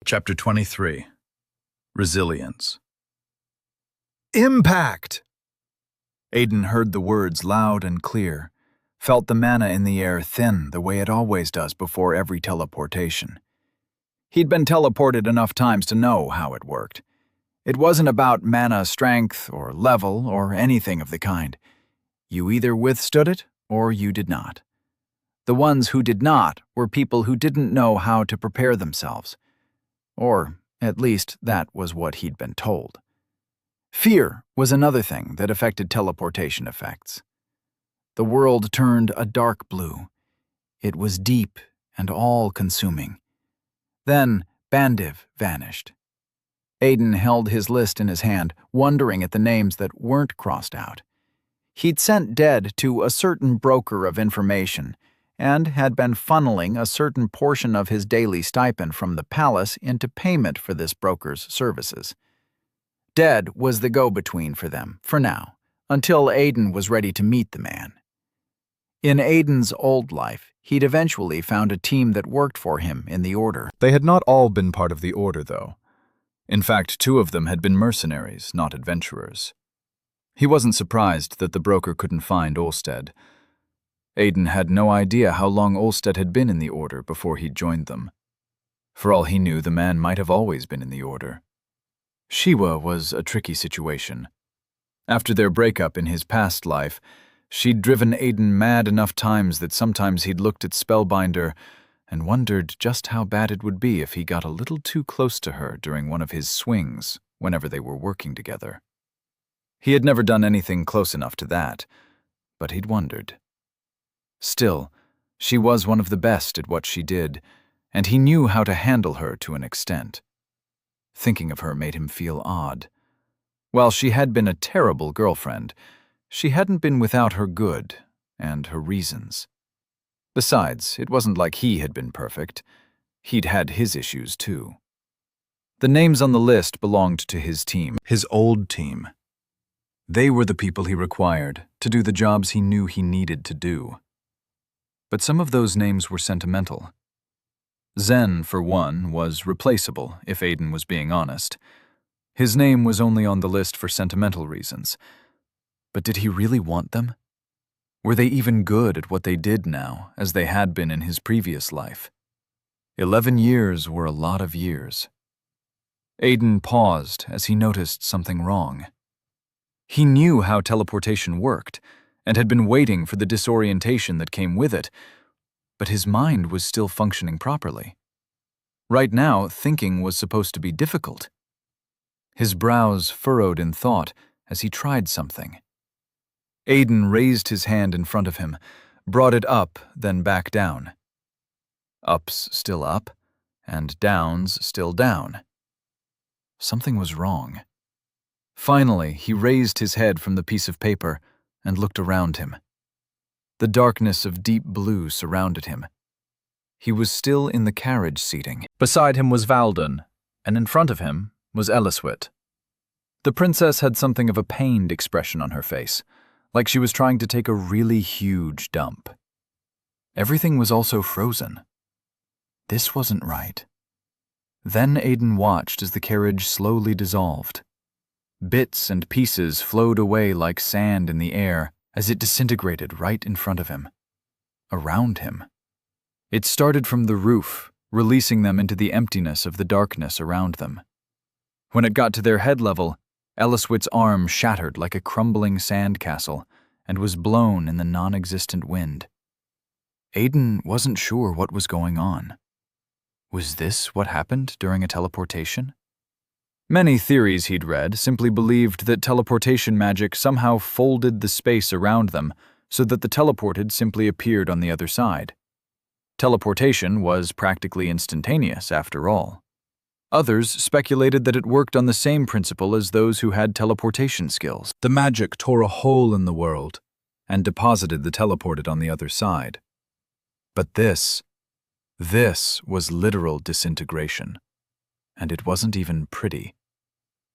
Chapter 23. Resilience. Impact! Aiden heard the words loud and clear, felt the mana in the air thin the way it always does before every teleportation. He'd been teleported enough times to know how it worked. It wasn't about mana strength or level or anything of the kind. You either withstood it or you did not. The ones who did not were people who didn't know how to prepare themselves. Or, at least, that was what he'd been told. Fear was another thing that affected teleportation effects. The world turned a dark blue. It was deep and all-consuming. Then Bandiv vanished. Aiden held his list in his hand, wondering at the names that weren't crossed out. He'd sent Dead to a certain broker of information, and had been funneling a certain portion of his daily stipend from the palace into payment for this broker's services. Dead was the go-between for them, for now, until Aiden was ready to meet the man. In Aiden's old life, he'd eventually found a team that worked for him in the Order. They had not all been part of the Order, though. In fact, 2 of them had been mercenaries, not adventurers. He wasn't surprised that the broker couldn't find Olsted. Aiden had no idea how long Olsted had been in the Order before he'd joined them. For all he knew, the man might have always been in the Order. Shiwa was a tricky situation. After their breakup in his past life, she'd driven Aiden mad enough times that sometimes he'd looked at Spellbinder and wondered just how bad it would be if he got a little too close to her during one of his swings whenever they were working together. He had never done anything close enough to that, but he'd wondered. Still, she was one of the best at what she did, and he knew how to handle her to an extent. Thinking of her made him feel odd. While she had been a terrible girlfriend, she hadn't been without her good and her reasons. Besides, it wasn't like he had been perfect. He'd had his issues too. The names on the list belonged to his team, his old team. They were the people he required to do the jobs he knew he needed to do. But some of those names were sentimental. Zen, for one, was replaceable, if Aiden was being honest. His name was only on the list for sentimental reasons. But did he really want them? Were they even good at what they did now, as they had been in his previous life? 11 years were a lot of years. Aiden paused as he noticed something wrong. He knew how teleportation worked, and had been waiting for the disorientation that came with it, but his mind was still functioning properly. Right now, thinking was supposed to be difficult. His brows furrowed in thought as he tried something. Aiden raised his hand in front of him, brought it up, then back down. Ups still up, and downs still down. Something was wrong. Finally, he raised his head from the piece of paper and looked around him. The darkness of deep blue surrounded him. He was still in the carriage seating. Beside him was Valdon, and in front of him was Eliswit. The princess had something of a pained expression on her face, like she was trying to take a really huge dump. Everything was also frozen. This wasn't right. Then Aiden watched as the carriage slowly dissolved. Bits and pieces flowed away like sand in the air as it disintegrated right in front of him, around him. It started from the roof, releasing them into the emptiness of the darkness around them. When it got to their head level, Eliswit's arm shattered like a crumbling sandcastle and was blown in the non-existent wind. Aiden wasn't sure what was going on. Was this what happened during a teleportation? Many theories he'd read simply believed that teleportation magic somehow folded the space around them so that the teleported simply appeared on the other side. Teleportation was practically instantaneous, after all. Others speculated that it worked on the same principle as those who had teleportation skills. The magic tore a hole in the world and deposited the teleported on the other side. But this was literal disintegration. And it wasn't even pretty.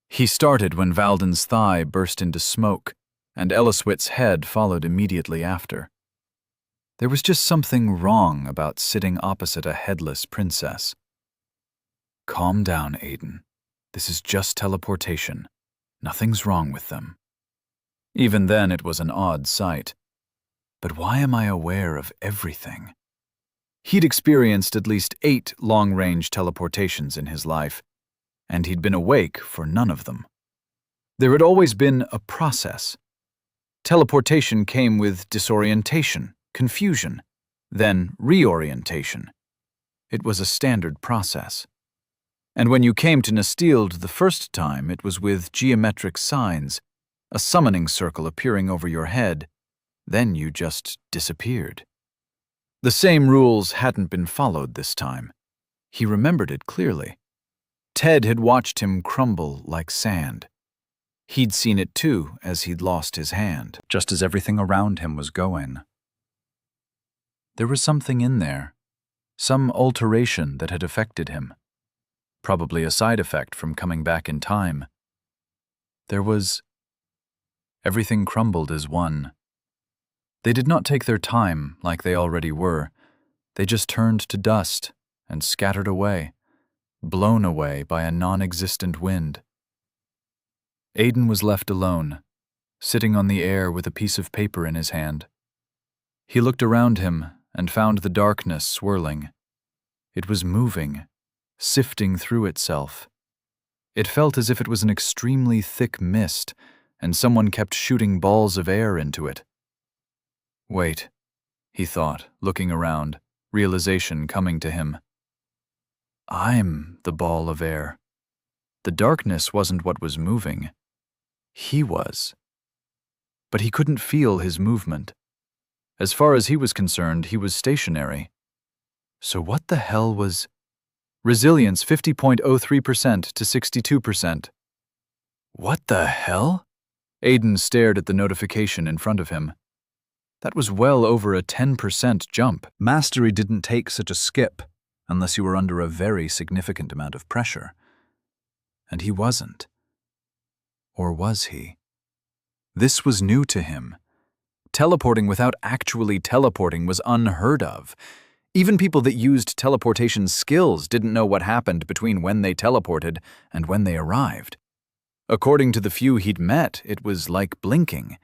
He started when Valdon's thigh burst into smoke, and Eliswit's head followed immediately after. There was just something wrong about sitting opposite a headless princess. Calm down, Aiden. This is just teleportation. Nothing's wrong with them. Even then, it was an odd sight. But why am I aware of everything? He'd experienced at least 8 long-range teleportations in his life, and he'd been awake for none of them. There had always been a process. Teleportation came with disorientation, confusion, then reorientation. It was a standard process. And when you came to Nestild the first time, it was with geometric signs, a summoning circle appearing over your head. Then you just disappeared. The same rules hadn't been followed this time. He remembered it clearly. Ted had watched him crumble like sand. He'd seen it too as he'd lost his hand, just as everything around him was going. There was something in there, some alteration that had affected him. Probably a side effect from coming back in time. Everything crumbled as one. They did not take their time like they already were. They just turned to dust and scattered away, blown away by a non-existent wind. Aiden was left alone, sitting on the air with a piece of paper in his hand. He looked around him and found the darkness swirling. It was moving, sifting through itself. It felt as if it was an extremely thick mist, and someone kept shooting balls of air into it. Wait, he thought, looking around, realization coming to him. I'm the ball of air. The darkness wasn't what was moving. He was. But he couldn't feel his movement. As far as he was concerned, he was stationary. So what the hell was... Resilience 50.03% to 62%. What the hell? Aiden stared at the notification in front of him. That was well over a 10% jump. Mastery didn't take such a skip unless you were under a very significant amount of pressure. And he wasn't. Or was he? This was new to him. Teleporting without actually teleporting was unheard of. Even people that used teleportation skills didn't know what happened between when they teleported and when they arrived. According to the few he'd met, it was like blinking.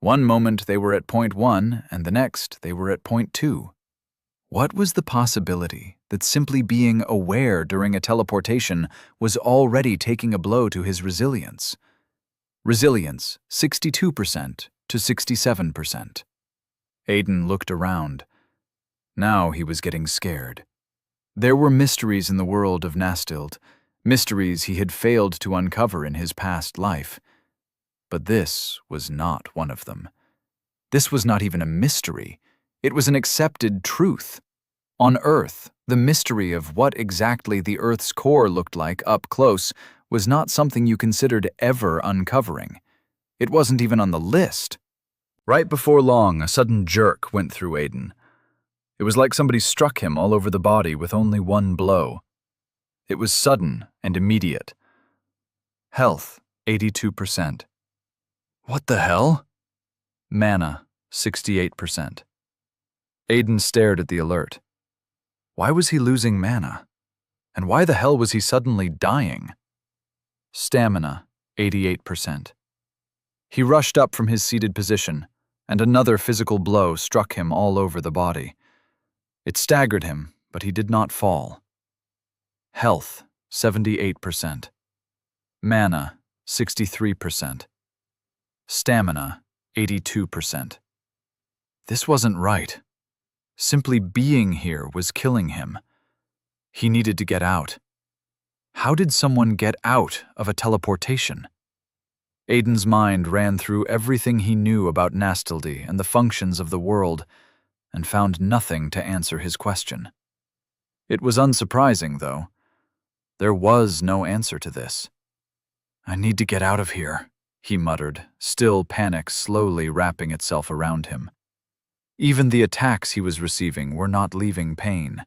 One moment they were at point 1, and the next they were at point 2. What was the possibility that simply being aware during a teleportation was already taking a blow to his resilience? Resilience, 62% to 67%. Aiden looked around. Now he was getting scared. There were mysteries in the world of Nestild, mysteries he had failed to uncover in his past life. But this was not one of them. This was not even a mystery. It was an accepted truth. On Earth, the mystery of what exactly the Earth's core looked like up close was not something you considered ever uncovering. It wasn't even on the list. Right before long, a sudden jerk went through Aiden. It was like somebody struck him all over the body with only one blow. It was sudden and immediate. Health, 82%. What the hell? Mana, 68%. Aiden stared at the alert. Why was he losing mana? And why the hell was he suddenly dying? Stamina, 88%. He rushed up from his seated position, and another physical blow struck him all over the body. It staggered him, but he did not fall. Health, 78%. Mana, 63%. Stamina, 82%. This wasn't right. Simply being here was killing him. He needed to get out. How did someone get out of a teleportation? Aiden's mind ran through everything he knew about Nastildy and the functions of the world, and found nothing to answer his question. It was unsurprising, though. There was no answer to this. I need to get out of here, he muttered, still panic slowly wrapping itself around him. Even the attacks he was receiving were not leaving pain.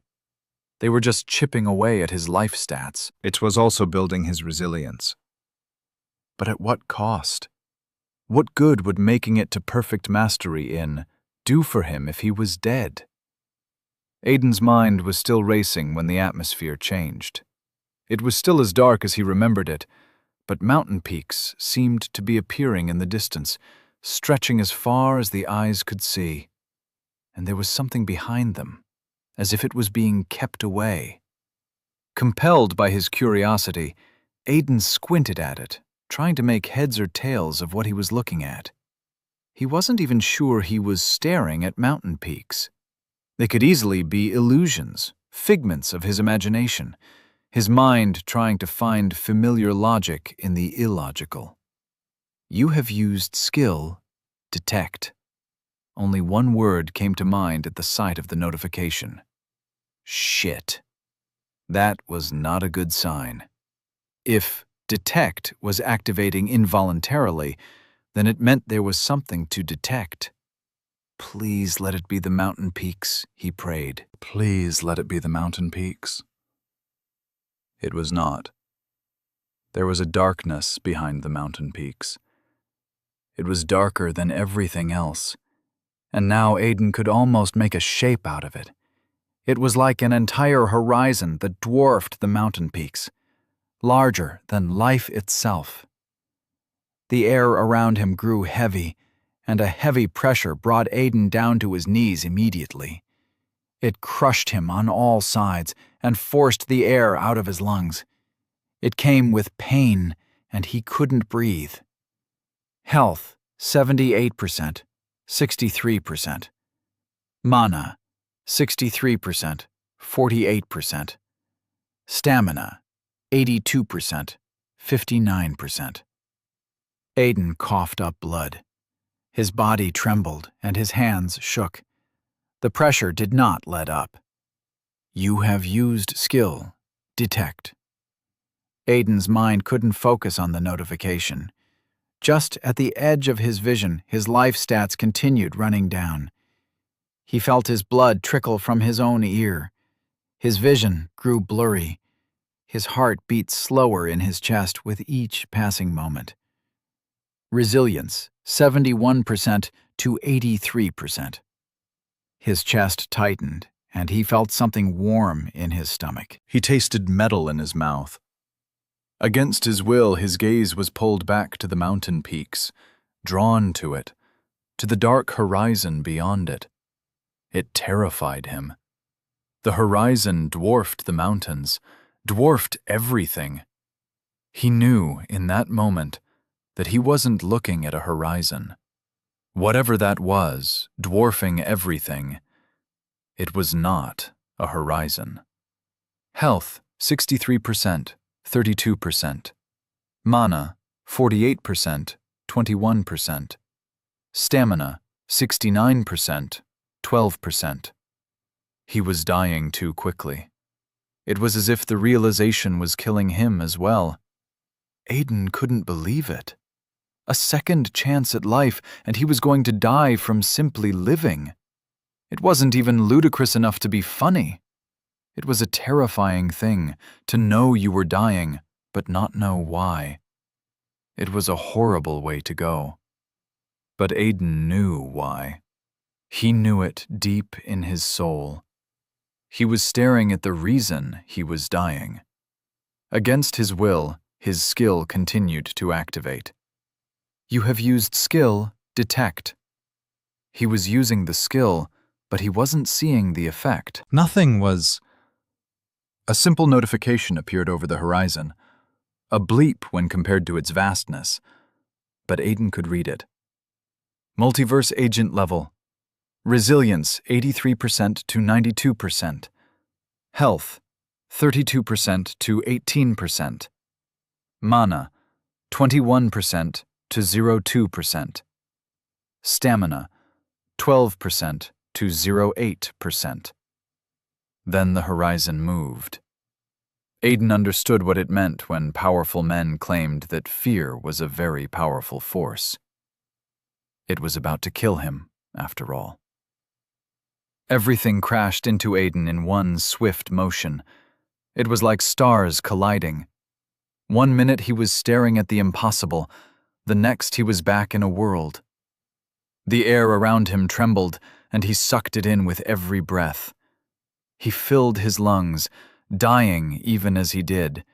They were just chipping away at his life stats. It was also building his resilience. But at what cost? What good would making it to perfect mastery in do for him if he was dead? Aiden's mind was still racing when the atmosphere changed. It was still as dark as he remembered it, but mountain peaks seemed to be appearing in the distance, stretching as far as the eyes could see. And there was something behind them, as if it was being kept away. Compelled by his curiosity, Aiden squinted at it, trying to make heads or tails of what he was looking at. He wasn't even sure he was staring at mountain peaks. They could easily be illusions, figments of his imagination, his mind trying to find familiar logic in the illogical. You have used skill, detect. Only one word came to mind at the sight of the notification. Shit. That was not a good sign. If detect was activating involuntarily, then it meant there was something to detect. Please let it be the mountain peaks, he prayed. Please let it be the mountain peaks. It was not. There was a darkness behind the mountain peaks. It was darker than everything else, and now Aiden could almost make a shape out of it. It was like an entire horizon that dwarfed the mountain peaks, larger than life itself. The air around him grew heavy, and a heavy pressure brought Aiden down to his knees immediately. It crushed him on all sides and forced the air out of his lungs. It came with pain, and he couldn't breathe. Health, 78%, 63%. Mana, 63%, 48%. Stamina, 82%, 59%. Aiden coughed up blood. His body trembled and his hands shook. The pressure did not let up. You have used skill. Detect. Aiden's mind couldn't focus on the notification. Just at the edge of his vision, his life stats continued running down. He felt his blood trickle from his own ear. His vision grew blurry. His heart beat slower in his chest with each passing moment. Resilience, 71% to 83%. His chest tightened, and he felt something warm in his stomach. He tasted metal in his mouth. Against his will, his gaze was pulled back to the mountain peaks, drawn to it, to the dark horizon beyond it. It terrified him. The horizon dwarfed the mountains, dwarfed everything. He knew in that moment that he wasn't looking at a horizon. Whatever that was, dwarfing everything, it was not a horizon. Health, 63%, 32%. Mana, 48%, 21%. Stamina, 69%, 12%. He was dying too quickly. It was as if the realization was killing him as well. Aiden couldn't believe it. A second chance at life, and he was going to die from simply living. It wasn't even ludicrous enough to be funny. It was a terrifying thing to know you were dying, but not know why. It was a horrible way to go. But Aiden knew why. He knew it deep in his soul. He was staring at the reason he was dying. Against his will, his skill continued to activate. You have used skill, detect. He was using the skill, but he wasn't seeing the effect. Nothing was... A simple notification appeared over the horizon, a bleep when compared to its vastness, but Aiden could read it. Multiverse agent level. Resilience, 83% to 92%. Health, 32% to 18%. Mana, 21% to 0.2%. Stamina, 12% to 0.8%. Then the horizon moved. Aiden understood what it meant when powerful men claimed that fear was a very powerful force. It was about to kill him, after all. Everything crashed into Aiden in one swift motion. It was like stars colliding. 1 minute he was staring at the impossible, the next he was back in a world. The air around him trembled, and he sucked it in with every breath. He filled his lungs, dying even as he did,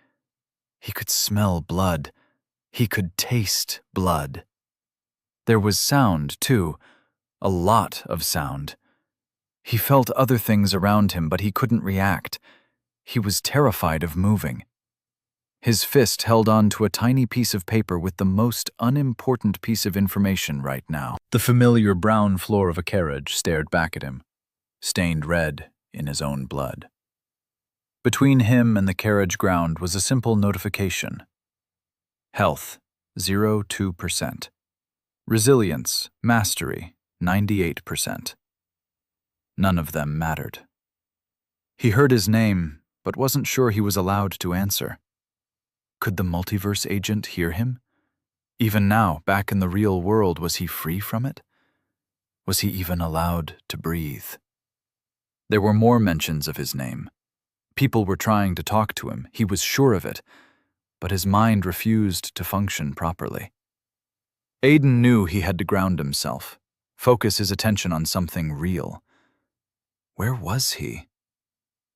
He could smell blood. He could taste blood. There was sound, too. A lot of sound. He felt other things around him, but he couldn't react. He was terrified of moving. His fist held on to a tiny piece of paper with the most unimportant piece of information right now. The familiar brown floor of a carriage stared back at him, stained red in his own blood. Between him and the carriage ground was a simple notification. Health, 0.2%. Resilience, mastery, 98%. None of them mattered. He heard his name, but wasn't sure he was allowed to answer. Could the multiverse agent hear him? Even now, back in the real world, was he free from it? Was he even allowed to breathe? There were more mentions of his name. People were trying to talk to him, he was sure of it, but his mind refused to function properly. Aiden knew he had to ground himself, focus his attention on something real. Where was he?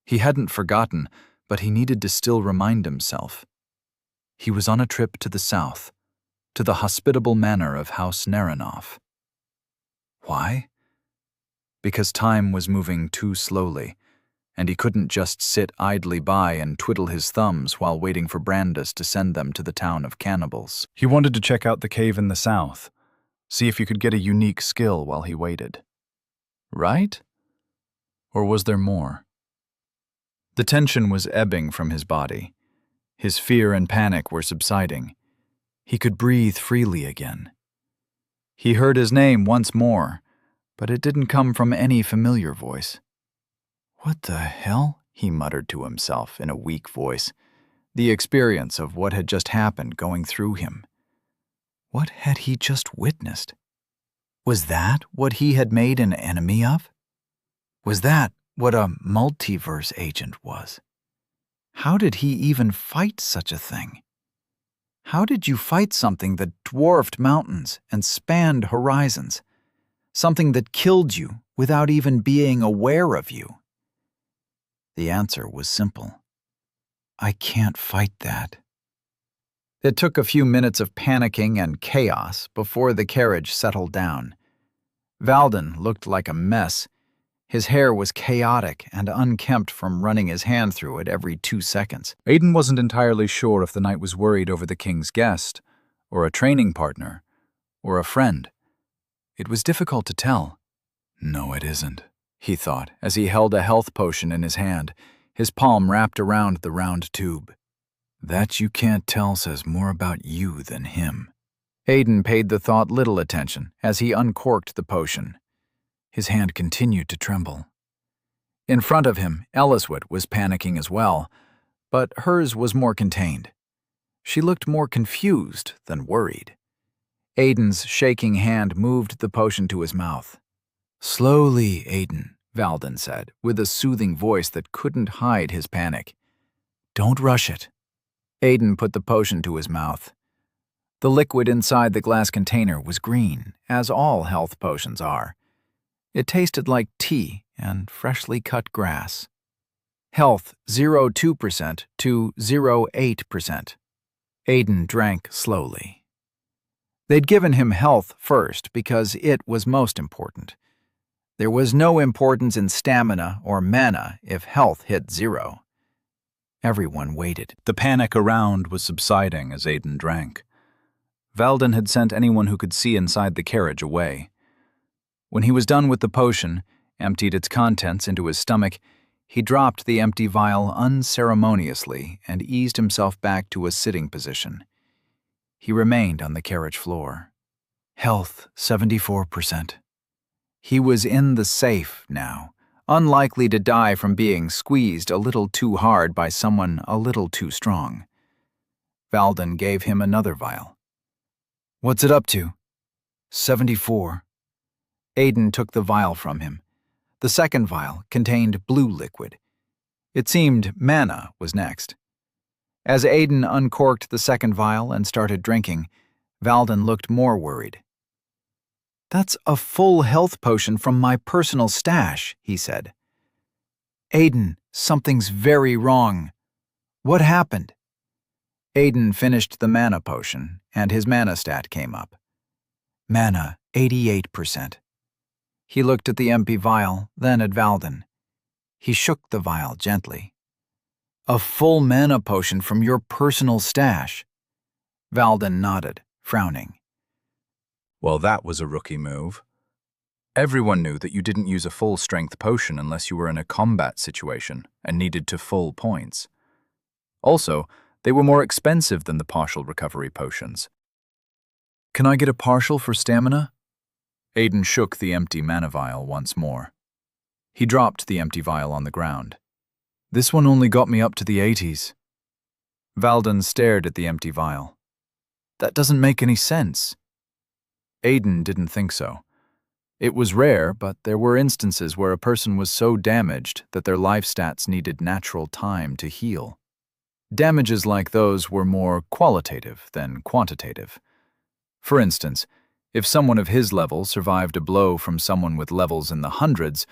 He hadn't forgotten, but he needed to still remind himself. He was on a trip to the south, to the hospitable manor of House Naranoff. Why? Because time was moving too slowly, and he couldn't just sit idly by and twiddle his thumbs while waiting for Brandis to send them to the town of cannibals. He wanted to check out the cave in the south, see if he could get a unique skill while he waited. Right? Or was there more? The tension was ebbing from his body. His fear and panic were subsiding. He could breathe freely again. He heard his name once more, but it didn't come from any familiar voice. What the hell? He muttered to himself in a weak voice, the experience of what had just happened going through him. What had he just witnessed? Was that what he had made an enemy of? Was that what a multiverse agent was? How did he even fight such a thing? How did you fight something that dwarfed mountains and spanned horizons? Something that killed you without even being aware of you? The answer was simple. I can't fight that. It took a few minutes of panicking and chaos before the carriage settled down. Valden looked like a mess. His hair was chaotic and unkempt from running his hand through it every 2 seconds. Aiden wasn't entirely sure if the knight was worried over the king's guest, or a training partner, or a friend. It was difficult to tell. No, it isn't, he thought, as he held a health potion in his hand, his palm wrapped around the round tube. That you can't tell says more about you than him. Aiden paid the thought little attention as he uncorked the potion. His hand continued to tremble. In front of him, Elliswood was panicking as well, but hers was more contained. She looked more confused than worried. Aiden's shaking hand moved the potion to his mouth. Slowly, Aiden, Valden said, with a soothing voice that couldn't hide his panic. Don't rush it. Aiden put the potion to his mouth. The liquid inside the glass container was green, as all health potions are. It tasted like tea and freshly cut grass. Health 0.2% to 0.8%. Aiden drank slowly. They'd given him health first because it was most important. There was no importance in stamina or mana if health hit 0. Everyone waited. The panic around was subsiding as Aiden drank. Valden had sent anyone who could see inside the carriage away. When he was done with the potion, emptied its contents into his stomach, he dropped the empty vial unceremoniously and eased himself back to a sitting position. He remained on the carriage floor. Health 74%. He was in the safe now, unlikely to die from being squeezed a little too hard by someone a little too strong. Valden gave him another vial. What's it up to? 74. Aiden took the vial from him. The second vial contained blue liquid. It seemed mana was next. As Aiden uncorked the second vial and started drinking, Valden looked more worried. That's a full health potion from my personal stash, he said. Aiden, something's very wrong. What happened? Aiden finished the mana potion, and his mana stat came up. Mana, 88%. He looked at the empty vial, then at Valden. He shook the vial gently. A full mana potion from your personal stash. Valden nodded, frowning. Well, that was a rookie move. Everyone knew that you didn't use a full-strength potion unless you were in a combat situation and needed to full points. Also, they were more expensive than the partial recovery potions. Can I get a partial for stamina? Aiden shook the empty mana vial once more. He dropped the empty vial on the ground. This one only got me up to the 80s. Valden stared at the empty vial. That doesn't make any sense. Aiden didn't think so. It was rare, but there were instances where a person was so damaged that their life stats needed natural time to heal. Damages like those were more qualitative than quantitative. For instance, if someone of his level survived a blow from someone with levels in the hundreds,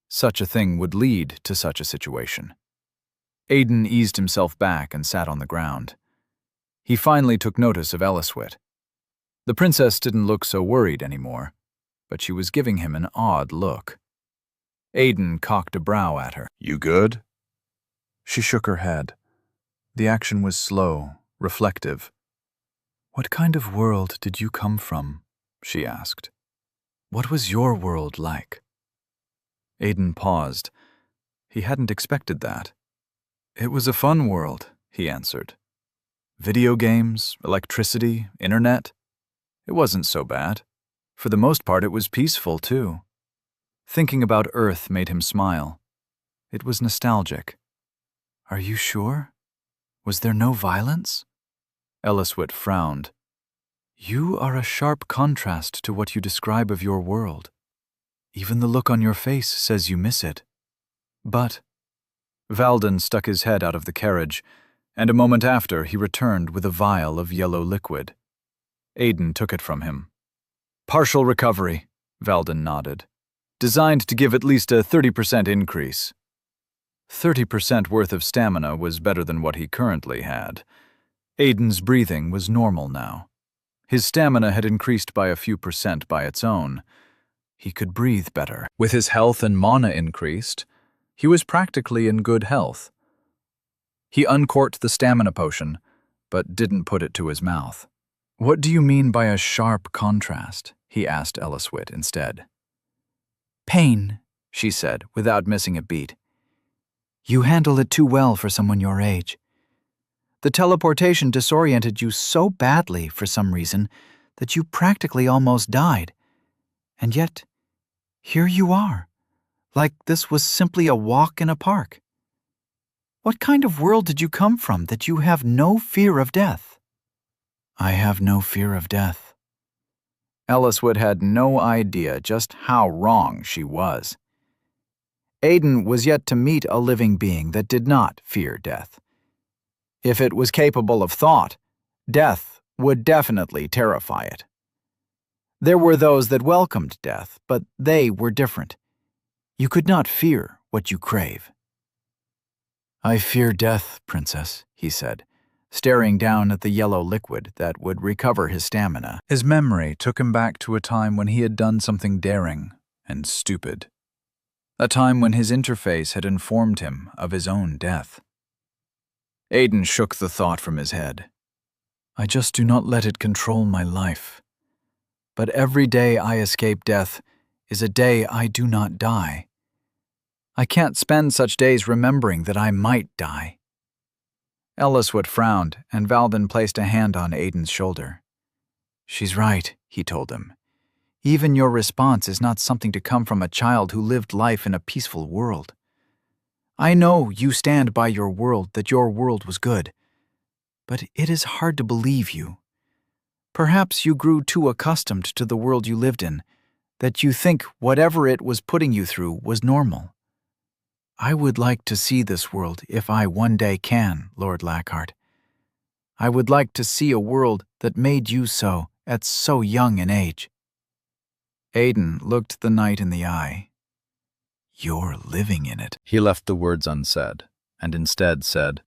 such a thing would lead to such a situation. Aiden eased himself back and sat on the ground. He finally took notice of Eliswit. The princess didn't look so worried anymore, but she was giving him an odd look. Aiden cocked a brow at her. You good? She shook her head. The action was slow, reflective. What kind of world did you come from? She asked. What was your world like? Aiden paused. He hadn't expected that. It was a fun world, he answered. Video games, electricity, internet. It wasn't so bad. For the most part, it was peaceful, too. Thinking about Earth made him smile. It was nostalgic. Are you sure? Was there no violence? Eliswit frowned. You are a sharp contrast to what you describe of your world. Even the look on your face says you miss it. But Valden stuck his head out of the carriage, and a moment after he returned with a vial of yellow liquid. Aiden took it from him. Partial recovery, Valden nodded. Designed to give at least a 30% increase. 30% worth of stamina was better than what he currently had. Aiden's breathing was normal now. His stamina had increased by a few percent by its own. He could breathe better. With his health and mana increased, he was practically in good health. He uncorked the stamina potion, but didn't put it to his mouth. What do you mean by a sharp contrast? He asked Eliswit instead. Pain, she said, without missing a beat. You handle it too well for someone your age. The teleportation disoriented you so badly for some reason that you practically almost died. And yet, here you are, like this was simply a walk in a park. What kind of world did you come from that you have no fear of death? I have no fear of death. Eliswit had no idea just how wrong she was. Aiden was yet to meet a living being that did not fear death. If it was capable of thought, death would definitely terrify it. There were those that welcomed death, but they were different. You could not fear what you crave. I fear death, Princess, he said, staring down at the yellow liquid that would recover his stamina. His memory took him back to a time when he had done something daring and stupid. A time when his interface had informed him of his own death. Aiden shook the thought from his head. I just do not let it control my life. But every day I escape death is a day I do not die. I can't spend such days remembering that I might die. Eliswit frowned, and Valden placed a hand on Aiden's shoulder. She's right, he told him. Even your response is not something to come from a child who lived life in a peaceful world. I know you stand by your world, that your world was good, but it is hard to believe you. Perhaps you grew too accustomed to the world you lived in, that you think whatever it was putting you through was normal. I would like to see this world if I one day can, Lord Lockhart. I would like to see a world that made you so at so young an age. Aiden looked the knight in the eye. You're living in it. He left the words unsaid, and instead said,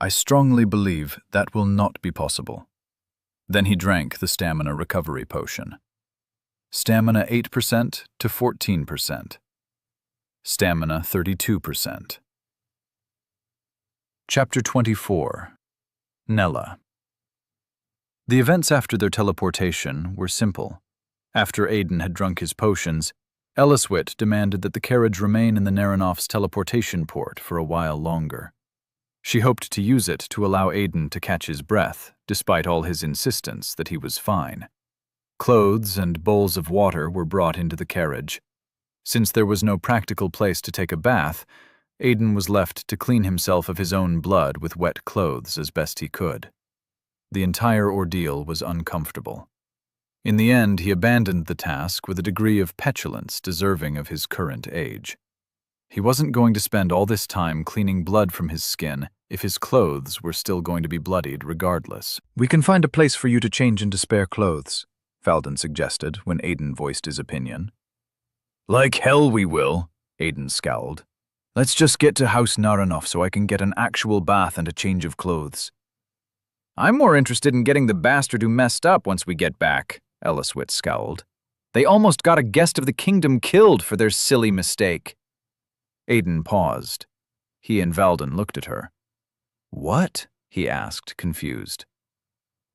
I strongly believe that will not be possible. Then he drank the stamina recovery potion. Stamina 8% to 14%. Stamina 32%. Chapter 24. Nella. The events after their teleportation were simple. After Aiden had drunk his potions, Elliswit demanded that the carriage remain in the Naranov's teleportation port for a while longer. She hoped to use it to allow Aiden to catch his breath, despite all his insistence that he was fine. Clothes and bowls of water were brought into the carriage. Since there was no practical place to take a bath, Aiden was left to clean himself of his own blood with wet clothes as best he could. The entire ordeal was uncomfortable. In the end, he abandoned the task with a degree of petulance deserving of his current age. He wasn't going to spend all this time cleaning blood from his skin if his clothes were still going to be bloodied regardless. We can find a place for you to change into spare clothes, Valden suggested when Aiden voiced his opinion. Like hell we will, Aiden scowled. Let's just get to House Naranov so I can get an actual bath and a change of clothes. I'm more interested in getting the bastard who messed up once we get back, Elliswit scowled. They almost got a guest of the kingdom killed for their silly mistake. Aiden paused. He and Valden looked at her. What? He asked, confused.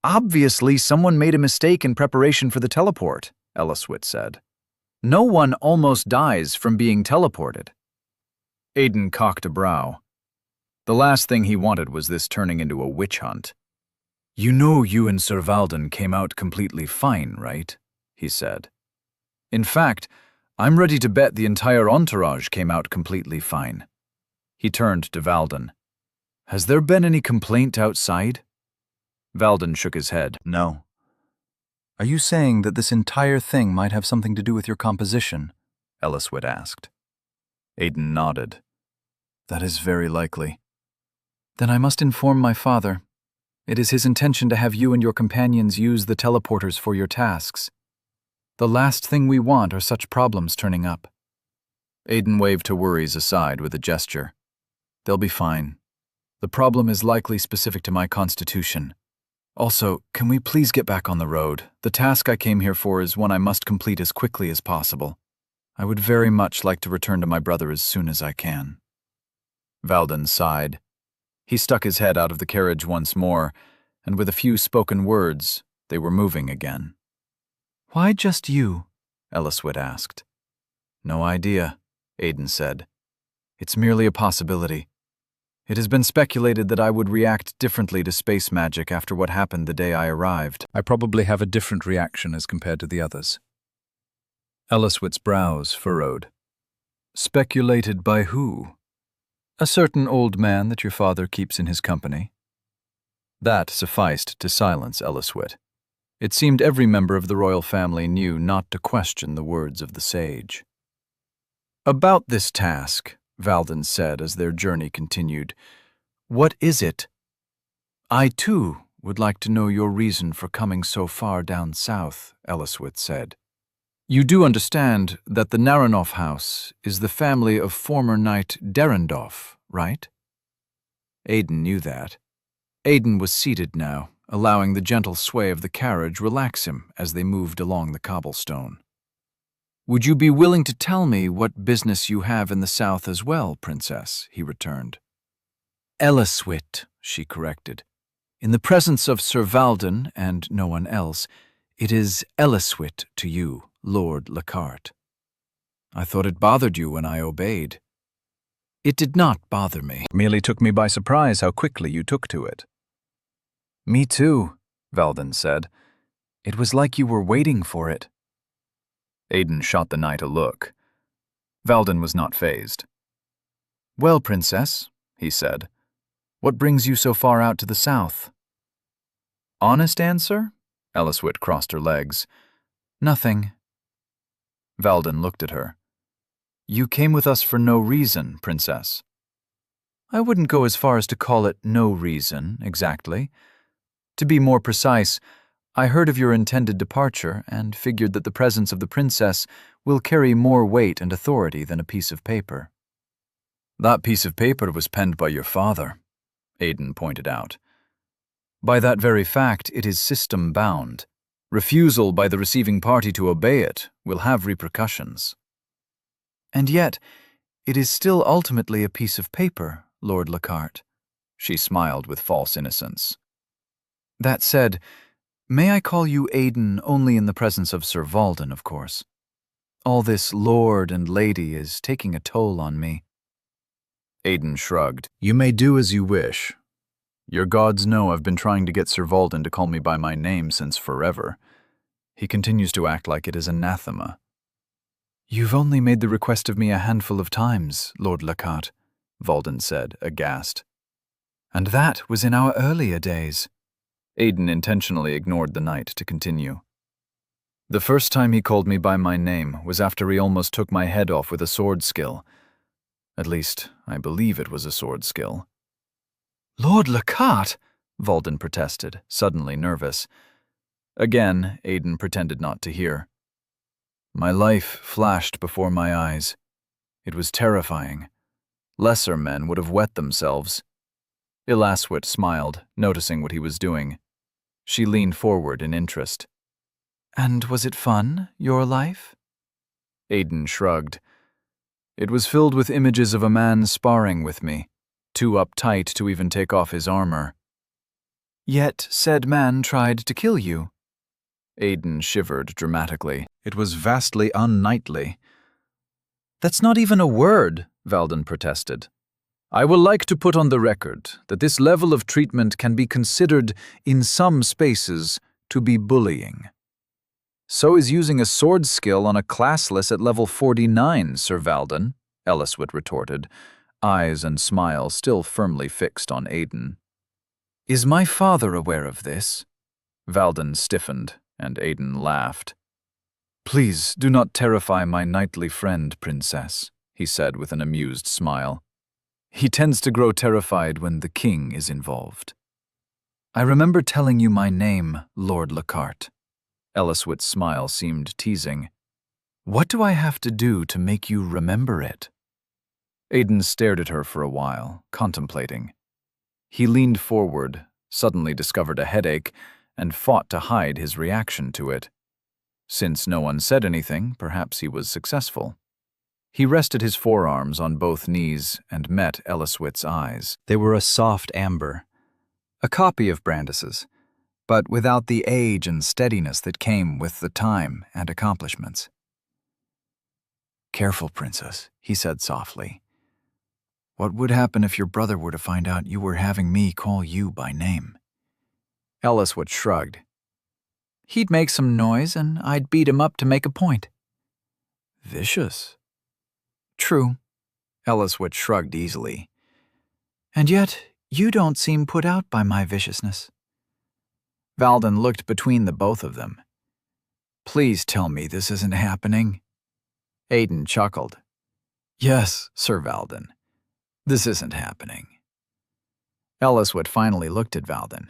Obviously, someone made a mistake in preparation for the teleport, Elliswit said. No one almost dies from being teleported. Aiden cocked a brow. The last thing he wanted was this turning into a witch hunt. You know you and Sir Valden came out completely fine, right? He said. In fact, I'm ready to bet the entire entourage came out completely fine. He turned to Valden. Has there been any complaint outside? Valden shook his head. No. Are you saying that this entire thing might have something to do with your composition? Elliswit asked. Aiden nodded. That is very likely. Then I must inform my father. It is his intention to have you and your companions use the teleporters for your tasks. The last thing we want are such problems turning up. Aiden waved her worries aside with a gesture. They'll be fine. The problem is likely specific to my constitution. Also, can we please get back on the road? The task I came here for is one I must complete as quickly as possible. I would very much like to return to my brother as soon as I can. Valden sighed. He stuck his head out of the carriage once more, and with a few spoken words, they were moving again. Why just you? Elliswit asked. No idea, Aiden said. It's merely a possibility. It has been speculated that I would react differently to space magic after what happened the day I arrived. I probably have a different reaction as compared to the others. Elliswit's brows furrowed. Speculated by who? A certain old man that your father keeps in his company. That sufficed to silence Elliswit. It seemed every member of the royal family knew not to question the words of the sage. About this task, Valden said as their journey continued, what is it? I, too, would like to know your reason for coming so far down south, Elliswit said. You do understand that the Naranov house is the family of former knight Derendorf, right? Aiden knew that. Aiden was seated now, allowing the gentle sway of the carriage relax him as they moved along the cobblestone. Would you be willing to tell me what business you have in the south as well, Princess? He returned. Elliswit, she corrected. In the presence of Sir Valden and no one else, it is Elliswit to you, Lord Lockhart. I thought it bothered you when I obeyed. It did not bother me. It merely took me by surprise how quickly you took to it. Me too, Valden said. It was like you were waiting for it. Aiden shot the knight a look. Valden was not fazed. Well, Princess, he said, what brings you so far out to the south? Honest answer? Elliswit crossed her legs. Nothing. Valden looked at her. You came with us for no reason, Princess. I wouldn't go as far as to call it no reason, exactly. To be more precise, I heard of your intended departure and figured that the presence of the princess will carry more weight and authority than a piece of paper. That piece of paper was penned by your father. Aiden pointed out. By that very fact, it is system-bound. Refusal by the receiving party to obey it will have repercussions. And yet, it is still ultimately a piece of paper, Lord Lockhart. She smiled with false innocence. That said, may I call you Aiden only in the presence of Sir Valden, of course? All this lord and lady is taking a toll on me. Aiden shrugged. You may do as you wish. Your gods know I've been trying to get Sir Valden to call me by my name since forever. He continues to act like it is anathema. You've only made the request of me a handful of times, Lord Lockhart, Valden said, aghast. And that was in our earlier days. Aiden intentionally ignored the knight to continue. The first time he called me by my name was after he almost took my head off with a sword skill. At least, I believe it was a sword skill. Lord Lockhart, Valden protested, suddenly nervous. Again, Aiden pretended not to hear. My life flashed before my eyes. It was terrifying. Lesser men would have wet themselves. Ilaswit smiled, noticing what he was doing. She leaned forward in interest. And was it fun, your life? Aiden shrugged. It was filled with images of a man sparring with me, too uptight to even take off his armor. Yet said man tried to kill you. Aiden shivered dramatically. It was vastly unknightly. That's not even a word, Valden protested. I will like to put on the record that this level of treatment can be considered, in some spaces, to be bullying. So is using a sword skill on a classless at level 49, Sir Valden, Eliswit retorted, eyes and smile still firmly fixed on Aiden. Is my father aware of this? Valden stiffened, and Aiden laughed. Please do not terrify my knightly friend, Princess, he said with an amused smile. He tends to grow terrified when the king is involved. I remember telling you my name, Lord Lockhart. Eliswit's smile seemed teasing. What do I have to do to make you remember it? Aiden stared at her for a while, contemplating. He leaned forward, suddenly discovered a headache, and fought to hide his reaction to it. Since no one said anything, perhaps he was successful. He rested his forearms on both knees and met Eliswit's eyes. They were a soft amber, a copy of Brandis's, but without the age and steadiness that came with the time and accomplishments. Careful, Princess, he said softly. What would happen if your brother were to find out you were having me call you by name? Eliswit shrugged. He'd make some noise, and I'd beat him up to make a point. Vicious. True. Eliswit shrugged easily. And yet, you don't seem put out by my viciousness. Valden looked between the both of them. Please tell me this isn't happening. Aiden chuckled. Yes, Sir Valden. This isn't happening. Eliswit finally looked at Valden.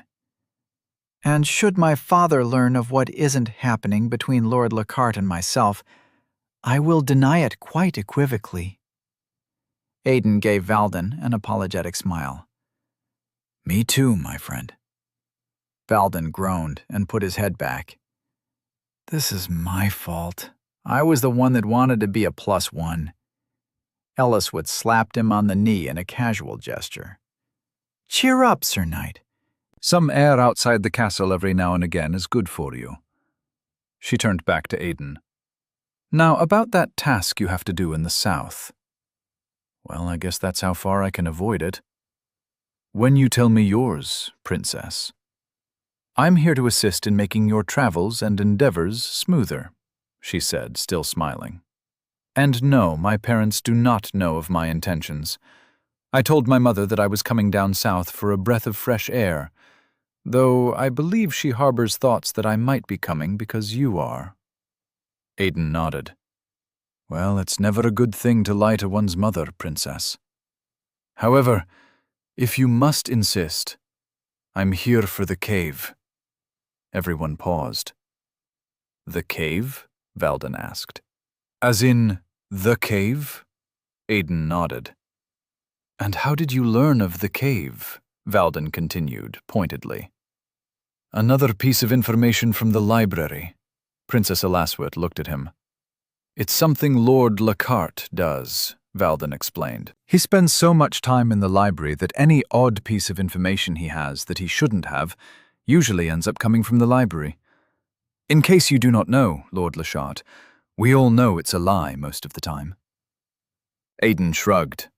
And should my father learn of what isn't happening between Lord Lockhart and myself, I will deny it quite equivocally. Aiden gave Valden an apologetic smile. Me too, my friend. Valden groaned and put his head back. This is my fault. I was the one that wanted to be a +1. Eliswit slapped him on the knee in a casual gesture. Cheer up, Sir Knight. Some air outside the castle every now and again is good for you. She turned back to Aiden. Now, about that task you have to do in the south. Well, I guess that's how far I can avoid it. When you tell me yours, Princess. I'm here to assist in making your travels and endeavors smoother, she said, still smiling. And no, my parents do not know of my intentions. I told my mother that I was coming down south for a breath of fresh air, though I believe she harbors thoughts that I might be coming because you are. Aiden nodded. Well, it's never a good thing to lie to one's mother, Princess. However, if you must insist, I'm here for the cave. Everyone paused. The cave? Valden asked. As in, the cave? Aiden nodded. And how did you learn of the cave? Valden continued, pointedly. Another piece of information from the library. Princess Elaswit looked at him. It's something Lord Lockhart does, Valden explained. He spends so much time in the library that any odd piece of information he has that he shouldn't have usually ends up coming from the library. In case you do not know, Lord Lashart, we all know it's a lie most of the time. Aiden shrugged.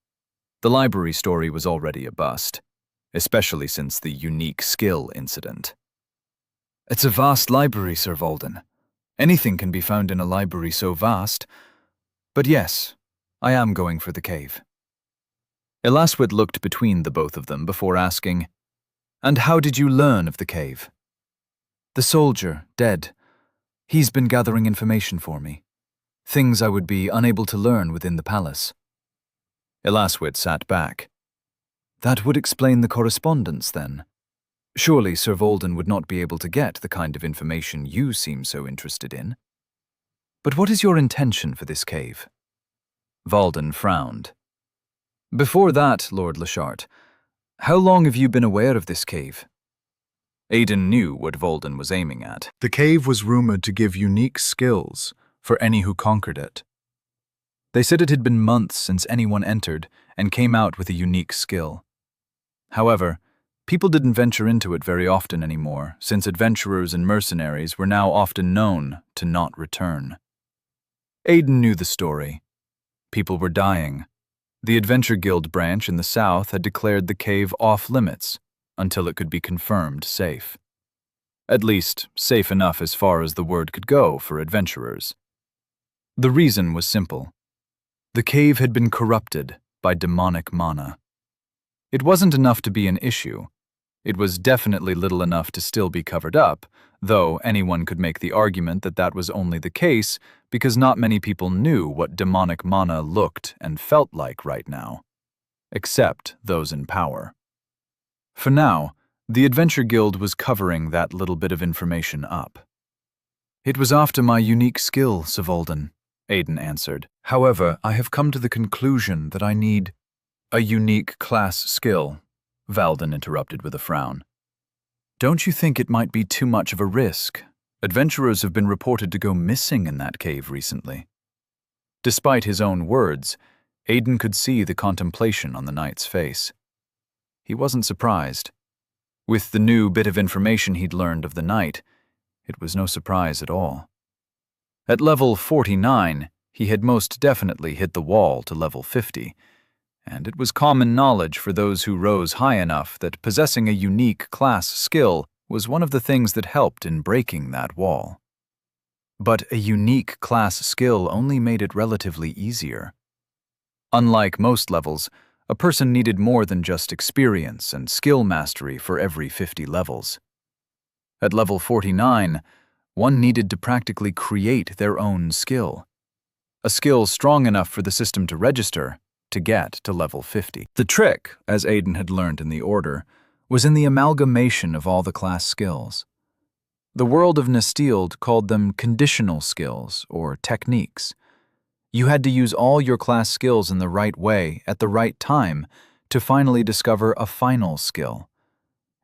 The library story was already a bust, especially since the unique skill incident. It's a vast library, Sir Valden. Anything can be found in a library so vast. But yes, I am going for the cave. Elaswit looked between the both of them before asking, And how did you learn of the cave? The soldier, dead. He's been gathering information for me. Things I would be unable to learn within the palace. Elaswit sat back. That would explain the correspondence, then. Surely Sir Valden would not be able to get the kind of information you seem so interested in. But what is your intention for this cave? Valden frowned. Before that, Lord Lashart, how long have you been aware of this cave? Aiden knew what Valden was aiming at. The cave was rumored to give unique skills for any who conquered it. They said it had been months since anyone entered and came out with a unique skill. However, people didn't venture into it very often anymore, since adventurers and mercenaries were now often known to not return. Aiden knew the story. People were dying. The Adventure Guild branch in the south had declared the cave off-limits until it could be confirmed safe. At least, safe enough as far as the word could go for adventurers. The reason was simple. The cave had been corrupted by demonic mana. It wasn't enough to be an issue. It was definitely little enough to still be covered up, though anyone could make the argument that that was only the case because not many people knew what demonic mana looked and felt like right now, except those in power. For now, the Adventure Guild was covering that little bit of information up. It was after my unique skill, Sir Valden, Aiden answered. However, I have come to the conclusion that I need a unique class skill, Valden interrupted with a frown. Don't you think it might be too much of a risk? Adventurers have been reported to go missing in that cave recently. Despite his own words, Aiden could see the contemplation on the knight's face. He wasn't surprised. With the new bit of information he'd learned of the knight, it was no surprise at all. At level 49, he had most definitely hit the wall to level 50, and it was common knowledge for those who rose high enough that possessing a unique class skill was one of the things that helped in breaking that wall. But a unique class skill only made it relatively easier. Unlike most levels, a person needed more than just experience and skill mastery for every 50 levels. At level 49, one needed to practically create their own skill. A skill strong enough for the system to register to get to level 50. The trick, as Aiden had learned in the Order, was in the amalgamation of all the class skills. The world of Nestild called them conditional skills, or techniques. You had to use all your class skills in the right way at the right time to finally discover a final skill.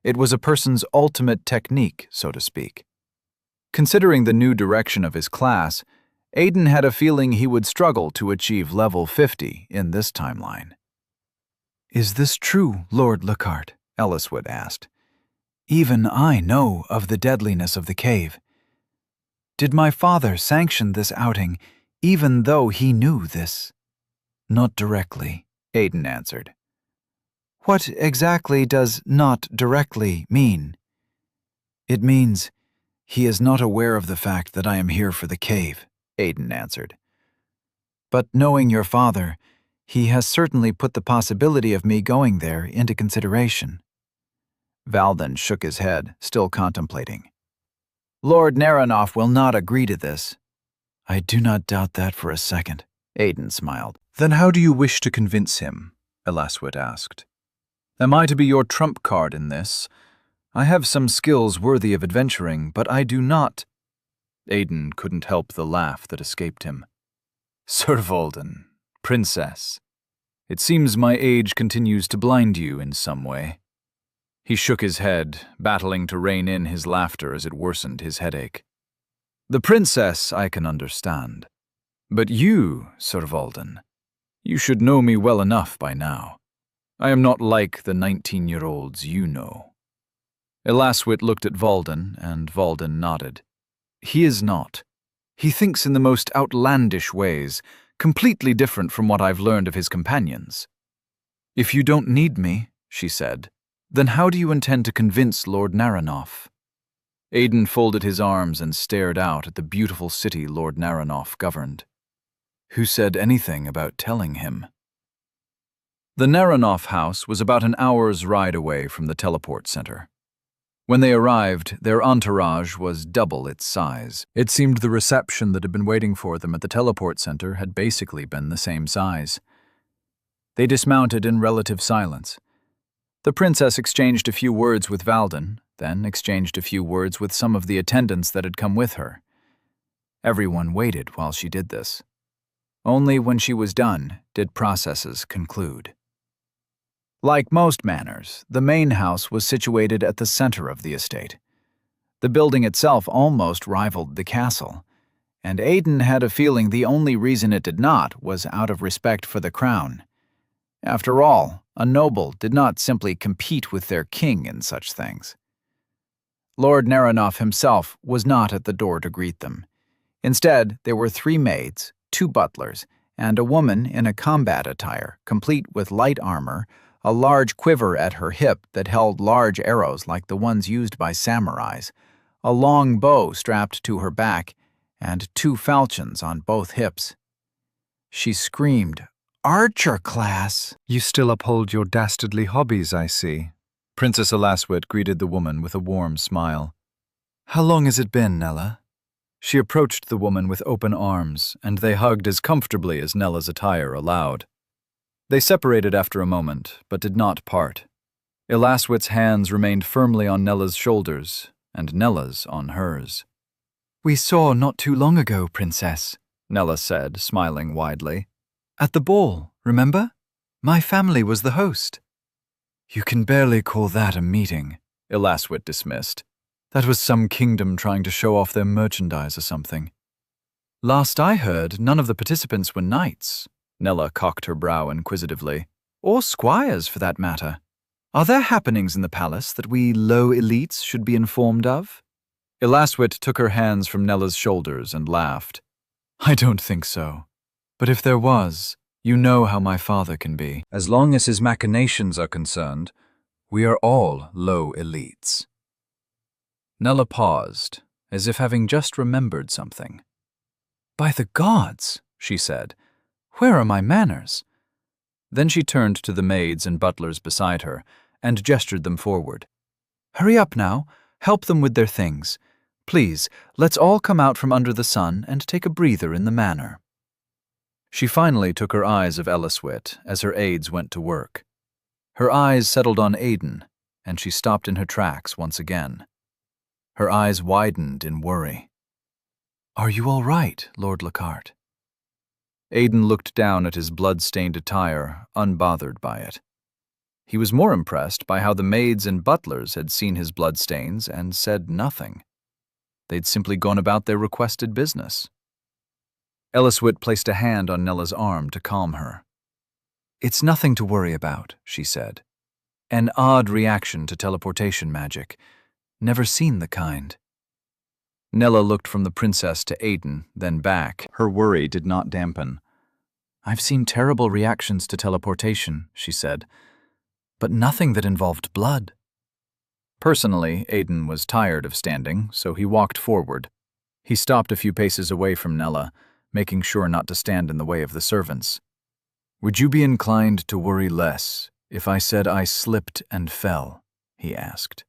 It was a person's ultimate technique, so to speak. Considering the new direction of his class, Aiden had a feeling he would struggle to achieve level 50 in this timeline. Is this true, Lord Lockhart? Eliswood asked. Even I know of the deadliness of the cave. Did my father sanction this outing, even though he knew this? Not directly, Aiden answered. What exactly does not directly mean? It means he is not aware of the fact that I am here for the cave, Aiden answered. But knowing your father, he has certainly put the possibility of me going there into consideration. Valden shook his head, still contemplating. Lord Naranoff will not agree to this. I do not doubt that for a second, Aiden smiled. Then how do you wish to convince him? Elaswit asked. Am I to be your trump card in this? I have some skills worthy of adventuring, but I do not. Aiden couldn't help the laugh that escaped him. Sir Valden, Princess, it seems my age continues to blind you in some way. He shook his head, battling to rein in his laughter as it worsened his headache. The princess I can understand. But you, Sir Valden, you should know me well enough by now. I am not like the 19-year-olds you know. Elaswit looked at Valden, and Valden nodded. He is not. He thinks in the most outlandish ways, completely different from what I've learned of his companions. If you don't need me, she said, then how do you intend to convince Lord Naranoff? Aiden folded his arms and stared out at the beautiful city Lord Naranoff governed. Who said anything about telling him? The Naranoff house was about an hour's ride away from the teleport center. When they arrived, their entourage was double its size. It seemed the reception that had been waiting for them at the teleport center had basically been the same size. They dismounted in relative silence. The princess exchanged a few words with Valden, then exchanged a few words with some of the attendants that had come with her. Everyone waited while she did this. Only when she was done did processes conclude. Like most manors, the main house was situated at the center of the estate. The building itself almost rivaled the castle, and Aiden had a feeling the only reason it did not was out of respect for the crown. After all, a noble did not simply compete with their king in such things. Lord Naranoff himself was not at the door to greet them. Instead, there were 3 maids, 2 butlers, and a woman in a combat attire, complete with light armor, a large quiver at her hip that held large arrows like the ones used by samurais, a long bow strapped to her back, and 2 falchions on both hips. She screamed, "Archer class!" You still uphold your dastardly hobbies, I see. Princess Elaswit greeted the woman with a warm smile. How long has it been, Nella? She approached the woman with open arms, and they hugged as comfortably as Nella's attire allowed. They separated after a moment, but did not part. Elaswit's hands remained firmly on Nella's shoulders, and Nella's on hers. We saw not too long ago, Princess, Nella said, smiling widely. At the ball, remember? My family was the host. You can barely call that a meeting, Elaswit dismissed. That was some kingdom trying to show off their merchandise or something. Last I heard, none of the participants were knights. Nella cocked her brow inquisitively. Or squires, for that matter. Are there happenings in the palace that we low elites should be informed of? Elaswit took her hands from Nella's shoulders and laughed. I don't think so. But if there was, you know how my father can be. As long as his machinations are concerned, we are all low elites. Nella paused, as if having just remembered something. By the gods, she said, where are my manners? Then she turned to the maids and butlers beside her and gestured them forward. Hurry up now, help them with their things. Please, let's all come out from under the sun and take a breather in the manor. She finally took her eyes of Elaswit as her aides went to work. Her eyes settled on Aiden, and she stopped in her tracks once again. Her eyes widened in worry. Are you all right, Lord Lockhart? Aiden looked down at his blood-stained attire, unbothered by it. He was more impressed by how the maids and butlers had seen his bloodstains and said nothing. They'd simply gone about their requested business. Elaswit placed a hand on Nella's arm to calm her. It's nothing to worry about, she said. An odd reaction to teleportation magic. Never seen the kind. Nella looked from the princess to Aiden, then back. Her worry did not dampen. I've seen terrible reactions to teleportation, she said, but nothing that involved blood. Personally, Aiden was tired of standing, so he walked forward. He stopped a few paces away from Nella, making sure not to stand in the way of the servants. Would you be inclined to worry less if I said I slipped and fell? He asked.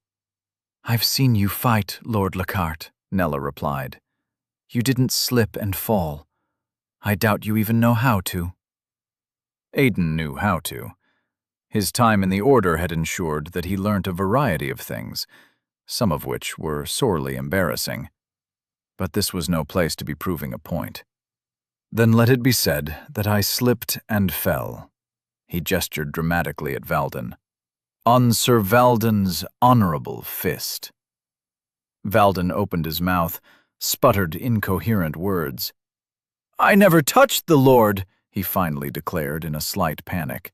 I've seen you fight, Lord Lockhart, Nella replied. You didn't slip and fall. I doubt you even know how to. Aiden knew how to. His time in the Order had ensured that he learnt a variety of things, some of which were sorely embarrassing. But this was no place to be proving a point. Then let it be said that I slipped and fell. He gestured dramatically at Valden. On Sir Valden's honorable fist. Valden opened his mouth, sputtered incoherent words. I never touched the lord, he finally declared in a slight panic.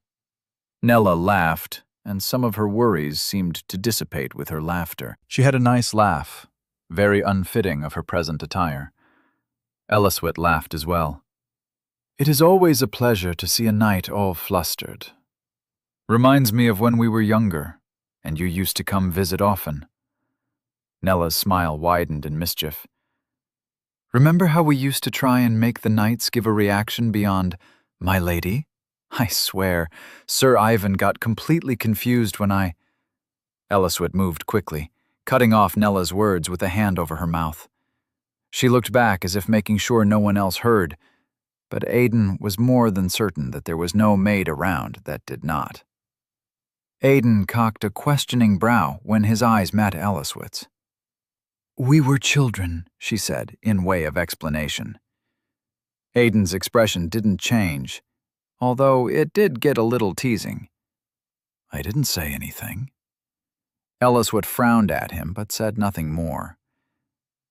Nella laughed, and some of her worries seemed to dissipate with her laughter. She had a nice laugh, very unfitting of her present attire. Elliswit laughed as well. It is always a pleasure to see a knight all flustered. Reminds me of when we were younger, and you used to come visit often. Nella's smile widened in mischief. Remember how we used to try and make the knights give a reaction beyond, "My lady"? I swear, Sir Ivan got completely confused when I... Elliswit moved quickly, cutting off Nella's words with a hand over her mouth. She looked back as if making sure no one else heard, but Aiden was more than certain that there was no maid around that did not. Aiden cocked a questioning brow when his eyes met Elliswit's. We were children, she said, in way of explanation. Aiden's expression didn't change, although it did get a little teasing. I didn't say anything. Elliswit frowned at him, but said nothing more.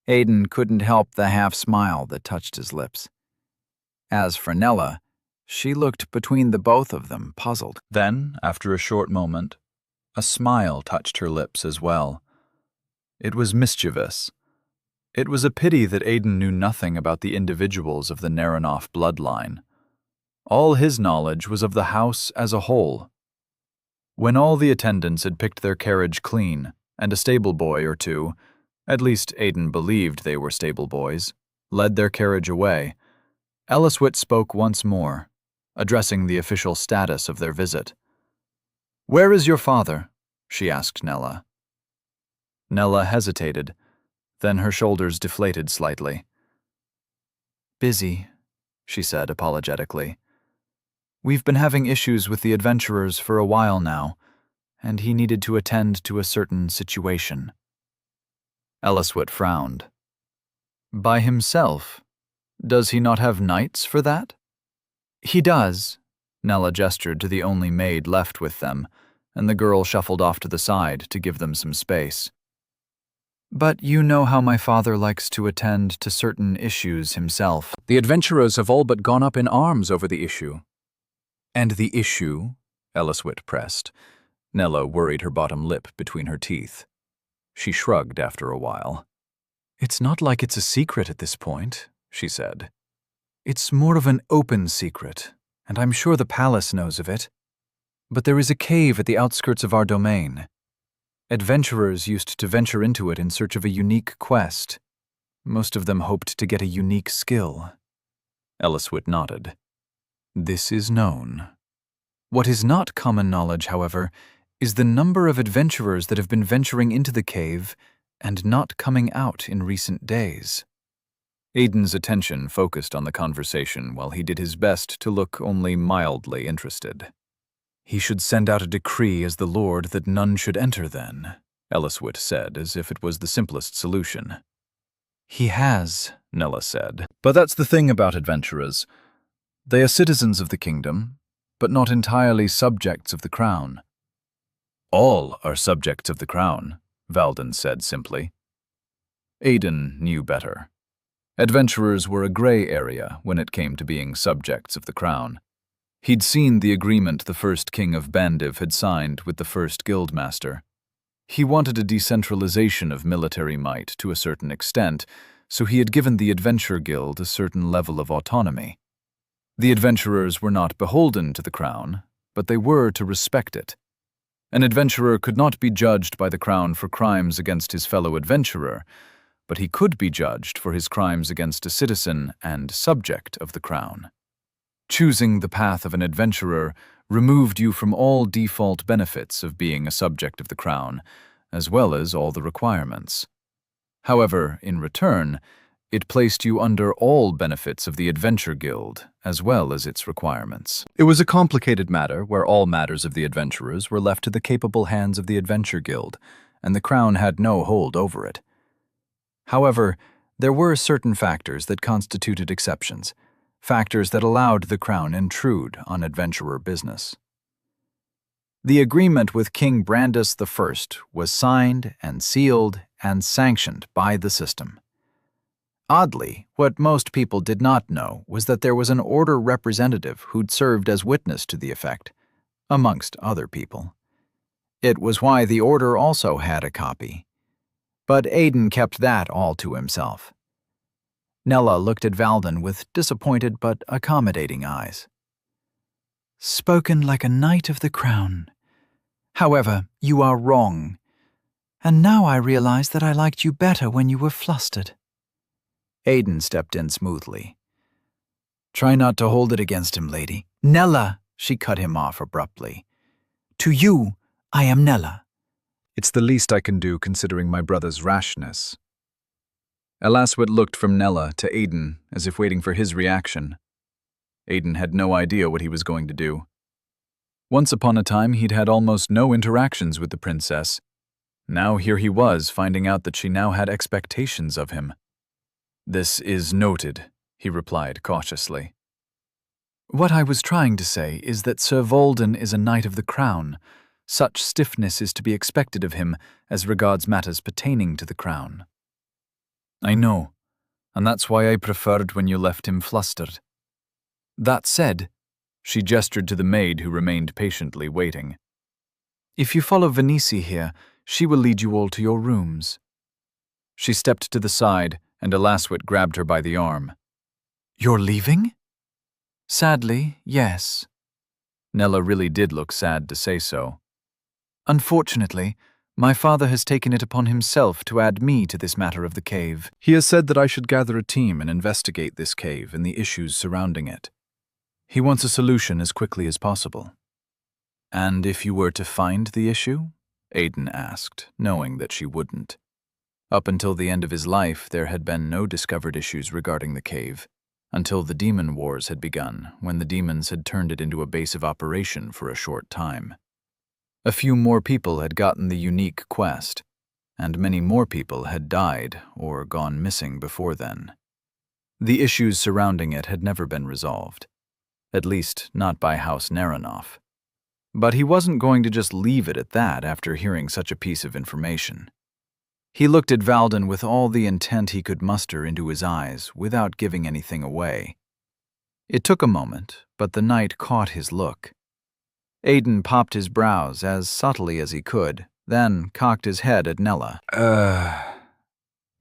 Aiden couldn't help the half-smile that touched his lips. As for Nella, she looked between the both of them, puzzled. Then, after a short moment, a smile touched her lips as well. It was mischievous. It was a pity that Aiden knew nothing about the individuals of the Naranov bloodline. All his knowledge was of the house as a whole. When all the attendants had picked their carriage clean, and a stable boy or two, at least Aiden believed they were stable boys, led their carriage away, Elliswit spoke once more, addressing the official status of their visit. Where is your father? She asked Nella. Nella hesitated, then her shoulders deflated slightly. Busy, she said apologetically. We've been having issues with the adventurers for a while now, and he needed to attend to a certain situation. Elliswit frowned. By himself? Does he not have knights for that? He does. Nella gestured to the only maid left with them, and the girl shuffled off to the side to give them some space. But you know how my father likes to attend to certain issues himself. The adventurers have all but gone up in arms over the issue. And the issue? Elliswit pressed. Nella worried her bottom lip between her teeth. She shrugged after a while. It's not like it's a secret at this point, she said. It's more of an open secret, and I'm sure the palace knows of it. But there is a cave at the outskirts of our domain. Adventurers used to venture into it in search of a unique quest. Most of them hoped to get a unique skill. Elliswit nodded. This is known. What is not common knowledge, however, is the number of adventurers that have been venturing into the cave and not coming out in recent days. Aiden's attention focused on the conversation while he did his best to look only mildly interested. He should send out a decree as the lord that none should enter then, Elliswit said, as if it was the simplest solution. He has, Nella said. But that's the thing about adventurers. They are citizens of the kingdom, but not entirely subjects of the crown. All are subjects of the crown, Valden said simply. Aiden knew better. Adventurers were a gray area when it came to being subjects of the crown. He'd seen the agreement the first king of Bandiv had signed with the first guildmaster. He wanted a decentralization of military might to a certain extent, so he had given the Adventure Guild a certain level of autonomy. The adventurers were not beholden to the crown, but they were to respect it. An adventurer could not be judged by the crown for crimes against his fellow adventurer, but he could be judged for his crimes against a citizen and subject of the crown. Choosing the path of an adventurer removed you from all default benefits of being a subject of the crown, as well as all the requirements. However, in return, it placed you under all benefits of the Adventure Guild, as well as its requirements. It was a complicated matter where all matters of the adventurers were left to the capable hands of the Adventure Guild, and the crown had no hold over it. However, there were certain factors that constituted exceptions, factors that allowed the crown intrude on adventurer business. The agreement with King Brandis I was signed and sealed and sanctioned by the system. Oddly, what most people did not know was that there was an order representative who'd served as witness to the effect, amongst other people. It was why the order also had a copy. But Aiden kept that all to himself. Nella looked at Valden with disappointed but accommodating eyes. Spoken like a knight of the crown. However, you are wrong. And now I realize that I liked you better when you were flustered. Aiden stepped in smoothly. Try not to hold it against him, lady. Nella, she cut him off abruptly. To you, I am Nella. It's the least I can do considering my brother's rashness. Elaswit looked from Nella to Aiden as if waiting for his reaction. Aiden had no idea what he was going to do. Once upon a time, he'd had almost no interactions with the princess. Now here he was, finding out that she now had expectations of him. This is noted, he replied cautiously. What I was trying to say is that Sir Valden is a knight of the crown. Such stiffness is to be expected of him as regards matters pertaining to the crown. I know, and that's why I preferred when you left him flustered. That said, she gestured to the maid who remained patiently waiting. If you follow Venice here, she will lead you all to your rooms. She stepped to the side, and Elaswit grabbed her by the arm. You're leaving? Sadly, yes. Nella really did look sad to say so. Unfortunately, my father has taken it upon himself to add me to this matter of the cave. He has said that I should gather a team and investigate this cave and the issues surrounding it. He wants a solution as quickly as possible. And if you were to find the issue? Aiden asked, knowing that she wouldn't. Up until the end of his life, there had been no discovered issues regarding the cave, until the demon wars had begun, when the demons had turned it into a base of operation for a short time. A few more people had gotten the unique quest, and many more people had died or gone missing before then. The issues surrounding it had never been resolved, at least not by House Naranov. But he wasn't going to just leave it at that after hearing such a piece of information. He looked at Valden with all the intent he could muster into his eyes without giving anything away. It took a moment, but the knight caught his look. Aiden popped his brows as subtly as he could, then cocked his head at Nella.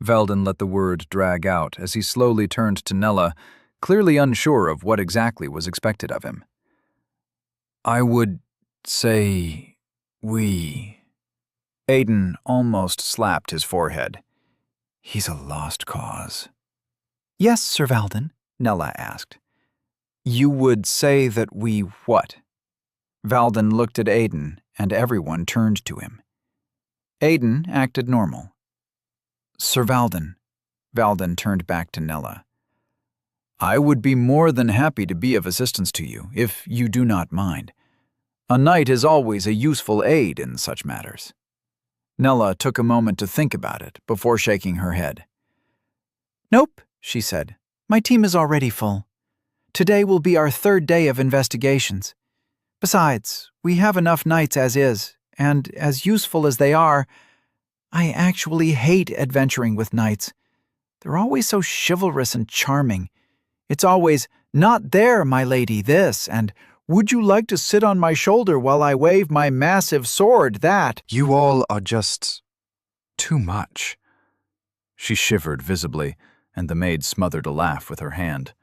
Valden let the word drag out as he slowly turned to Nella, clearly unsure of what exactly was expected of him. I would say we. Aiden almost slapped his forehead. He's a lost cause. Yes, Sir Valden, Nella asked. You would say that we what? Valden looked at Aiden, and everyone turned to him. Aiden acted normal. Sir Valden turned back to Nella. I would be more than happy to be of assistance to you, if you do not mind. A knight is always a useful aid in such matters. Nella took a moment to think about it before shaking her head. Nope, she said. My team is already full. Today will be our third day of investigations. Besides, we have enough knights as is, and as useful as they are, I actually hate adventuring with knights. They're always so chivalrous and charming. It's always, not there, my lady, this, and would you like to sit on my shoulder while I wave my massive sword, that? You all are just too much. She shivered visibly, and the maid smothered a laugh with her hand.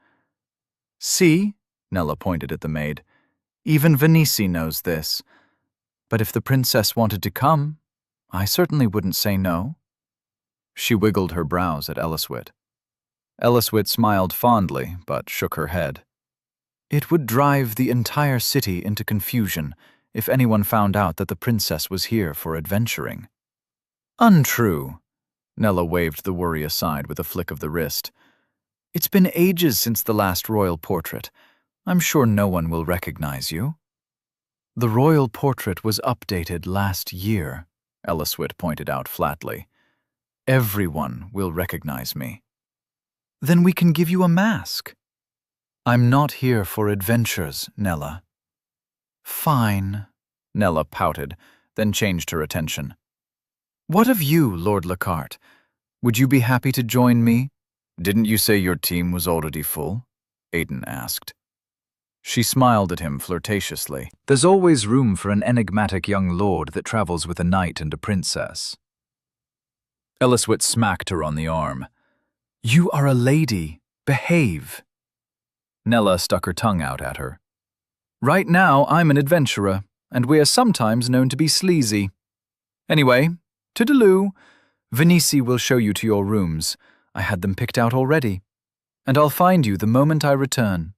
See, Nella pointed at the maid. Even Venice knows this. But if the princess wanted to come, I certainly wouldn't say no. She wiggled her brows at Elaswit. Elaswit smiled fondly, but shook her head. It would drive the entire city into confusion if anyone found out that the princess was here for adventuring. Untrue. Nella waved the worry aside with a flick of the wrist. It's been ages since the last royal portrait. I'm sure no one will recognize you. The royal portrait was updated last year, Elaswit pointed out flatly. Everyone will recognize me. Then we can give you a mask. I'm not here for adventures, Nella. Fine, Nella pouted, then changed her attention. "What of you, Lord Lockhart? Would you be happy to join me?" "Didn't you say your team was already full?" Aiden asked. She smiled at him flirtatiously. "There's always room for an enigmatic young lord that travels with a knight and a princess." Elliswit smacked her on the arm. "You are a lady. Behave." Nella stuck her tongue out at her. "Right now, I'm an adventurer, and we are sometimes known to be sleazy. Anyway, toodaloo. Venice will show you to your rooms. I had them picked out already. And I'll find you the moment I return."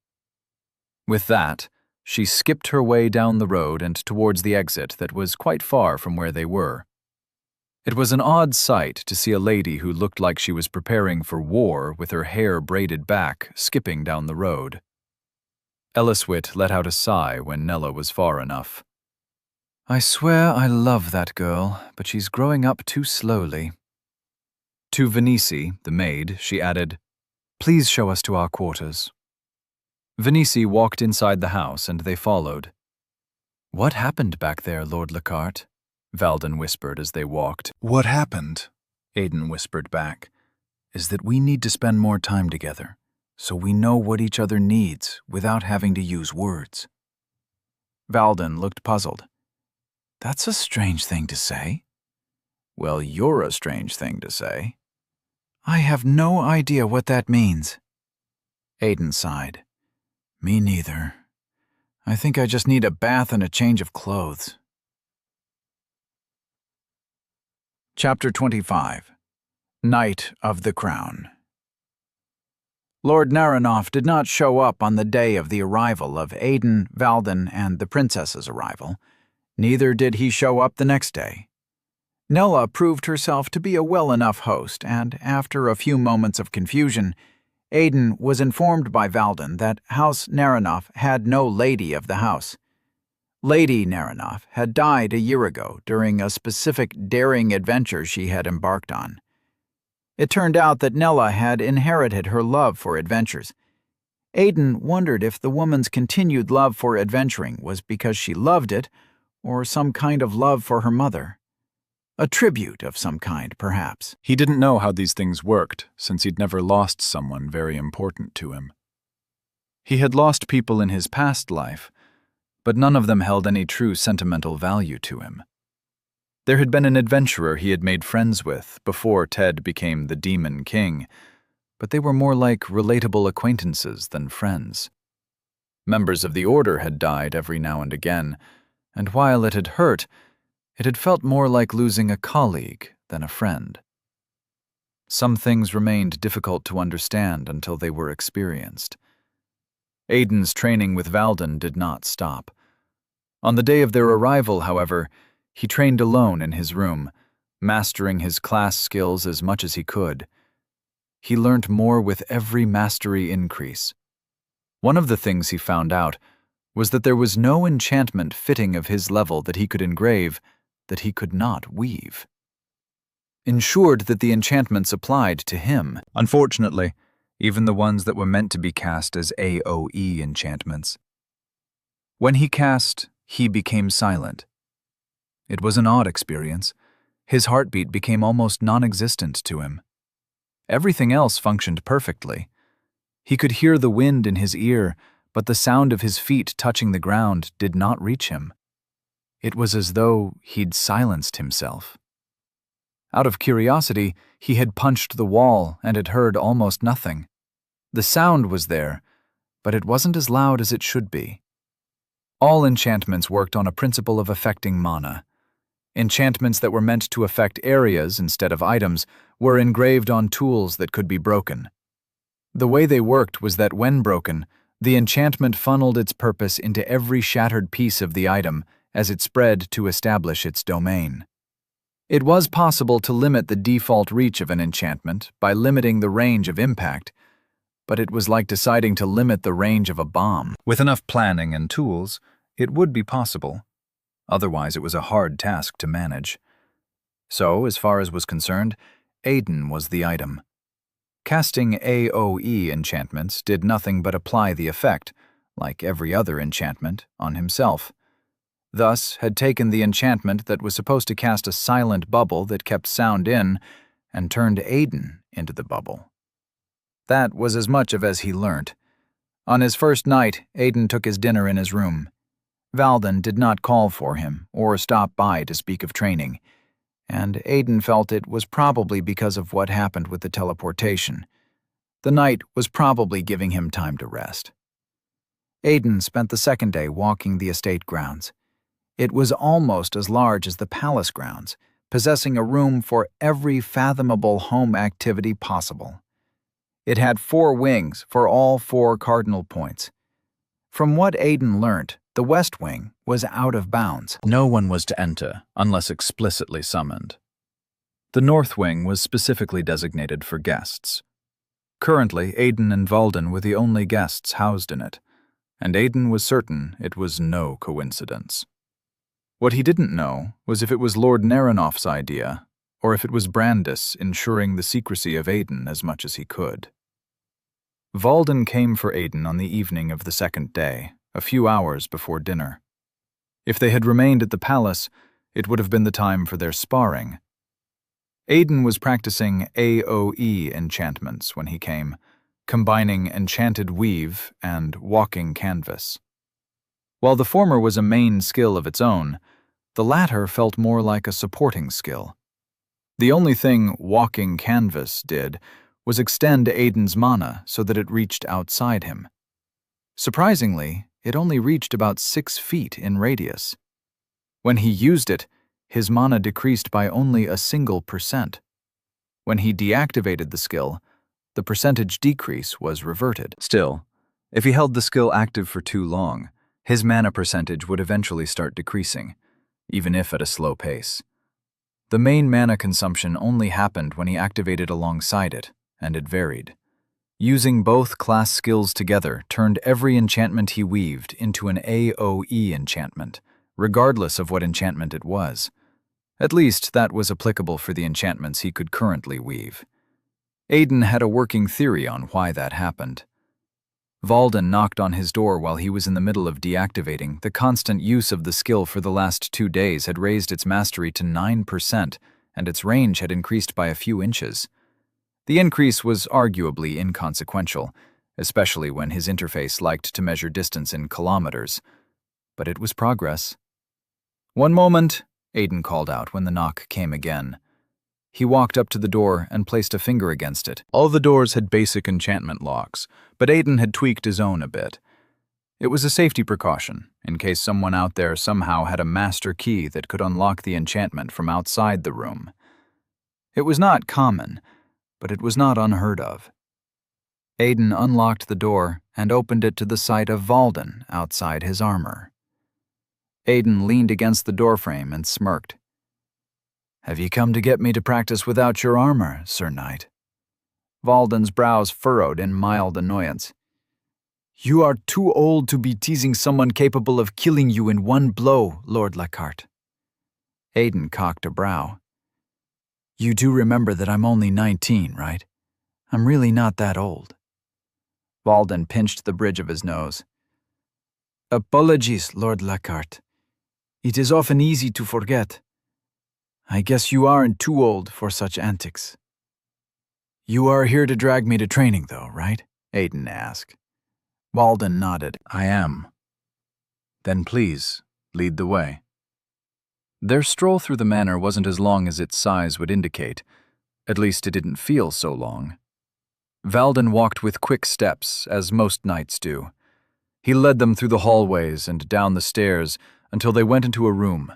With that, she skipped her way down the road and towards the exit that was quite far from where they were. It was an odd sight to see a lady who looked like she was preparing for war with her hair braided back, skipping down the road. Elliswit let out a sigh when Nella was far enough. "I swear I love that girl, but she's growing up too slowly." To Venice, the maid, she added, "Please show us to our quarters." Venice walked inside the house and they followed. "What happened back there, Lord Lockhart?" Valden whispered as they walked. "What happened," Aiden whispered back, "is that we need to spend more time together, so we know what each other needs without having to use words." Valden looked puzzled. "That's a strange thing to say." "Well, you're a strange thing to say." "I have no idea what that means." Aiden sighed. "Me neither. I think I just need a bath and a change of clothes." Chapter 25. Knight of the Crown. Lord Naranoff did not show up on the day of the arrival of Aiden, Valden, and the princess's arrival. Neither did he show up the next day. Nella proved herself to be a well enough host, and after a few moments of confusion, Aiden was informed by Valden that House Naranoff had no lady of the house. Lady Naranoff had died a year ago during a specific daring adventure she had embarked on. It turned out that Nella had inherited her love for adventures. Aiden wondered if the woman's continued love for adventuring was because she loved it, or some kind of love for her mother. A tribute of some kind, perhaps. He didn't know how these things worked, since he'd never lost someone very important to him. He had lost people in his past life, but none of them held any true sentimental value to him. There had been an adventurer he had made friends with before Ted became the Demon King, but they were more like relatable acquaintances than friends. Members of the Order had died every now and again, and while it had hurt, it had felt more like losing a colleague than a friend. Some things remained difficult to understand until they were experienced. Aiden's training with Valden did not stop. On the day of their arrival, however, he trained alone in his room, mastering his class skills as much as he could. He learned more with every mastery increase. One of the things he found out was that there was no enchantment fitting of his level that he could engrave that he could not weave. Ensured that the enchantments applied to him. Unfortunately, even the ones that were meant to be cast as AoE enchantments. When he cast, he became silent. It was an odd experience. His heartbeat became almost non-existent to him. Everything else functioned perfectly. He could hear the wind in his ear, but the sound of his feet touching the ground did not reach him. It was as though he'd silenced himself. Out of curiosity, he had punched the wall and had heard almost nothing. The sound was there, but it wasn't as loud as it should be. All enchantments worked on a principle of affecting mana. Enchantments that were meant to affect areas instead of items were engraved on tools that could be broken. The way they worked was that when broken, the enchantment funneled its purpose into every shattered piece of the item as it spread to establish its domain. It was possible to limit the default reach of an enchantment by limiting the range of impact, but it was like deciding to limit the range of a bomb. With enough planning and tools, it would be possible. Otherwise, it was a hard task to manage. So, as far as was concerned, Aiden was the item. Casting AoE enchantments did nothing but apply the effect, like every other enchantment, on himself. thus had taken the enchantment that was supposed to cast a silent bubble that kept sound in and turned Aiden into the bubble. That was as much of as he learnt. On his first night, Aiden took his dinner in his room. Valden did not call for him or stop by to speak of training, and Aiden felt it was probably because of what happened with the teleportation. The night was probably giving him time to rest. Aiden spent the second day walking the estate grounds. It was almost as large as the palace grounds, possessing a room for every fathomable home activity possible. It had 4 wings for all 4 cardinal points. From what Aiden learnt, the west wing was out of bounds. No one was to enter unless explicitly summoned. The north wing was specifically designated for guests. Currently, Aiden and Valden were the only guests housed in it, and Aiden was certain it was no coincidence. What he didn't know was if it was Lord Naranoff's idea, or if it was Brandis ensuring the secrecy of Aiden as much as he could. Valden came for Aiden on the evening of the second day, a few hours before dinner. If they had remained at the palace, it would have been the time for their sparring. Aiden was practicing AOE enchantments when he came, combining Enchanted Weave and Walking Canvas. While the former was a main skill of its own, the latter felt more like a supporting skill. The only thing Walking Canvas did was extend Aiden's mana so that it reached outside him. Surprisingly, it only reached about 6 feet in radius. When he used it, his mana decreased by only a single %. When he deactivated the skill, the percentage decrease was reverted. Still, if he held the skill active for too long, his mana percentage would eventually start decreasing, even if at a slow pace. The main mana consumption only happened when he activated alongside it, and it varied. Using both class skills together turned every enchantment he weaved into an AOE enchantment, regardless of what enchantment it was. At least that was applicable for the enchantments he could currently weave. Aiden had a working theory on why that happened. Valden knocked on his door while he was in the middle of deactivating. The constant use of the skill for the last 2 days had raised its mastery to 9%, and its range had increased by a few inches. The increase was arguably inconsequential, especially when his interface liked to measure distance in kilometers. But it was progress. "One moment," Aiden called out when the knock came again. He walked up to the door and placed a finger against it. All the doors had basic enchantment locks, but Aiden had tweaked his own a bit. It was a safety precaution, in case someone out there somehow had a master key that could unlock the enchantment from outside the room. It was not common, but it was not unheard of. Aiden unlocked the door and opened it to the sight of Valden outside his armor. Aiden leaned against the doorframe and smirked. "Have you come to get me to practice without your armor, Sir Knight?" Valden's brows furrowed in mild annoyance. "You are too old to be teasing someone capable of killing you in one blow, Lord Lockhart." Aiden cocked a brow. "You do remember that I'm only 19, right? I'm really not that old." Valden pinched the bridge of his nose. "Apologies, Lord Lockhart. It is often easy to forget. I guess you aren't too old for such antics." "You are here to drag me to training, though, right?" Aiden asked. Valden nodded. "I am." "Then please, lead the way." Their stroll through the manor wasn't as long as its size would indicate. At least it didn't feel so long. Valden walked with quick steps, as most knights do. He led them through the hallways and down the stairs until they went into a room.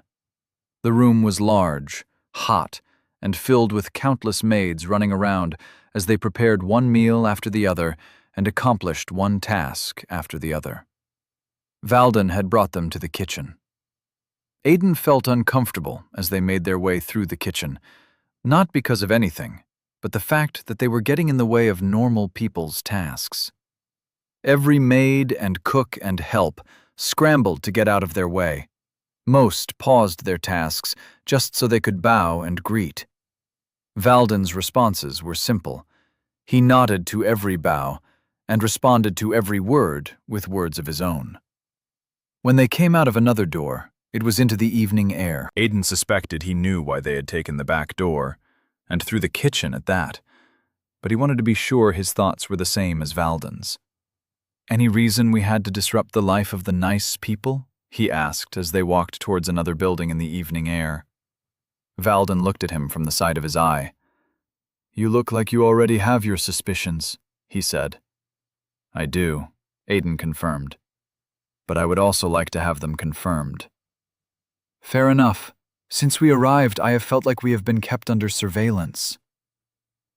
The room was large, hot, and filled with countless maids running around as they prepared one meal after the other and accomplished one task after the other. Valden had brought them to the kitchen. Aiden felt uncomfortable as they made their way through the kitchen, not because of anything, but the fact that they were getting in the way of normal people's tasks. Every maid and cook and help scrambled to get out of their way. Most paused their tasks just so they could bow and greet. Valden's responses were simple. He nodded to every bow and responded to every word with words of his own. When they came out of another door, It was into the evening air. Aiden suspected he knew why they had taken the back door, and through the kitchen at that, but he wanted to be sure his thoughts were the same as Valden's. "Any reason we had to disrupt the life of the nice people?" he asked as they walked towards another building in the evening air. Valden looked at him from the side of his eye. "You look like you already have your suspicions," he said. "I do," Aiden confirmed. "But I would also like to have them confirmed." "Fair enough. Since we arrived, I have felt like we have been kept under surveillance."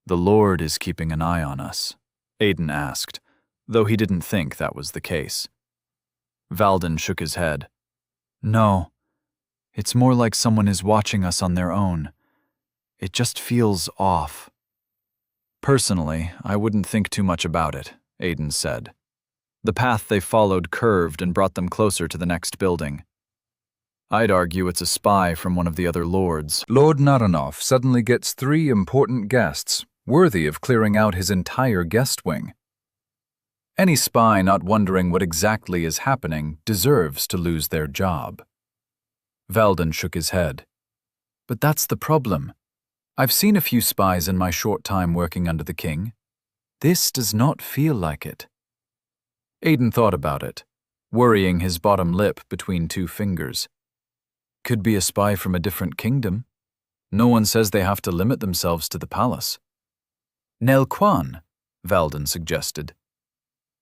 "The Lord is keeping an eye on us," Aiden asked, though he didn't think that was the case. Valden shook his head. "No. It's more like someone is watching us on their own. It just feels off." "Personally, I wouldn't think too much about it," Aiden said. The path they followed curved and brought them closer to the next building. "I'd argue it's a spy from one of the other lords." Lord Naranov suddenly gets 3 important guests, worthy of clearing out his entire guest wing. Any spy not wondering what exactly is happening deserves to lose their job. Valden shook his head. "But that's the problem. I've seen a few spies in my short time working under the king. This does not feel like it." Aiden thought about it, worrying his bottom lip between 2 fingers. Could be a spy from a different kingdom. No one says they have to limit themselves to the palace. "Nel Quan," Valden suggested.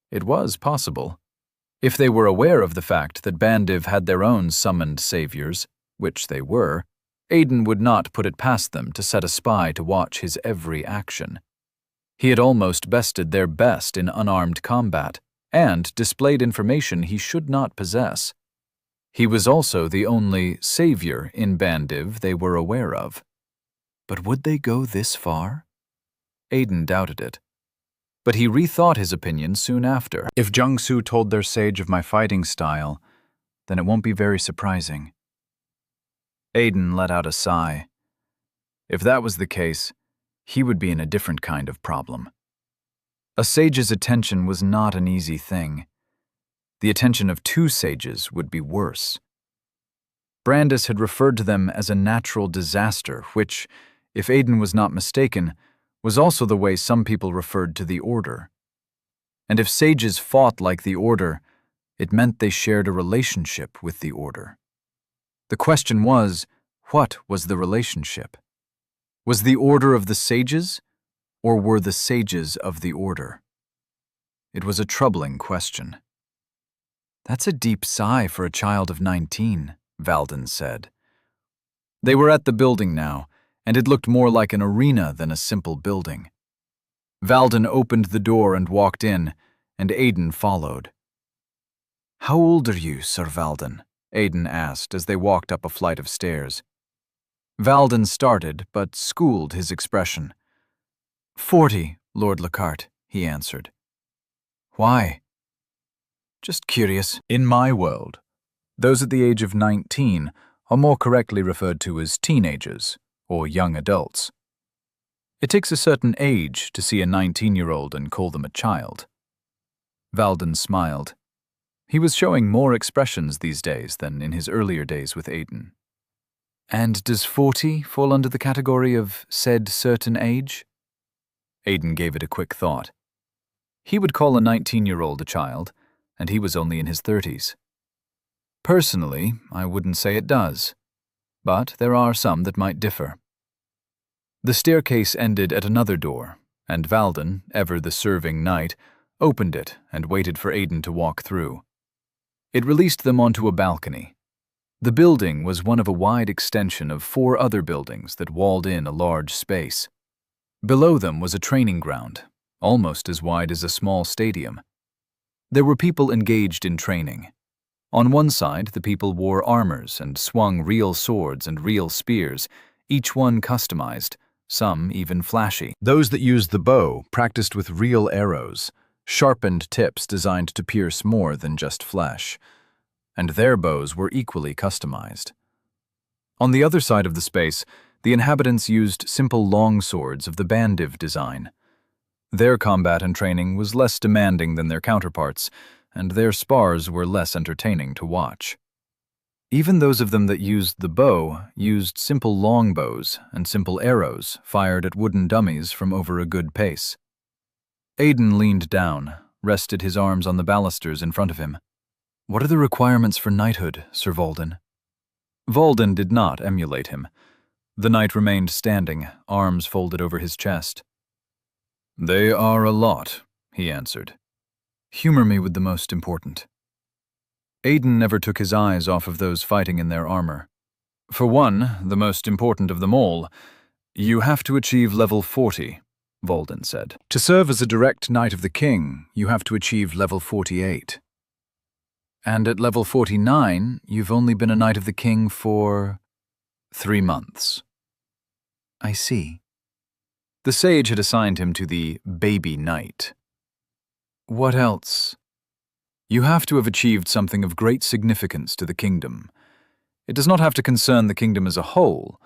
It was possible. If they were aware of the fact that Bandiv had their own summoned saviors, which they were, Aiden would not put it past them to set a spy to watch his every action. He had almost bested their best in unarmed combat, and displayed information he should not possess. He was also the only savior in Bandiv they were aware of. But would they go this far? Aiden doubted it. But he rethought his opinion soon after. If Jiangsu told their sage of my fighting style, then it won't be very surprising. Aiden let out a sigh. If that was the case, he would be in a different kind of problem. A sage's attention was not an easy thing. The attention of 2 sages would be worse. Brandis had referred to them as a natural disaster, which, if Aiden was not mistaken, was also the way some people referred to the Order. And if sages fought like the Order, it meant they shared a relationship with the Order. The question was, what was the relationship? Was the Order of the sages, or were the sages of the Order? It was a troubling question. "That's a deep sigh for a child of 19, Valden said. They were at the building now, and it looked more like an arena than a simple building. Valden opened the door and walked in, and Aiden followed. "How old are you, Sir Valden?" Aiden asked as they walked up a flight of stairs. Valden started, but schooled his expression. 40, Lord Lockhart, he answered. "Why?" "Just curious." In my world, those at the age of 19 are more correctly referred to as teenagers or young adults. It takes a certain age to see a 19-year-old and call them a child. Valden smiled. He was showing more expressions these days than in his earlier days with Aiden. "And does 40 fall under the category of said certain age?" Aiden gave it a quick thought. He would call a 19-year-old a child, and he was only in his 30s. Personally, I wouldn't say it does, but there are some that might differ. The staircase ended at another door, and Valden, ever the serving knight, opened it and waited for Aiden to walk through. It released them onto a balcony. The building was one of a wide extension of 4 other buildings that walled in a large space. Below them was a training ground, almost as wide as a small stadium. There were people engaged in training. On one side, the people wore armors and swung real swords and real spears, each one customized, some even flashy. Those that used the bow practiced with real arrows, sharpened tips designed to pierce more than just flesh. And their bows were equally customized. On the other side of the space, the inhabitants used simple long swords of the Bandiv design. Their combat and training was less demanding than their counterparts, and their spars were less entertaining to watch. Even those of them that used the bow used simple longbows and simple arrows fired at wooden dummies from over a good pace. Aiden leaned down, rested his arms on the balusters in front of him. "What are the requirements for knighthood, Sir Valden?" Valden did not emulate him. The knight remained standing, arms folded over his chest. "They are a lot," he answered. "Humor me with the most important." Aiden never took his eyes off of those fighting in their armor. "For one, the most important of them all, you have to achieve level 40, Valden said. "To serve as a direct Knight of the King, you have to achieve level 48. And at level 49, you've only been a Knight of the King for 3 months. I see." The sage had assigned him to the baby knight. "What else?" "You have to have achieved something of great significance to the kingdom. It does not have to concern the kingdom as a whole,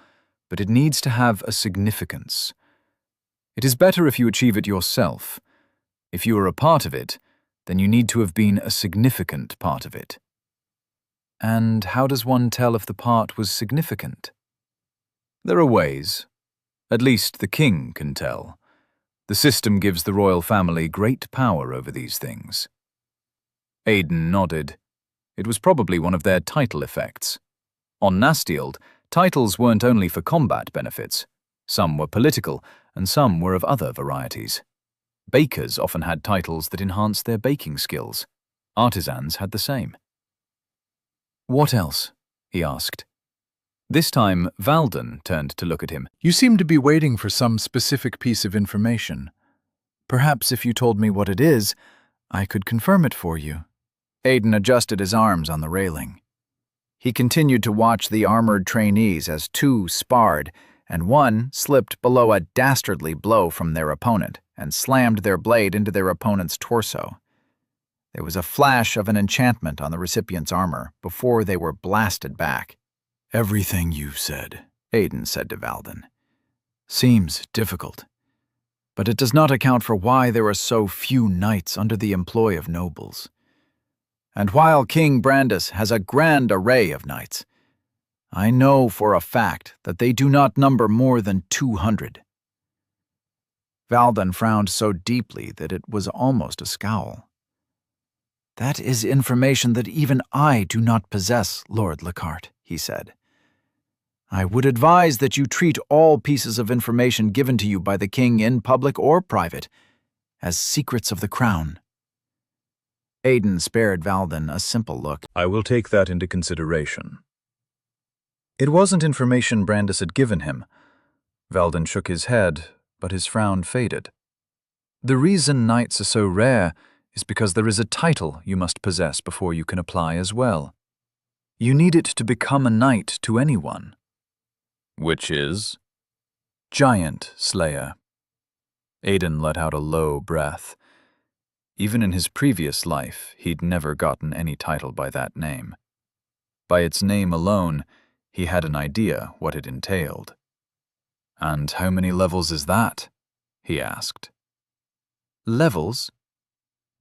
but it needs to have a significance. It is better if you achieve it yourself. If you are a part of it, then you need to have been a significant part of it." "And how does one tell if the part was significant?" "There are ways. At least the king can tell. The system gives the royal family great power over these things." Aiden nodded. It was probably one of their title effects. On Nastield, titles weren't only for combat benefits. Some were political, and some were of other varieties. Bakers often had titles that enhanced their baking skills. Artisans had the same. "What else?" he asked. This time, Valden turned to look at him. "You seem to be waiting for some specific piece of information. Perhaps if you told me what it is, I could confirm it for you." Aiden adjusted his arms on the railing. He continued to watch the armored trainees as 2 sparred, and one slipped below a dastardly blow from their opponent and slammed their blade into their opponent's torso. There was a flash of an enchantment on the recipient's armor before they were blasted back. "Everything you've said," Aiden said to Valden, "seems difficult, but it does not account for why there are so few knights under the employ of nobles. And while King Brandis has a grand array of knights, I know for a fact that they do not number more than 200. Valden frowned so deeply that it was almost a scowl. "That is information that even I do not possess, Lord Lockhart," he said. "I would advise that you treat all pieces of information given to you by the king in public or private as secrets of the crown." Aiden spared Valden a simple look. "I will take that into consideration." It wasn't information Brandis had given him. Valden shook his head, but his frown faded. "The reason knights are so rare is because there is a title you must possess before you can apply as well. You need it to become a knight to anyone." "Which is?" "Giant Slayer." Aiden let out a low breath. Even in his previous life, he'd never gotten any title by that name. By its name alone, he had an idea what it entailed. "And how many levels is that?" he asked. "Levels?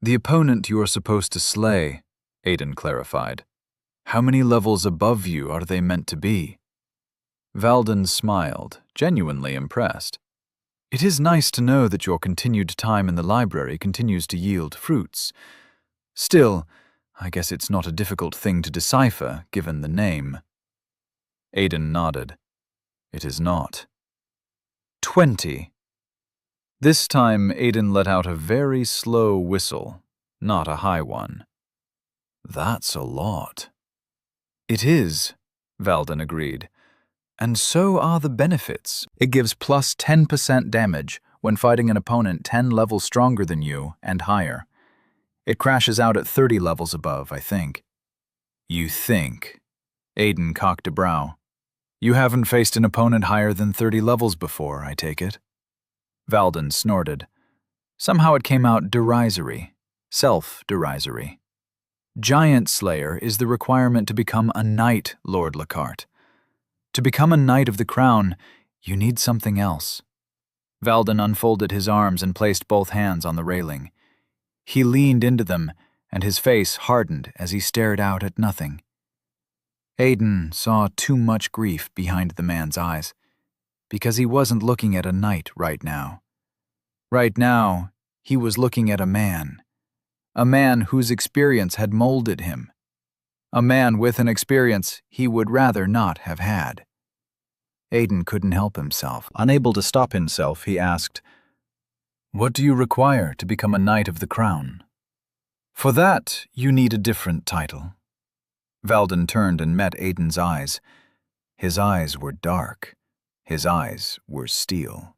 The opponent you are supposed to slay," Aiden clarified. "How many levels above you are they meant to be?" Valden smiled, genuinely impressed. "It is nice to know that your continued time in the library continues to yield fruits. Still, I guess it's not a difficult thing to decipher, given the name." Aiden nodded. "It is not." 20. This time, Aiden let out a very slow whistle, not a high one. "That's a lot." "It is," Valden agreed. "And so are the benefits. It gives plus 10% damage when fighting an opponent 10 levels stronger than you and higher. It crashes out at 30 levels above, I think." "You think?" Aiden cocked a brow. "You haven't faced an opponent higher than 30 levels before, I take it?" Valden snorted. Somehow it came out derisory, self-derisory. "Giant Slayer is the requirement to become a knight, Lord Lockhart. To become a knight of the crown, you need something else." Valden unfolded his arms and placed both hands on the railing. He leaned into them, and his face hardened as he stared out at nothing. Aiden saw too much grief behind the man's eyes, because he wasn't looking at a knight right now. Right now, he was looking at a man whose experience had molded him, a man with an experience he would rather not have had. Aiden couldn't help himself. Unable to stop himself, he asked, "What do you require to become a Knight of the Crown?" "For that, you need a different title." Valden turned and met Aiden's eyes. His eyes were dark. His eyes were steel.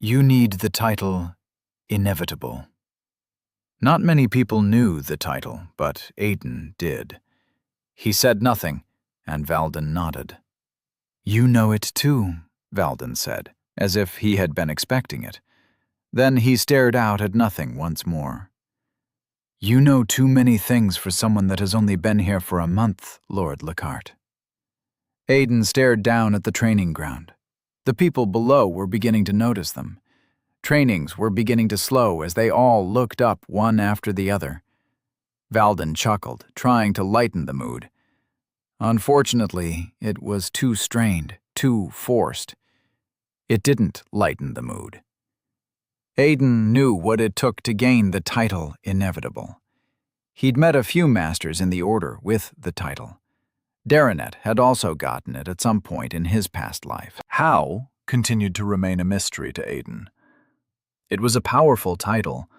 "You need the title Inevitable." Not many people knew the title, but Aiden did. He said nothing, and Valden nodded. "You know it too," Valden said, as if he had been expecting it. Then he stared out at nothing once more. "You know too many things for someone that has only been here for a month, Lord Lockhart." Aiden stared down at the training ground. The people below were beginning to notice them. Trainings were beginning to slow as they all looked up one after the other. Valden chuckled, trying to lighten the mood. Unfortunately, it was too strained, too forced. It didn't lighten the mood. Aiden knew what it took to gain the title Inevitable. He'd met a few masters in the Order with the title. Darrenet had also gotten it at some point in his past life. How continued to remain a mystery to Aiden. It was a powerful title,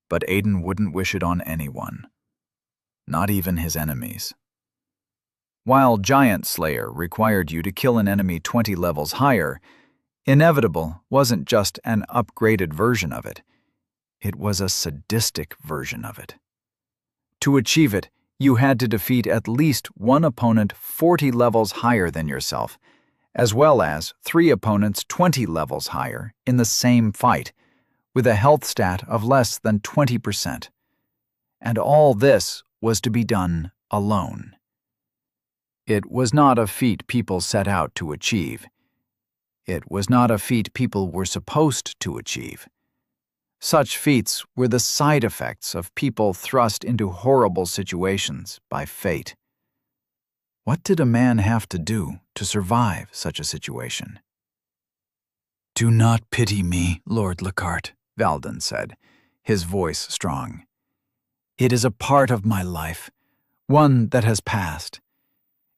but Aiden wouldn't wish it on anyone, not even his enemies. While Giant Slayer required you to kill an enemy 20 levels higher, Inevitable wasn't just an upgraded version of it. It was a sadistic version of it. To achieve it, you had to defeat at least one opponent 40 levels higher than yourself, as well as 3 opponents 20 levels higher in the same fight, with a health stat of less than 20%. And all this was to be done alone. It was not a feat people set out to achieve. It was not a feat people were supposed to achieve. Such feats were the side effects of people thrust into horrible situations by fate. What did a man have to do to survive such a situation? "Do not pity me, Lord Lockhart," Valden said, his voice strong. "It is a part of my life, one that has passed.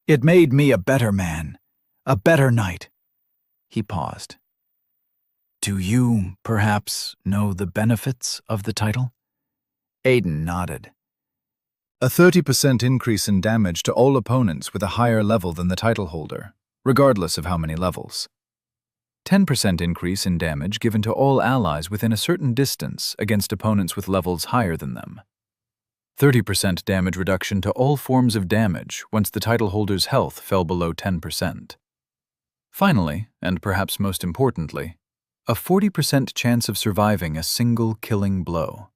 It made me a better man, a better knight." He paused. "Do you, perhaps, know the benefits of the title?" Aiden nodded. "A 30% increase in damage to all opponents with a higher level than the title holder, regardless of how many levels. 10% increase in damage given to all allies within a certain distance against opponents with levels higher than them. 30% damage reduction to all forms of damage once the title holder's health fell below 10%. Finally, and perhaps most importantly, a 40% chance of surviving a single killing blow.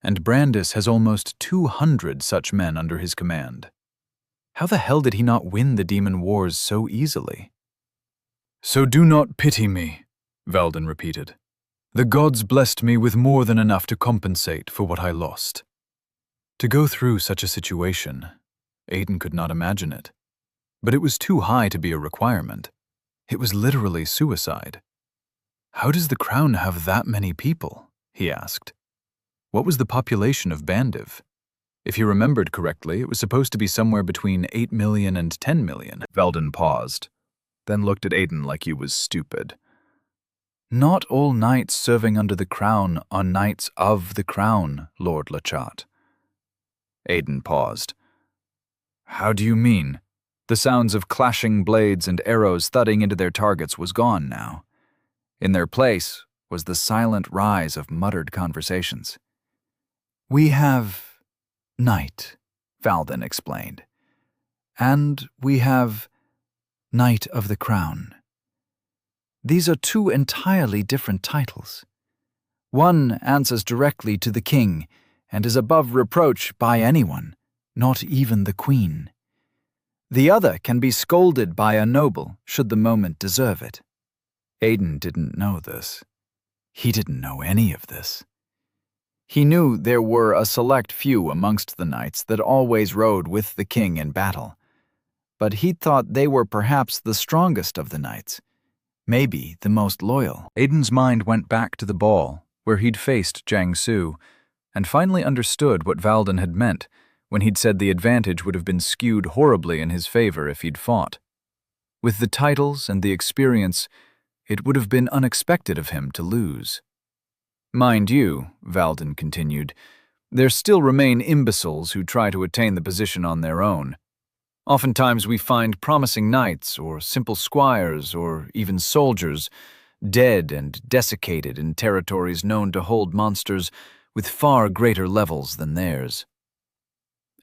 And Brandis has almost 200 such men under his command. How the hell did he not win the demon wars so easily? "So do not pity me," Valden repeated. "The gods blessed me with more than enough to compensate for what I lost." To go through such a situation, Aiden could not imagine it. But it was too high to be a requirement. It was literally suicide. "How does the crown have that many people?" he asked. What was the population of Bandiv? If he remembered correctly, it was supposed to be somewhere between 8 million and 10 million. Valden paused, then looked at Aiden like he was stupid. "Not all knights serving under the crown are knights of the crown, Lord Lockhart." Aiden paused. "How do you mean?" The sounds of clashing blades and arrows thudding into their targets was gone now. In their place was the silent rise of muttered conversations. "We have Knight," Valden explained. "And we have Knight of the Crown. These are 2 entirely different titles. One answers directly to the king and is above reproach by anyone, not even the queen. The other can be scolded by a noble should the moment deserve it." Aiden didn't know this. He didn't know any of this. He knew there were a select few amongst the knights that always rode with the king in battle, but he'd thought they were perhaps the strongest of the knights, maybe the most loyal. Aiden's mind went back to the ball, where he'd faced Jiang Su, and finally understood what Valden had meant when he'd said the advantage would have been skewed horribly in his favor if he'd fought. With the titles and the experience, it would have been unexpected of him to lose. Mind you, Valden continued, there still remain imbeciles who try to attain the position on their own. Oftentimes we find promising knights, or simple squires, or even soldiers, dead and desiccated in territories known to hold monsters with far greater levels than theirs.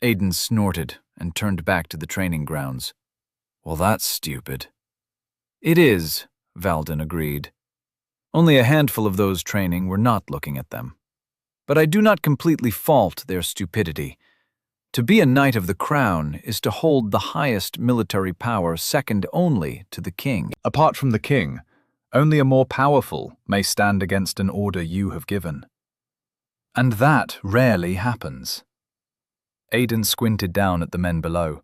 Aiden snorted and turned back to the training grounds. Well, that's stupid. It is, Valden agreed. Only a handful of those training were not looking at them. But I do not completely fault their stupidity. To be a Knight of the Crown is to hold the highest military power second only to the king. Apart from the king, only a more powerful may stand against an order you have given. And that rarely happens. Aiden squinted down at the men below.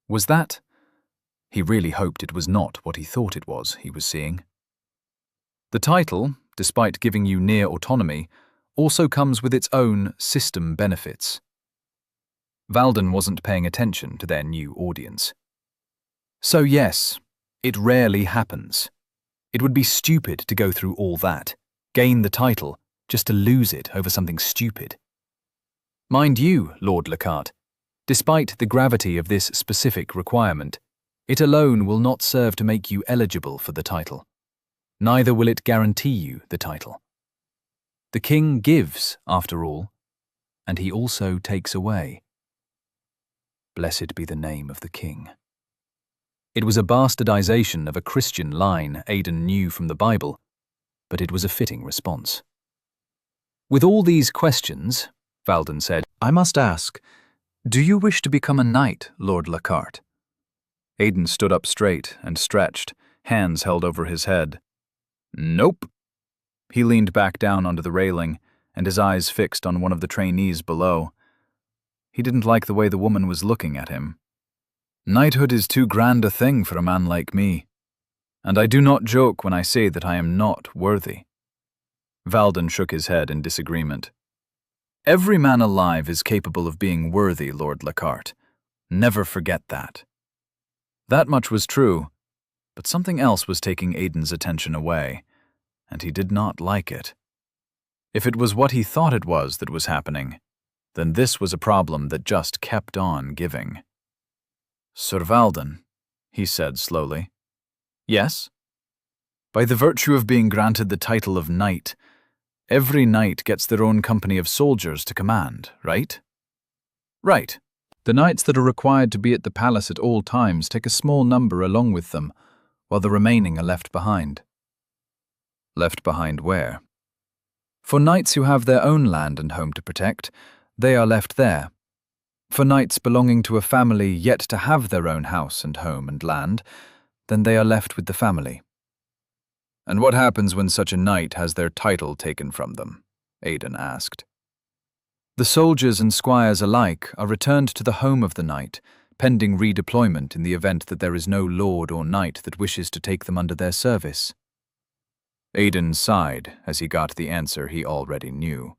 Was that? He really hoped it was not what he thought it was he was seeing. The title, despite giving you near autonomy, also comes with its own system benefits. Valden wasn't paying attention to their new audience. So yes, it rarely happens. It would be stupid to go through all that, gain the title, just to lose it over something stupid. Mind you, Lord Lockhart, despite the gravity of this specific requirement, it alone will not serve to make you eligible for the title. Neither will it guarantee you the title. The king gives, after all, and he also takes away. Blessed be the name of the king. It was a bastardization of a Christian line Aiden knew from the Bible, but it was a fitting response. With all these questions, Valden said, I must ask, do you wish to become a knight, Lord Lockhart? Aiden stood up straight and stretched, hands held over his head. Nope. He leaned back down onto the railing, and his eyes fixed on one of the trainees below. He didn't like the way the woman was looking at him. Knighthood is too grand a thing for a man like me, and I do not joke when I say that I am not worthy. Valden shook his head in disagreement. Every man alive is capable of being worthy, Lord Lockhart. Never forget that. That much was true, but something else was taking Aiden's attention away, and he did not like it. If it was what he thought it was that was happening, then this was a problem that just kept on giving. Sir Valden, he said slowly. Yes? By the virtue of being granted the title of knight, every knight gets their own company of soldiers to command, right? Right. The knights that are required to be at the palace at all times take a small number along with them, while the remaining are left behind. Left behind where? For knights who have their own land and home to protect, they are left there. For knights belonging to a family yet to have their own house and home and land, then they are left with the family. And what happens when such a knight has their title taken from them? Aiden asked. The soldiers and squires alike are returned to the home of the knight, pending redeployment in the event that there is no lord or knight that wishes to take them under their service. Aiden sighed as he got the answer he already knew.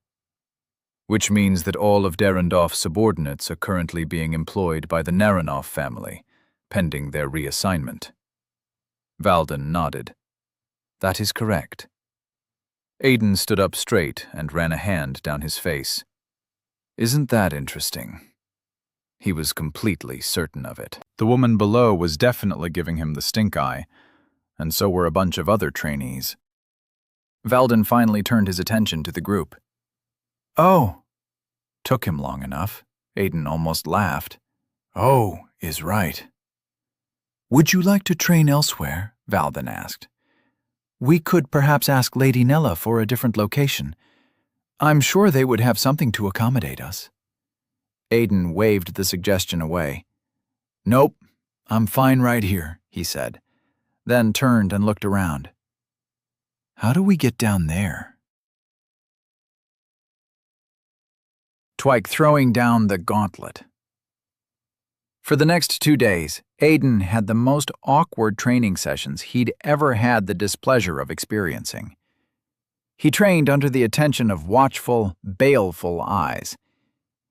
Which means that all of Derendorf's subordinates are currently being employed by the Naranov family, pending their reassignment. Valden nodded. That is correct. Aiden stood up straight and ran a hand down his face. Isn't that interesting? He was completely certain of it. The woman below was definitely giving him the stink eye, and so were a bunch of other trainees. Valden finally turned his attention to the group. Oh, took him long enough. Aiden almost laughed. Oh, is right. Would you like to train elsewhere? Valden asked. We could perhaps ask Lady Nella for a different location. I'm sure they would have something to accommodate us. Aiden waved the suggestion away. Nope, I'm fine right here, he said, then turned and looked around. How do we get down there? Twike throwing down the gauntlet. For the next 2 days, Aiden had the most awkward training sessions he'd ever had the displeasure of experiencing. He trained under the attention of watchful, baleful eyes.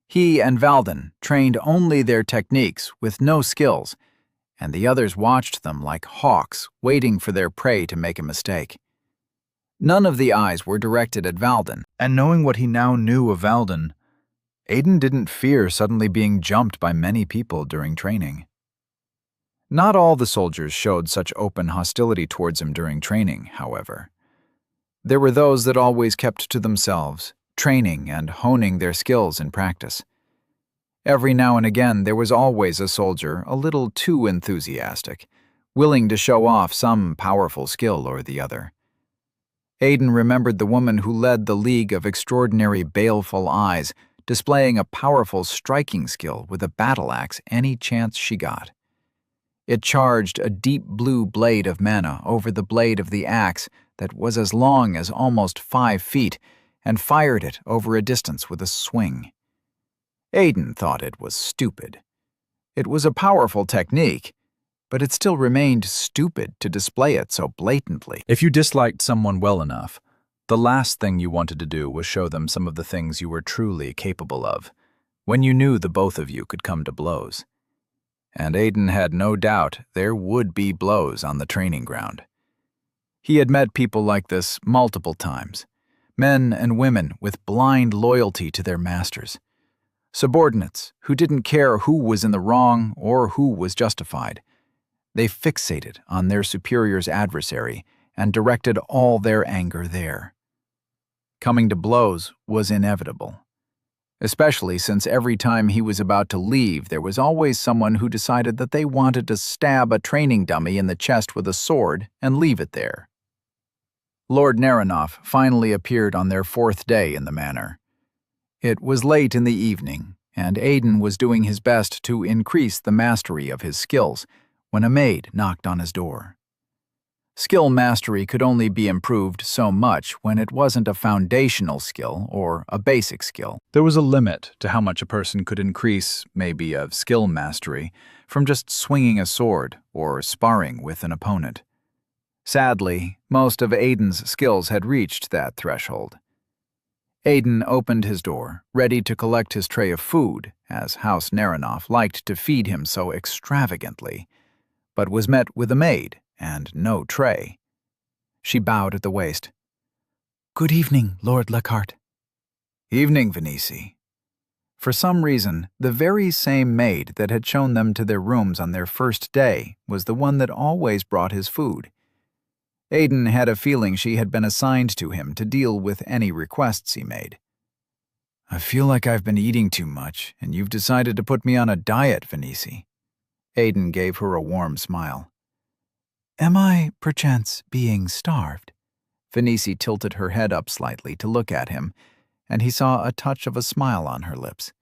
He and Valden trained only their techniques with no skills, and the others watched them like hawks waiting for their prey to make a mistake. None of the eyes were directed at Valden, And knowing what he now knew of Valden, Aiden didn't fear suddenly being jumped by many people during training. Not all the soldiers showed such open hostility towards him during training, however. There were those that always kept to themselves, training and honing their skills in practice. Every now and again there was always a soldier a little too enthusiastic, willing to show off some powerful skill or the other. Aiden remembered the woman who led the League of Extraordinary Baleful Eyes, displaying a powerful striking skill with a battle axe any chance she got. It charged a deep blue blade of mana over the blade of the axe that was as long as almost 5 feet and fired it over a distance with a swing. Aiden thought it was stupid. It was a powerful technique, but it still remained stupid to display it so blatantly. If you disliked someone well enough, the last thing you wanted to do was show them some of the things you were truly capable of, when you knew the both of you could come to blows. And Aiden had no doubt there would be blows on the training ground. He had met people like this multiple times, men and women with blind loyalty to their masters, subordinates who didn't care who was in the wrong or who was justified. They fixated on their superior's adversary and directed all their anger there. Coming to blows was inevitable, especially since every time he was about to leave, there was always someone who decided that they wanted to stab a training dummy in the chest with a sword and leave it there. Lord Naranoff finally appeared on their 4th day in the manor. It was late in the evening, and Aiden was doing his best to increase the mastery of his skills when a maid knocked on his door. Skill mastery could only be improved so much when it wasn't a foundational skill or a basic skill. There was a limit to how much a person could increase, maybe of skill mastery, from just swinging a sword or sparring with an opponent. Sadly, most of Aiden's skills had reached that threshold. Aiden opened his door, ready to collect his tray of food, as House Naranoff liked to feed him so extravagantly, but was met with a maid and no tray. She bowed at the waist. "Good evening, Lord Lockhart." "Evening, Venice." For some reason, the very same maid that had shown them to their rooms on their first day was the one that always brought his food. Aiden had a feeling she had been assigned to him to deal with any requests he made. "I feel like I've been eating too much, and you've decided to put me on a diet, Venice." Aiden gave her a warm smile. "Am I, perchance, being starved?" Venice tilted her head up slightly to look at him, and he saw a touch of a smile on her lips.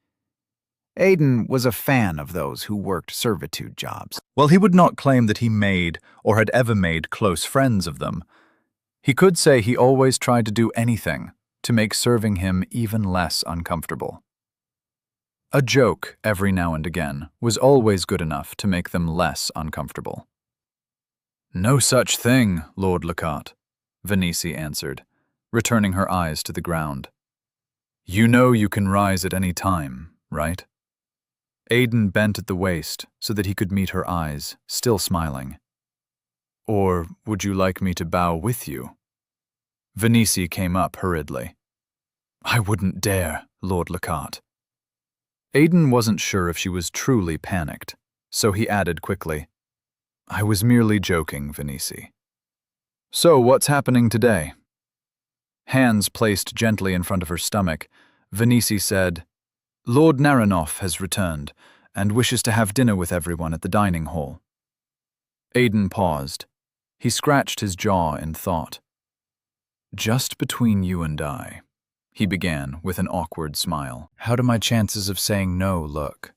Aiden was a fan of those who worked servitude jobs. While he would not claim that he made or had ever made close friends of them, he could say he always tried to do anything to make serving him even less uncomfortable. A joke, every now and again, was always good enough to make them less uncomfortable. "No such thing, Lord Lockhart," Venice answered, returning her eyes to the ground. "You know you can rise at any time, right?" Aiden bent at the waist so that he could meet her eyes, still smiling. "Or would you like me to bow with you?" Venice came up hurriedly. "I wouldn't dare, Lord Lockhart." Aiden wasn't sure if she was truly panicked, so he added quickly, "I was merely joking, Venice." "So what's happening today?" Hands placed gently in front of her stomach, Venice said, "Lord Naranoff has returned and wishes to have dinner with everyone at the dining hall." Aiden paused. He scratched his jaw in thought. "Just between you and I," he began with an awkward smile. "How do my chances of saying no look?"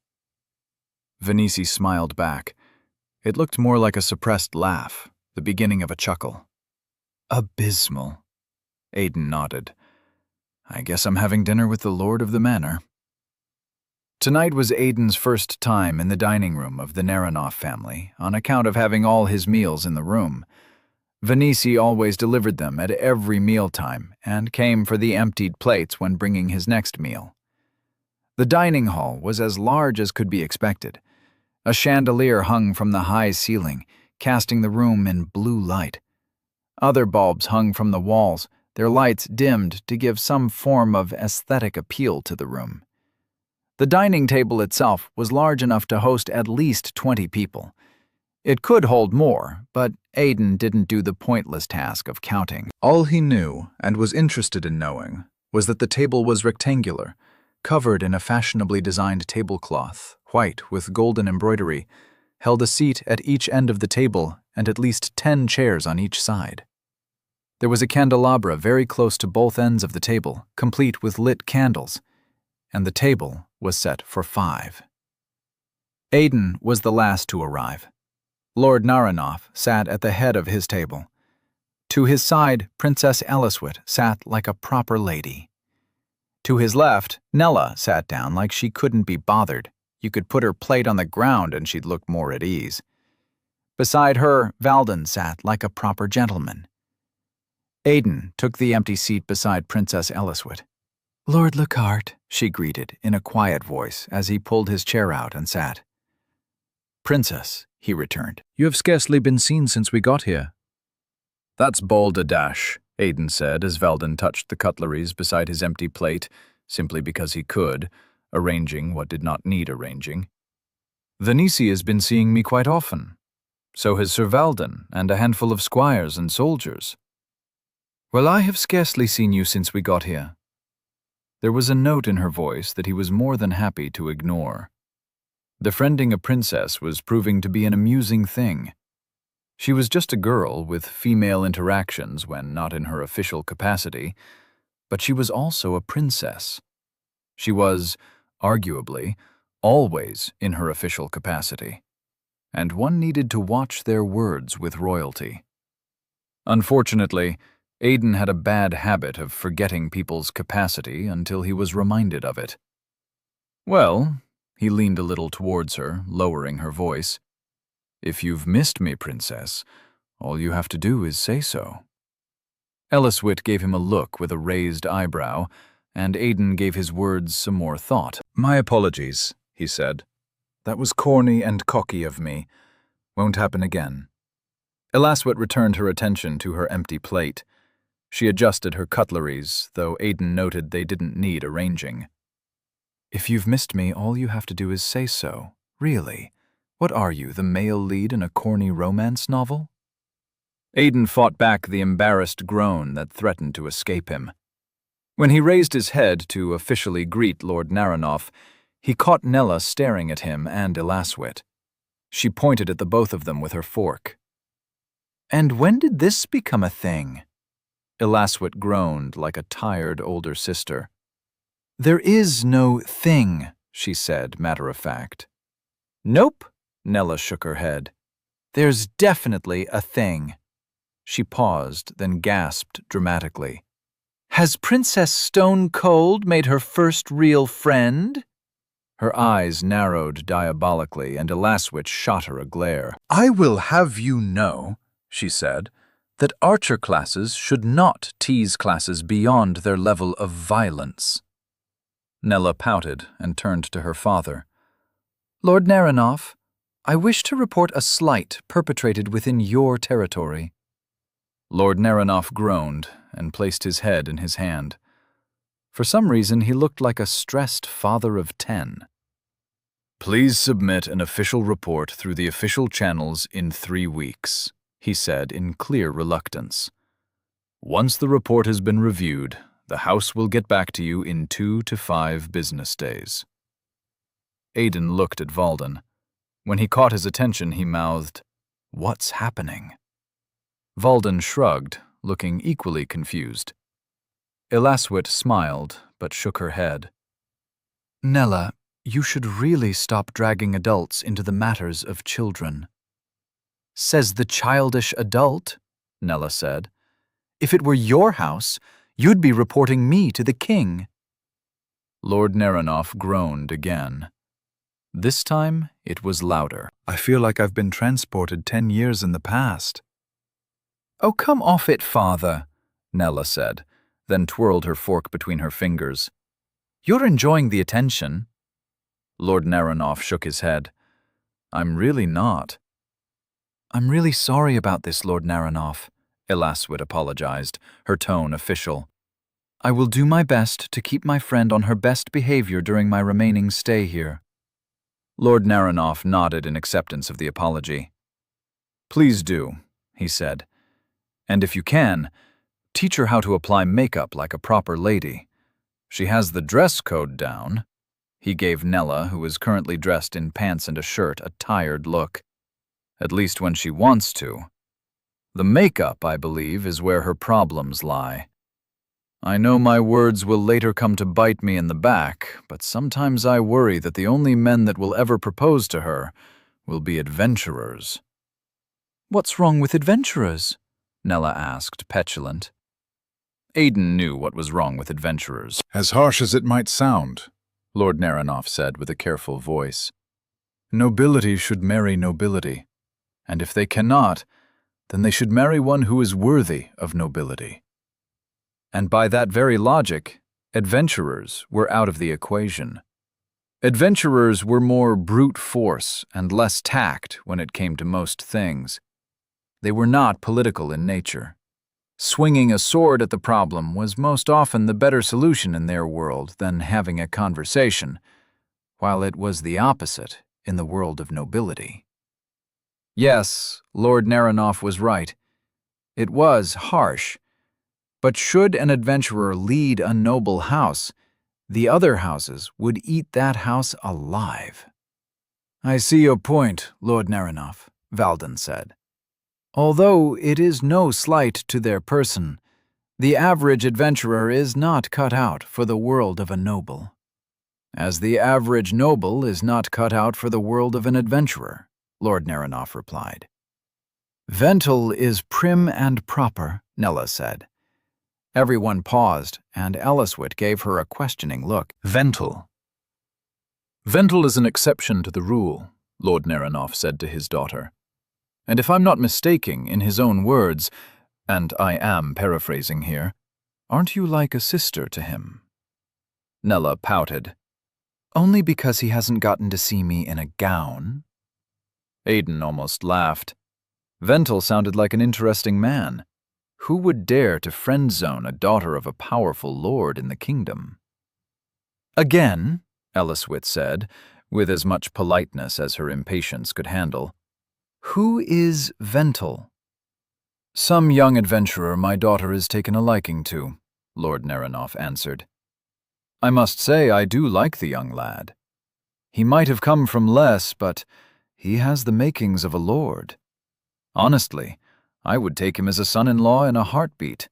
Venice smiled back. It looked more like a suppressed laugh, the beginning of a chuckle. "Abysmal." Aiden nodded. "I guess I'm having dinner with the Lord of the Manor." Tonight was Aiden's first time in the dining room of the Naranoff family, on account of having all his meals in the room. Venisi always delivered them at every mealtime and came for the emptied plates when bringing his next meal. The dining hall was as large as could be expected. A chandelier hung from the high ceiling, casting the room in blue light. Other bulbs hung from the walls, their lights dimmed to give some form of aesthetic appeal to the room. The dining table itself was large enough to host at least 20 people. It could hold more, but Aiden didn't do the pointless task of counting. All he knew, and was interested in knowing, was that the table was rectangular, covered in a fashionably designed tablecloth, white with golden embroidery, held a seat at each end of the table and at least 10 chairs on each side. There was a candelabra very close to both ends of the table, complete with lit candles, and the table was set for 5. Aiden was the last to arrive. Lord Naranoff sat at the head of his table. To his side, Princess Eliswit sat like a proper lady. To his left, Nella sat down like she couldn't be bothered. You could put her plate on the ground and she'd look more at ease. Beside her, Valden sat like a proper gentleman. Aiden took the empty seat beside Princess Eliswit. "Lord Lockhart," she greeted in a quiet voice as he pulled his chair out and sat. "Princess," he returned, "you have scarcely been seen since we got here." "That's balderdash," Aiden said as Valden touched the cutleries beside his empty plate, simply because he could, arranging what did not need arranging. "Venisi has been seeing me quite often. So has Sir Valden and a handful of squires and soldiers." "Well, I have scarcely seen you since we got here." There was a note in her voice that he was more than happy to ignore. Befriending a princess was proving to be an amusing thing. She was just a girl with female interactions when not in her official capacity, but she was also a princess. She was, arguably, always in her official capacity, and one needed to watch their words with royalty. Unfortunately, Aiden had a bad habit of forgetting people's capacity until he was reminded of it. "Well," he leaned a little towards her, lowering her voice, "if you've missed me, Princess, all you have to do is say so." Eliswit gave him a look with a raised eyebrow, and Aiden gave his words some more thought. "My apologies," he said. "That was corny and cocky of me. Won't happen again." Eliswit returned her attention to her empty plate. She adjusted her cutleries, though Aiden noted they didn't need arranging. "If you've missed me, all you have to do is say so. Really? What are you, the male lead in a corny romance novel?" Aiden fought back the embarrassed groan that threatened to escape him. When he raised his head to officially greet Lord Naranoff, he caught Nella staring at him and Eliswit. She pointed at the both of them with her fork. "And when did this become a thing?" Eliswit groaned like a tired older sister. "There is no thing," she said, matter of fact. "Nope," Nella shook her head. "There's definitely a thing." She paused, then gasped dramatically. "Has Princess Stone Cold made her first real friend?" Her eyes narrowed diabolically, and Eliswit shot her a glare. "I will have you know," she said, "that archer classes should not tease classes beyond their level of violence." Nella pouted and turned to her father. "Lord Naranoff, I wish to report a slight perpetrated within your territory." Lord Naranoff groaned and placed his head in his hand. For some reason, he looked like a stressed father of 10. "Please submit an official report through the official channels in 3 weeks," he said in clear reluctance. "Once the report has been reviewed, the House will get back to you in 2 to 5 business days." Aiden looked at Valden. When he caught his attention, he mouthed, "What's happening?" Valden shrugged, looking equally confused. Eliswit smiled, but shook her head. "Nella, you should really stop dragging adults into the matters of children." "Says the childish adult," Nella said. "If it were your house, you'd be reporting me to the king." Lord Naranoff groaned again. This time, it was louder. I feel like I've been transported 10 years in the past. Oh, come off it, father, Nella said, then twirled her fork between her fingers. You're enjoying the attention. Lord Naranoff shook his head. I'm really not. I'm really sorry about this, Lord Naranoff, Elaswit apologized, her tone official. I will do my best to keep my friend on her best behavior during my remaining stay here. Lord Naranoff nodded in acceptance of the apology. Please do, he said. And if you can, teach her how to apply makeup like a proper lady. She has the dress code down. He gave Nella, who was currently dressed in pants and a shirt, a tired look. At least when she wants to. The makeup, I believe, is where her problems lie. I know my words will later come to bite me in the back, but sometimes I worry that the only men that will ever propose to her will be adventurers. What's wrong with adventurers? Nella asked, petulant. Aiden knew what was wrong with adventurers. As harsh as it might sound, Lord Naranoff said with a careful voice. Nobility should marry nobility, and if they cannot, then they should marry one who is worthy of nobility. And by that very logic, adventurers were out of the equation. Adventurers were more brute force and less tact when it came to most things. They were not political in nature. Swinging a sword at the problem was most often the better solution in their world than having a conversation, while it was the opposite in the world of nobility. Yes, Lord Naranoff was right. It was harsh. But should an adventurer lead a noble house, the other houses would eat that house alive. I see your point, Lord Naranoff, Valden said. Although it is no slight to their person, the average adventurer is not cut out for the world of a noble, as the average noble is not cut out for the world of an adventurer, Lord Naranoff replied. Vental is prim and proper, Nella said. Everyone paused, and Elaswit gave her a questioning look. Vental. Vental is an exception to the rule, Lord Naranoff said to his daughter. And if I'm not mistaken, in his own words, and I am paraphrasing here, aren't you like a sister to him? Nella pouted. Only because he hasn't gotten to see me in a gown? Aiden almost laughed. Vental sounded like an interesting man. Who would dare to friend-zone a daughter of a powerful lord in the kingdom? Again, Elaswit said, with as much politeness as her impatience could handle. Who is Vental? Some young adventurer my daughter has taken a liking to, Lord Naranoff answered. I must say I do like the young lad. He might have come from less, but he has the makings of a lord. Honestly, I would take him as a son-in-law in a heartbeat.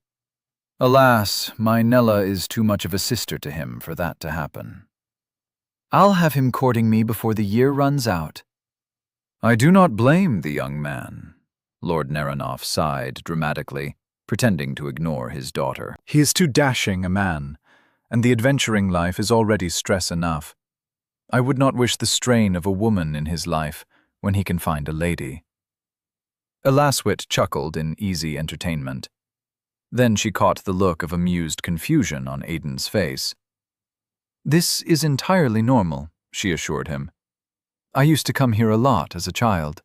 Alas, my Nella is too much of a sister to him for that to happen. I'll have him courting me before the year runs out. I do not blame the young man, Lord Naranoff sighed dramatically, pretending to ignore his daughter. He is too dashing a man, and the adventuring life is already stress enough. I would not wish the strain of a woman in his life when he can find a lady. Elaswit chuckled in easy entertainment. Then she caught the look of amused confusion on Aiden's face. This is entirely normal, she assured him. I used to come here a lot as a child.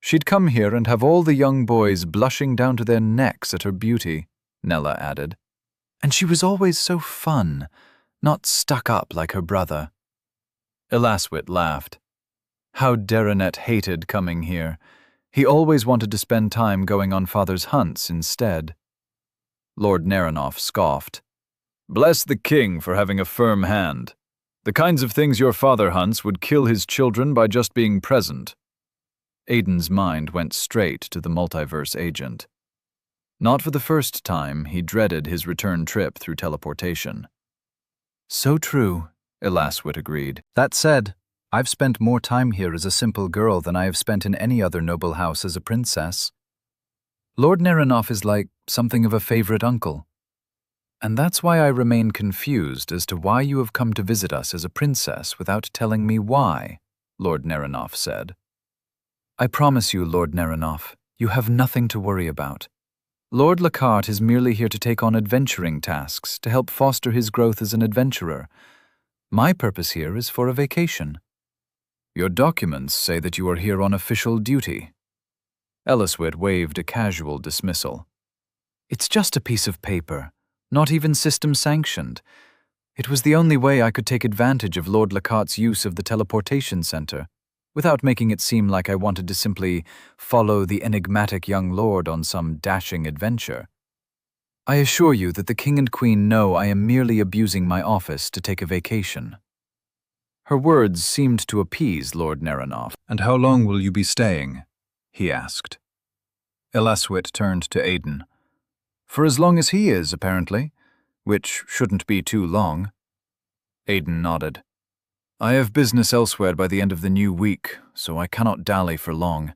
She'd come here and have all the young boys blushing down to their necks at her beauty, Nella added. And she was always so fun, not stuck up like her brother. Elaswit laughed. How Deranet hated coming here. He always wanted to spend time going on father's hunts instead. Lord Naranoff scoffed. Bless the king for having a firm hand. The kinds of things your father hunts would kill his children by just being present. Aiden's mind went straight to the multiverse agent. Not for the first time, he dreaded his return trip through teleportation. So true, Elaswit agreed. That said, I've spent more time here as a simple girl than I have spent in any other noble house as a princess. Lord Naranoff is like something of a favorite uncle. And that's why I remain confused as to why you have come to visit us as a princess without telling me why, Lord Nerinoff said. I promise you, Lord Nerinoff, you have nothing to worry about. Lord Lockhart is merely here to take on adventuring tasks to help foster his growth as an adventurer. My purpose here is for a vacation. Your documents say that you are here on official duty. Elliswit waved a casual dismissal. It's just a piece of paper, not even system-sanctioned. It was the only way I could take advantage of Lord Lockhart's use of the teleportation center, without making it seem like I wanted to simply follow the enigmatic young lord on some dashing adventure. I assure you that the King and Queen know I am merely abusing my office to take a vacation. Her words seemed to appease Lord Nerinoff. And how long will you be staying? He asked. Elliswit turned to Aiden. For as long as he is, apparently, which shouldn't be too long. Aiden nodded. I have business elsewhere by the end of the new week, so I cannot dally for long.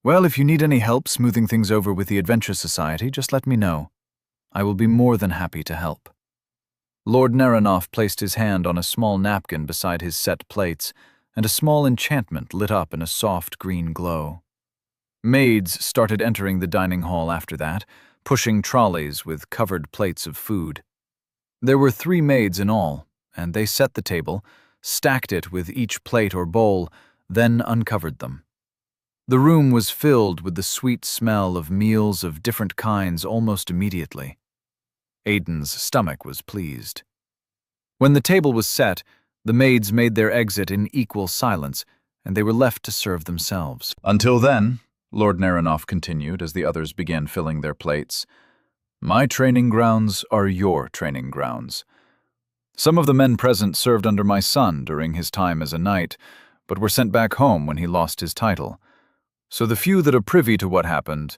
Well, if you need any help smoothing things over with the Adventure Society, just let me know. I will be more than happy to help. Lord Nerinoff placed his hand on a small napkin beside his set plates, and a small enchantment lit up in a soft green glow. Maids started entering the dining hall after that, pushing trolleys with covered plates of food. There were 3 maids in all, and they set the table, stacked it with each plate or bowl, then uncovered them. The room was filled with the sweet smell of meals of different kinds almost immediately. Aiden's stomach was pleased. When the table was set, the maids made their exit in equal silence, and they were left to serve themselves. Until then, Lord Nerinoff continued as the others began filling their plates, my training grounds are your training grounds. Some of the men present served under my son during his time as a knight, but were sent back home when he lost his title. So the few that are privy to what happened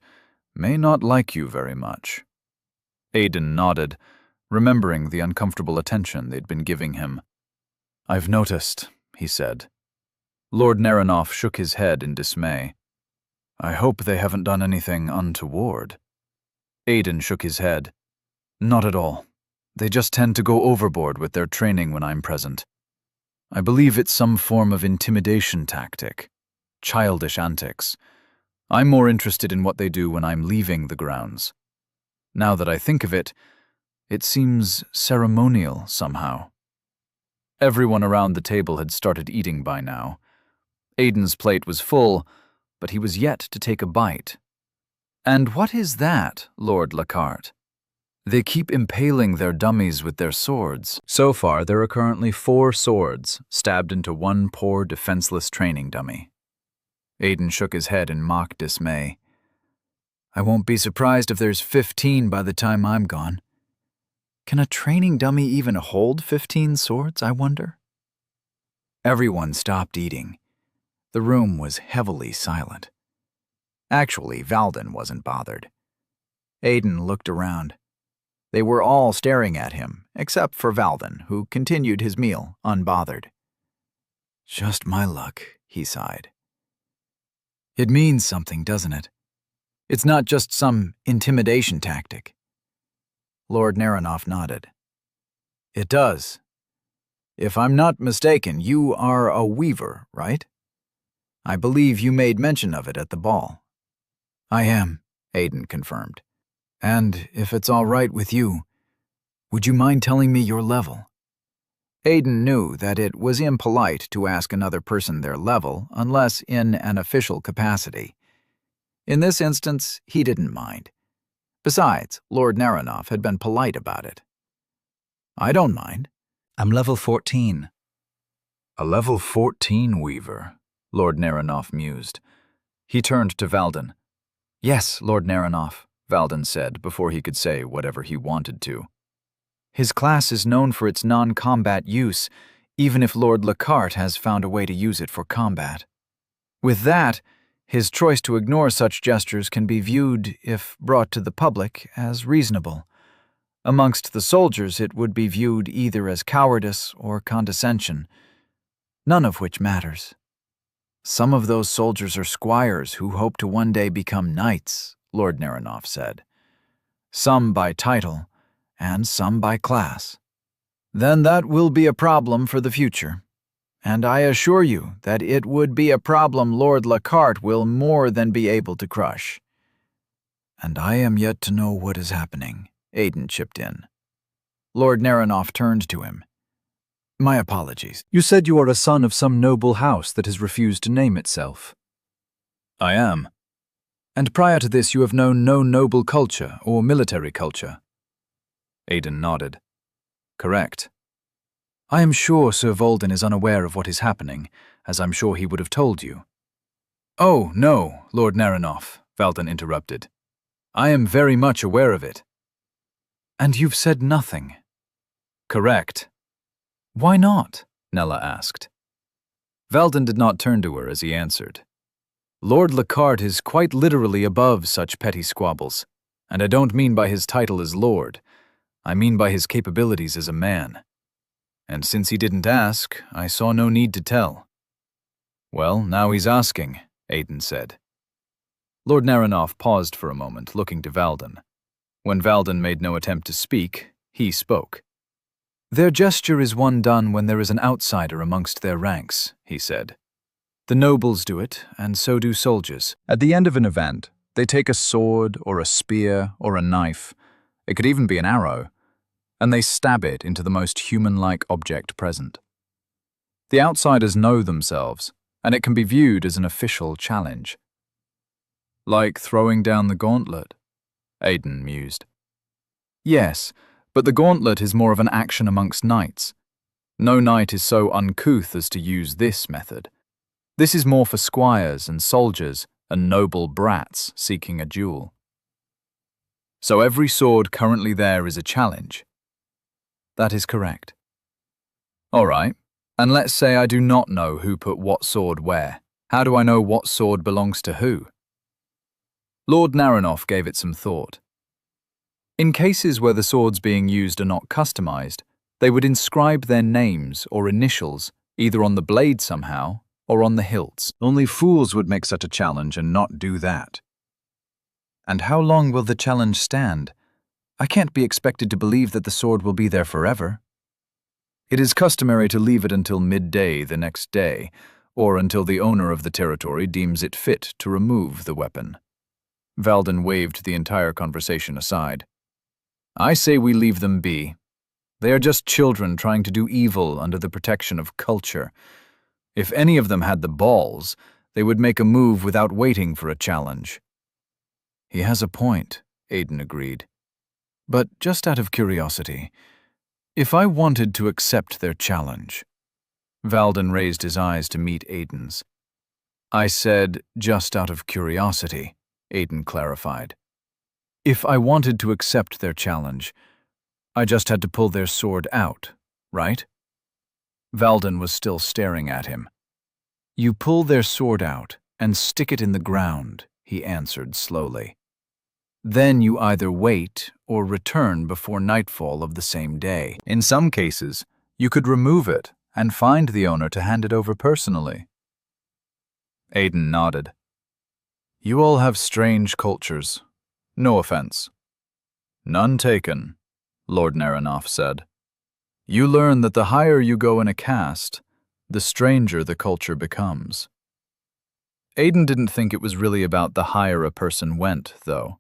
may not like you very much. Aiden nodded, remembering the uncomfortable attention they'd been giving him. I've noticed, he said. Lord Nerinoff shook his head in dismay. I hope they haven't done anything untoward. Aiden shook his head. Not at all. They just tend to go overboard with their training when I'm present. I believe it's some form of intimidation tactic. Childish antics. I'm more interested in what they do when I'm leaving the grounds. Now that I think of it, it seems ceremonial somehow. Everyone around the table had started eating by now. Aiden's plate was full, but he was yet to take a bite. And what is that, Lord Lockhart? They keep impaling their dummies with their swords. So far, there are currently 4 swords stabbed into one poor, defenseless training dummy. Aiden shook his head in mock dismay. I won't be surprised if there's 15 by the time I'm gone. Can a training dummy even hold 15 swords, I wonder? Everyone stopped eating. The room was heavily silent. Actually, Valden wasn't bothered. Aiden looked around. They were all staring at him, except for Valden, who continued his meal, unbothered. Just my luck, he sighed. It means something, doesn't it? It's not just some intimidation tactic. Lord Nerinoff nodded. It does. If I'm not mistaken, you are a weaver, right? I believe you made mention of it at the ball. I am, Aiden confirmed. And if it's all right with you, would you mind telling me your level? Aiden knew that it was impolite to ask another person their level unless in an official capacity. In this instance, he didn't mind. Besides, Lord Nerinoff had been polite about it. I don't mind. I'm level 14. A level 14 weaver, Lord Nerinoff mused. He turned to Valden. Yes, Lord Nerinoff, Valden said before he could say whatever he wanted to. His class is known for its non-combat use, even if Lord Lockhart has found a way to use it for combat. With that, his choice to ignore such gestures can be viewed, if brought to the public, as reasonable. Amongst the soldiers, it would be viewed either as cowardice or condescension, none of which matters. Some of those soldiers are squires who hope to one day become knights, Lord Nerinoff said. Some by title, and some by class. Then that will be a problem for the future. And I assure you that it would be a problem Lord Lockhart will more than be able to crush. And I am yet to know what is happening, Aiden chipped in. Lord Naranoff turned to him. My apologies. You said you are a son of some noble house that has refused to name itself. I am. And prior to this you have known no noble culture or military culture. Aiden nodded. Correct. I am sure Sir Volden is unaware of what is happening, as I'm sure he would have told you. Oh, no, Lord Naranoff, Valden interrupted. I am very much aware of it. And you've said nothing. Correct. Why not? Nella asked. Valden did not turn to her as he answered. Lord Lockhart is quite literally above such petty squabbles, and I don't mean by his title as Lord. I mean by his capabilities as a man. And since he didn't ask, I saw no need to tell. Well, now he's asking, Aiden said. Lord Naranoff paused for a moment, looking to Valden. When Valden made no attempt to speak, he spoke. Their gesture is one done when there is an outsider amongst their ranks, he said. The nobles do it, and so do soldiers. At the end of an event, they take a sword or a spear or a knife, it could even be an arrow, and they stab it into the most human-like object present. The outsiders know themselves, and it can be viewed as an official challenge. Like throwing down the gauntlet, Aiden mused. Yes, but the gauntlet is more of an action amongst knights. No knight is so uncouth as to use this method. This is more for squires and soldiers and noble brats seeking a duel. So every sword currently there is a challenge. That is correct. All right, and let's say I do not know who put what sword where. How do I know what sword belongs to who? Lord Naranoff gave it some thought. In cases where the swords being used are not customized, they would inscribe their names or initials either on the blade somehow or on the hilts. Only fools would make such a challenge and not do that. And how long will the challenge stand? I can't be expected to believe that the sword will be there forever. It is customary to leave it until midday the next day, or until the owner of the territory deems it fit to remove the weapon. Valden waved the entire conversation aside. I say we leave them be. They are just children trying to do evil under the protection of culture. If any of them had the balls, they would make a move without waiting for a challenge. He has a point, Aiden agreed. But just out of curiosity, if I wanted to accept their challenge... Valden raised his eyes to meet Aiden's. I said, just out of curiosity, Aiden clarified. If I wanted to accept their challenge, I just had to pull their sword out, right? Valden was still staring at him. You pull their sword out and stick it in the ground, he answered slowly. Then you either wait or return before nightfall of the same day. In some cases, you could remove it and find the owner to hand it over personally. Aiden nodded. You all have strange cultures. No offense. None taken, Lord Naranoff said. You learn that the higher you go in a caste, the stranger the culture becomes. Aiden didn't think it was really about the higher a person went, though.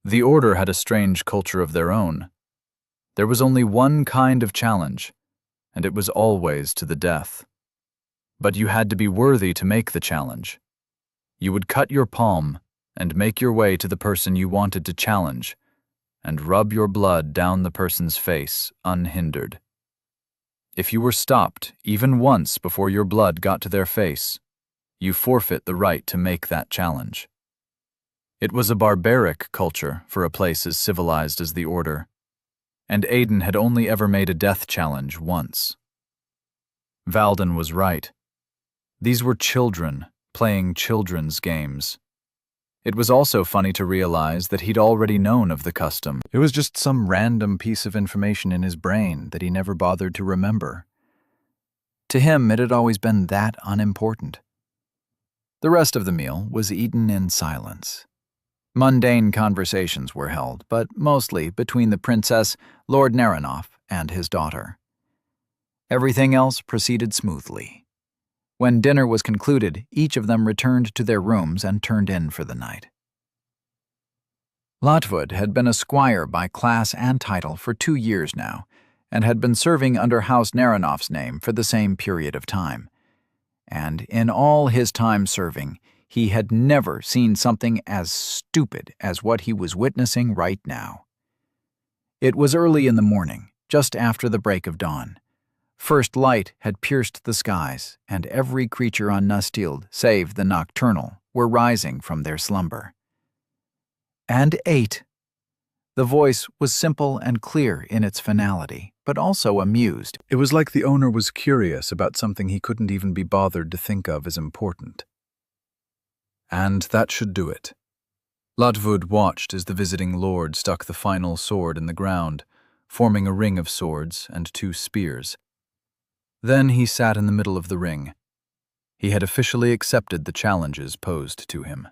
The Order had a strange culture of their own. There was only one kind of challenge, and it was always to the death. But you had to be worthy to make the challenge. You would cut your palm and make your way to the person you wanted to challenge, and rub your blood down the person's face unhindered. If you were stopped even once before your blood got to their face, you forfeit the right to make that challenge. It was a barbaric culture for a place as civilized as the Order, and Aiden had only ever made a death challenge once. Valden was right. These were children playing children's games. It was also funny to realize that he'd already known of the custom. It was just some random piece of information in his brain that he never bothered to remember. To him, it had always been that unimportant. The rest of the meal was eaten in silence. Mundane conversations were held, but mostly between the princess, Lord Naranoff, and his daughter. Everything else proceeded smoothly. When dinner was concluded, each of them returned to their rooms and turned in for the night. Lotwood had been a squire by class and title for 2 years now, and had been serving under House Naranoff's name for the same period of time. And in all his time serving, he had never seen something as stupid as what he was witnessing right now. It was early in the morning, just after the break of dawn. First light had pierced the skies, and every creature on Nustild, save the nocturnal, were rising from their slumber. And 8. The voice was simple and clear in its finality, but also amused. It was like the owner was curious about something he couldn't even be bothered to think of as important. And that should do it. Lotwood watched as the visiting lord stuck the final sword in the ground, forming a ring of swords and 2 spears. Then he sat in the middle of the ring. He had officially accepted the challenges posed to him.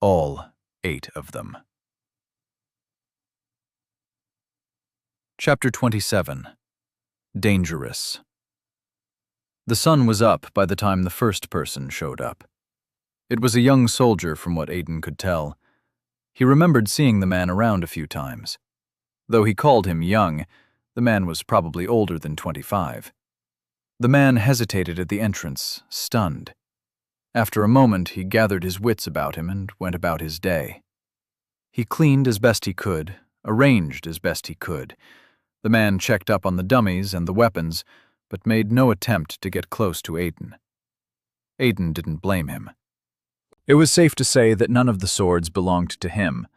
All 8 of them. Chapter 27. Dangerous. The sun was up by the time the first person showed up. It was a young soldier from what Aiden could tell. He remembered seeing the man around a few times. Though he called him young, the man was probably older than 25. The man hesitated at the entrance, stunned. After a moment, he gathered his wits about him and went about his day. He cleaned as best he could, arranged as best he could. The man checked up on the dummies and the weapons, but made no attempt to get close to Aiden. Aiden didn't blame him. It was safe to say that none of the swords belonged to him,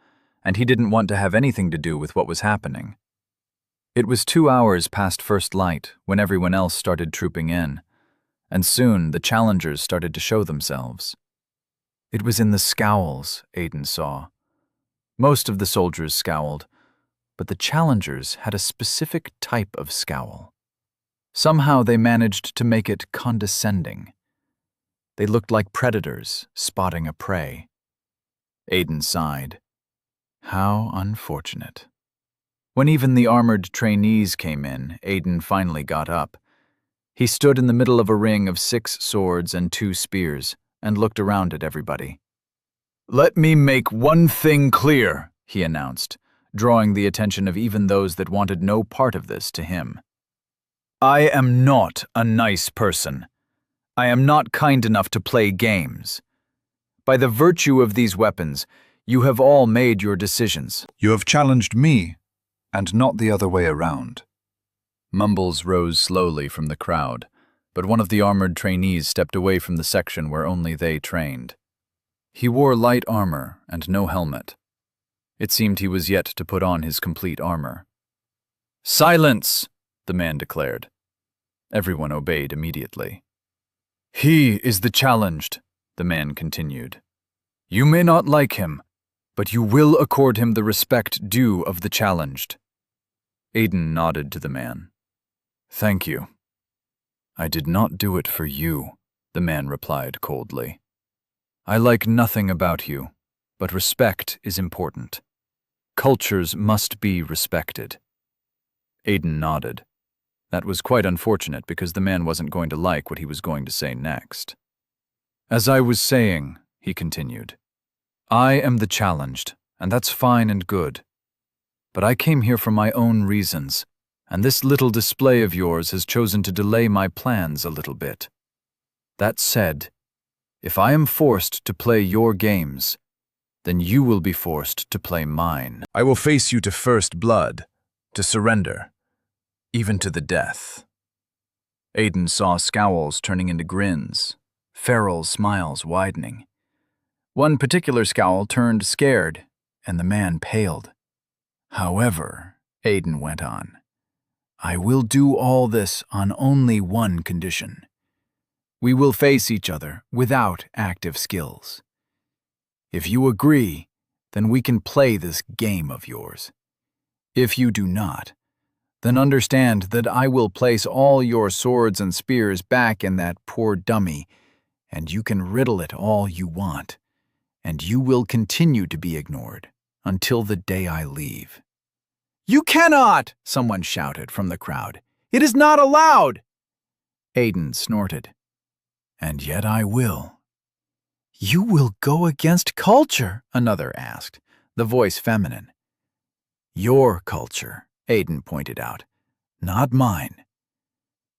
and he didn't want to have anything to do with what was happening. It was 2 hours past first light when everyone else started trooping in, and soon the challengers started to show themselves. It was in the scowls Aiden saw. Most of the soldiers scowled, but the challengers had a specific type of scowl. Somehow they managed to make it condescending. They looked like predators spotting a prey. Aiden sighed. How unfortunate. When even the armored trainees came in, Aiden finally got up. He stood in the middle of a ring of 6 swords and 2 spears and looked around at everybody. "Let me make one thing clear," he announced, drawing the attention of even those that wanted no part of this to him. "I am not a nice person. I am not kind enough to play games. By the virtue of these weapons, you have all made your decisions." You have challenged me, and not the other way around. Mumbles rose slowly from the crowd, but one of the armored trainees stepped away from the section where only they trained. He wore light armor and no helmet. It seemed he was yet to put on his complete armor. "Silence!" the man declared. Everyone obeyed immediately. "He is the challenged," the man continued. "You may not like him, but you will accord him the respect due of the challenged." Aiden nodded to the man. "Thank you." "I did not do it for you," the man replied coldly. "I like nothing about you, but respect is important. Cultures must be respected." Aiden nodded. That was quite unfortunate because the man wasn't going to like what he was going to say next. "As I was saying," he continued, "I am the challenged, and that's fine and good. But I came here for my own reasons, and this little display of yours has chosen to delay my plans a little bit. That said, if I am forced to play your games, then you will be forced to play mine. I will face you to first blood, to surrender, even to the death." Aiden saw scowls turning into grins, feral smiles widening. One particular scowl turned scared, and the man paled. "However," Aiden went on, "I will do all this on only one condition. We will face each other without active skills. If you agree, then we can play this game of yours. If you do not, then understand that I will place all your swords and spears back in that poor dummy, and you can riddle it all you want. and you will continue to be ignored until the day I leave." "You cannot!" someone shouted from the crowd. "It is not allowed!" Aiden snorted. "And yet I will." "You will go against culture," another asked, the voice feminine. "Your culture," Aiden pointed out, "not mine.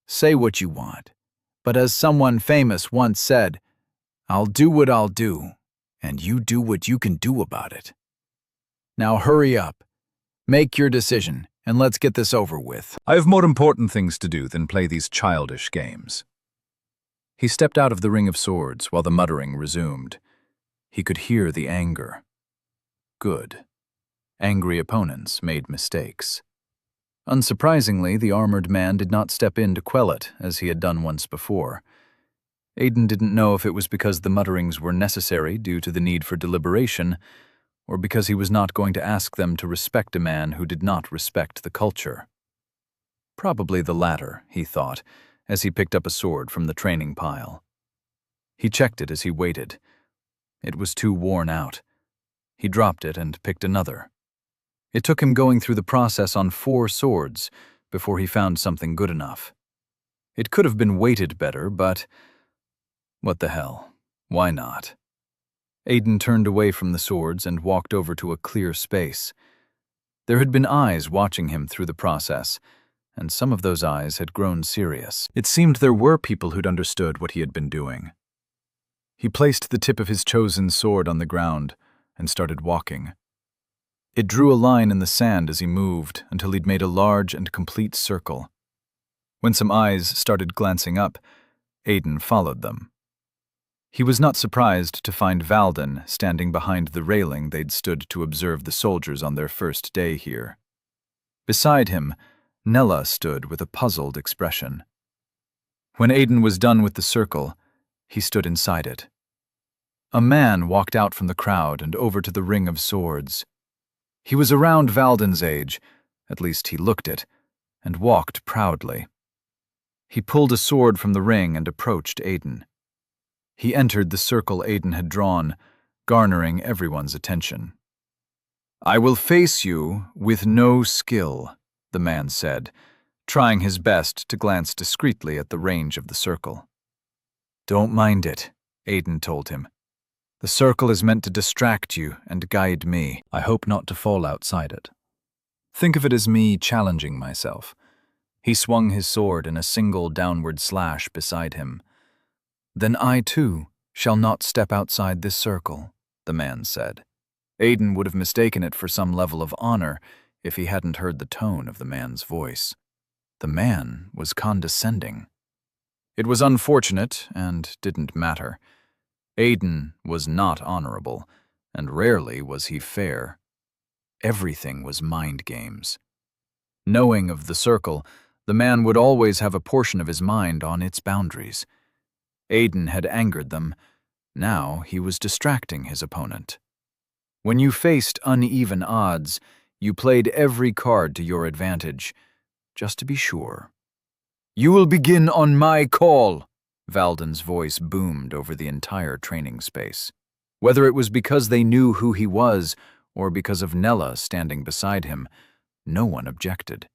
Say what you want, but as someone famous once said, I'll do what I'll do, and you do what you can do about it. Now hurry up, make your decision, and let's get this over with." "I have more important things to do than play these childish games." He stepped out of the ring of swords while the muttering resumed. He could hear the anger. Good. Angry opponents made mistakes. Unsurprisingly, the armored man did not step in to quell it, as he had done once before. Aiden didn't know if it was because the mutterings were necessary due to the need for deliberation, or because he was not going to ask them to respect a man who did not respect the culture. Probably the latter, he thought, as he picked up a sword from the training pile. He checked it as he waited. It was too worn out. He dropped it and picked another. It took him going through the process on 4 swords before he found something good enough. It could have been weighted better, but what the hell? Why not? Aiden turned away from the swords and walked over to a clear space. There had been eyes watching him through the process, and some of those eyes had grown serious. It seemed there were people who'd understood what he had been doing. He placed the tip of his chosen sword on the ground and started walking. It drew a line in the sand as he moved until he'd made a large and complete circle. When some eyes started glancing up, Aiden followed them. He was not surprised to find Valden standing behind the railing they'd stood to observe the soldiers on their first day here. Beside him, Nella stood with a puzzled expression. When Aiden was done with the circle, he stood inside it. A man walked out from the crowd and over to the ring of swords. He was around Valden's age, at least he looked it, and walked proudly. He pulled a sword from the ring and approached Aiden. He entered the circle Aiden had drawn, garnering everyone's attention. "I will face you with no skill," the man said, trying his best to glance discreetly at the range of the circle. "Don't mind it," Aiden told him. "The circle is meant to distract you and guide me. I hope not to fall outside it. Think of it as me challenging myself." He swung his sword in a single downward slash beside him. "Then I, too, shall not step outside this circle," the man said. Aiden would have mistaken it for some level of honor if he hadn't heard the tone of the man's voice. The man was condescending. It was unfortunate and didn't matter. Aiden was not honorable, and rarely was he fair. Everything was mind games. Knowing of the circle, the man would always have a portion of his mind on its boundaries. Aiden had angered them. Now he was distracting his opponent. When you faced uneven odds, you played every card to your advantage, just to be sure. "You will begin on my call," Valden's voice boomed over the entire training space. Whether it was because they knew who he was or because of Nella standing beside him, no one objected.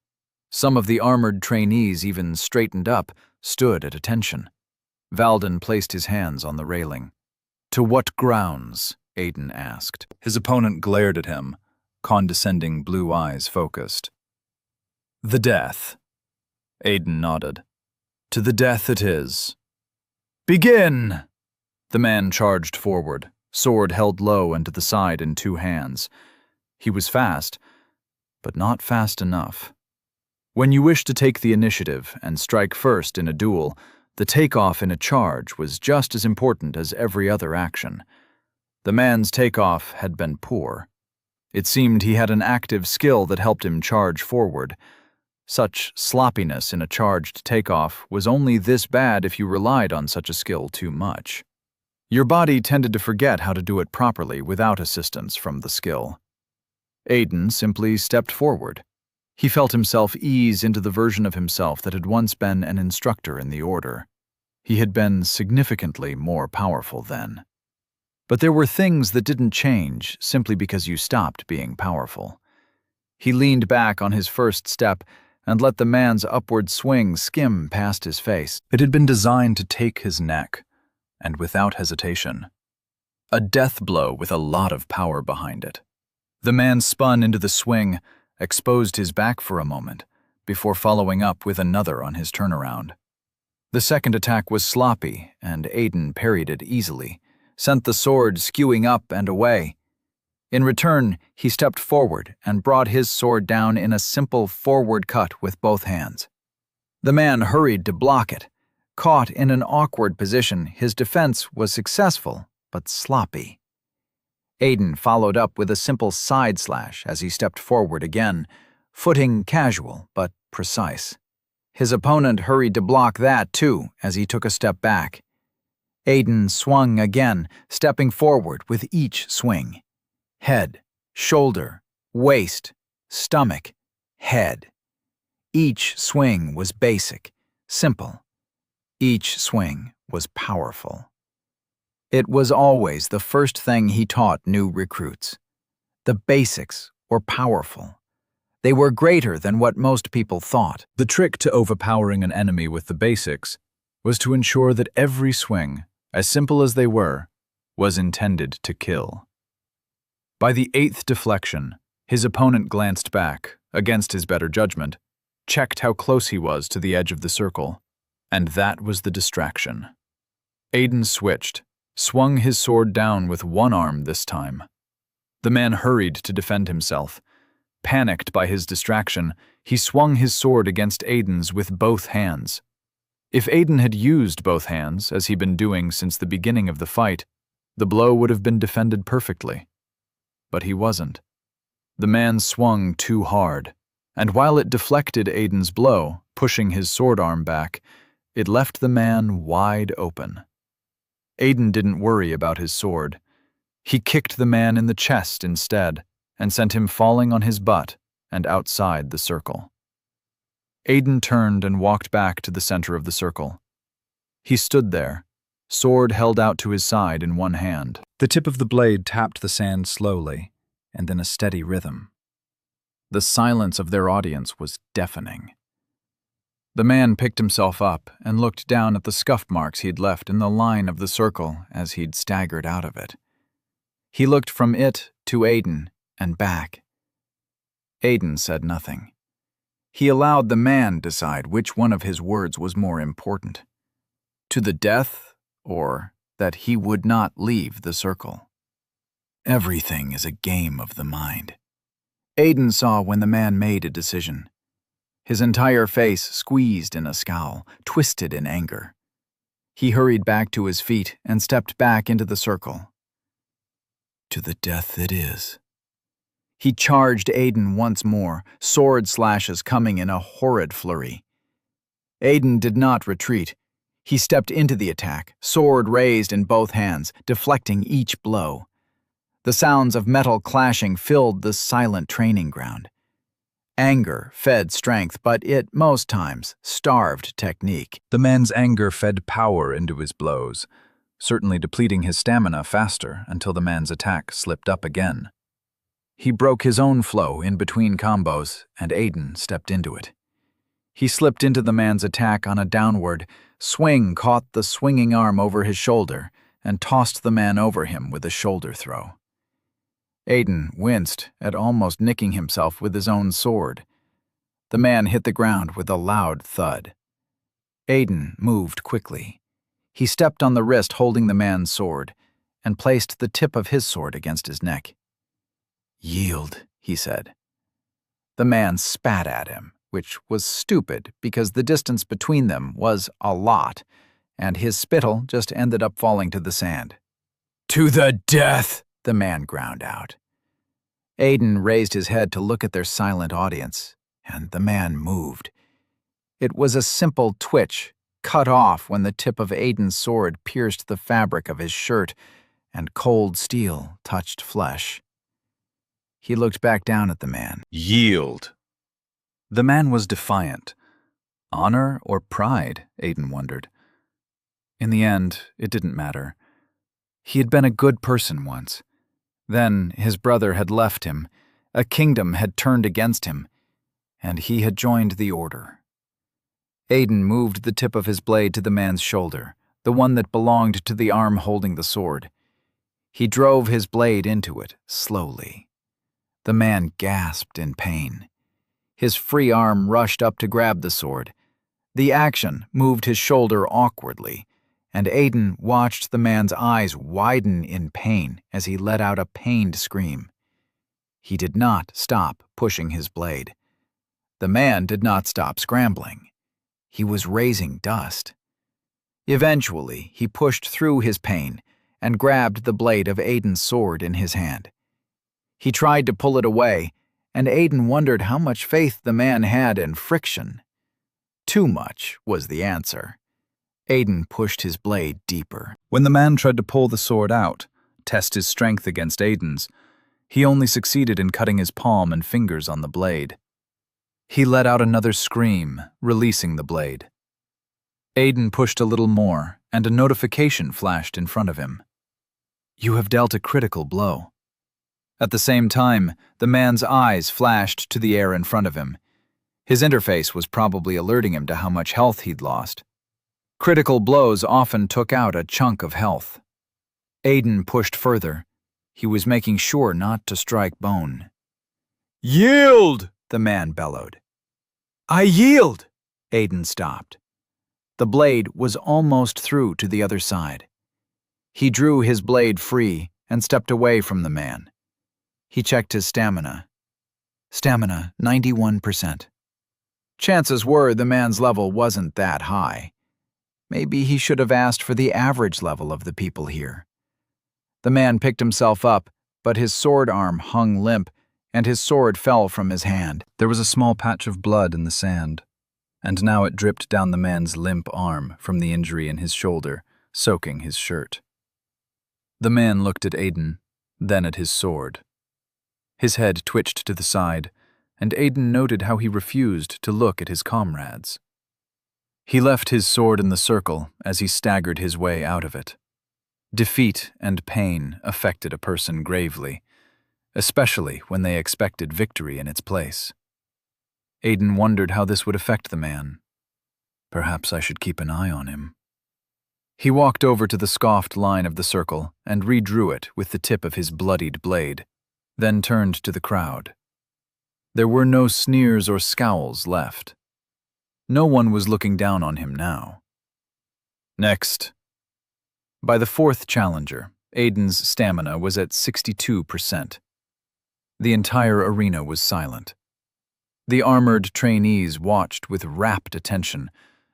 Some of the armored trainees even straightened up, stood at attention. Valden placed his hands on the railing. "To what grounds?" Aiden asked. His opponent glared at him, condescending blue eyes focused. "The death." Aiden nodded. "To the death it is." "Begin!" The man charged forward, sword held low and to the side in 2 hands. He was fast, but not fast enough. When you wish to take the initiative and strike first in a duel, the takeoff in a charge was just as important as every other action. The man's takeoff had been poor. It seemed he had an active skill that helped him charge forward. Such sloppiness in a charged takeoff was only this bad if you relied on such a skill too much. Your body tended to forget how to do it properly without assistance from the skill. Aiden simply stepped forward. He felt himself ease into the version of himself that had once been an instructor in the order. He had been significantly more powerful then. But there were things that didn't change simply because you stopped being powerful. He leaned back on his first step and let the man's upward swing skim past his face. It had been designed to take his neck, and without hesitation. A death blow with a lot of power behind it. The man spun into the swing, exposed his back for a moment, before following up with another on his turnaround. The second attack was sloppy, and Aiden parried it easily, sent the sword skewing up and away. In return, he stepped forward and brought his sword down in a simple forward cut with both hands. The man hurried to block it. Caught in an awkward position, his defense was successful, but sloppy. Aiden followed up with a simple side slash as he stepped forward again, footing casual but precise. His opponent hurried to block that too as he took a step back. Aiden swung again, stepping forward with each swing. Head, shoulder, waist, stomach, head. Each swing was basic, simple. Each swing was powerful. It was always the first thing he taught new recruits. The basics were powerful. They were greater than what most people thought. The trick to overpowering an enemy with the basics was to ensure that every swing, as simple as they were, was intended to kill. By the 8th deflection, his opponent glanced back, against his better judgment, checked how close he was to the edge of the circle, and that was the distraction. Aiden switched, swung his sword down with one arm this time. The man hurried to defend himself. Panicked by his distraction, he swung his sword against Aiden's with both hands. If Aiden had used both hands, as he'd been doing since the beginning of the fight, the blow would have been defended perfectly. But he wasn't. The man swung too hard, and while it deflected Aiden's blow, pushing his sword arm back, it left the man wide open. Aiden didn't worry about his sword. He kicked the man in the chest instead, and sent him falling on his butt and outside the circle. Aiden turned and walked back to the center of the circle. He stood there, sword held out to his side in one hand. The tip of the blade tapped the sand slowly, and in a steady rhythm. The silence of their audience was deafening. The man picked himself up and looked down at the scuff marks he'd left in the line of the circle as he'd staggered out of it. He looked from it to Aiden and back. Aiden said nothing. He allowed the man decide which one of his words was more important. To the death, or that he would not leave the circle. Everything is a game of the mind. Aiden saw when the man made a decision. His entire face squeezed in a scowl, twisted in anger. He hurried back to his feet and stepped back into the circle. To the death it is. He charged Aiden once more, sword slashes coming in a horrid flurry. Aiden did not retreat. He stepped into the attack, sword raised in both hands, deflecting each blow. The sounds of metal clashing filled the silent training ground. Anger fed strength, but it, most times, starved technique. The man's anger fed power into his blows, certainly depleting his stamina faster until the man's attack slipped up again. He broke his own flow in between combos, and Aiden stepped into it. He slipped into the man's attack on a downward swing, caught the swinging arm over his shoulder, and tossed the man over him with a shoulder throw. Aiden winced at almost nicking himself with his own sword. The man hit the ground with a loud thud. Aiden moved quickly. He stepped on the wrist holding the man's sword, and placed the tip of his sword against his neck. "Yield," he said. The man spat at him, which was stupid because the distance between them was a lot, and his spittle just ended up falling to the sand. "To the death!" the man ground out. Aiden raised his head to look at their silent audience, and the man moved. It was a simple twitch, cut off when the tip of Aiden's sword pierced the fabric of his shirt, and cold steel touched flesh. He looked back down at the man. Yield. The man was defiant. Honor or pride, Aiden wondered. In the end, it didn't matter. He had been a good person once. Then his brother had left him, a kingdom had turned against him, and he had joined the Order. Aiden moved the tip of his blade to the man's shoulder, the one that belonged to the arm holding the sword. He drove his blade into it, slowly. The man gasped in pain. His free arm rushed up to grab the sword. The action moved his shoulder awkwardly, and Aiden watched the man's eyes widen in pain as he let out a pained scream. He did not stop pushing his blade. The man did not stop scrambling. He was raising dust. Eventually, he pushed through his pain and grabbed the blade of Aiden's sword in his hand. He tried to pull it away, and Aiden wondered how much faith the man had in friction. Too much was the answer. Aiden pushed his blade deeper. When the man tried to pull the sword out, test his strength against Aiden's, he only succeeded in cutting his palm and fingers on the blade. He let out another scream, releasing the blade. Aiden pushed a little more, and a notification flashed in front of him. "You have dealt a critical blow." At the same time, the man's eyes flashed to the air in front of him. His interface was probably alerting him to how much health he'd lost. Critical blows often took out a chunk of health. Aiden pushed further. He was making sure not to strike bone. "Yield!" the man bellowed. "I yield!" Aiden stopped. The blade was almost through to the other side. He drew his blade free and stepped away from the man. He checked his stamina. Stamina, 91%. Chances were the man's level wasn't that high. Maybe he should have asked for the average level of the people here. The man picked himself up, but his sword arm hung limp, and his sword fell from his hand. There was a small patch of blood in the sand, and now it dripped down the man's limp arm from the injury in his shoulder, soaking his shirt. The man looked at Aiden, then at his sword. His head twitched to the side, and Aiden noted how he refused to look at his comrades. He left his sword in the circle as he staggered his way out of it. Defeat and pain affected a person gravely, especially when they expected victory in its place. Aiden wondered how this would affect the man. Perhaps I should keep an eye on him. He walked over to the scoffed line of the circle and redrew it with the tip of his bloodied blade, then turned to the crowd. There were no sneers or scowls left. No one was looking down on him now. Next. By the fourth challenger, Aiden's stamina was at 62%. The entire arena was silent. The armored trainees watched with rapt attention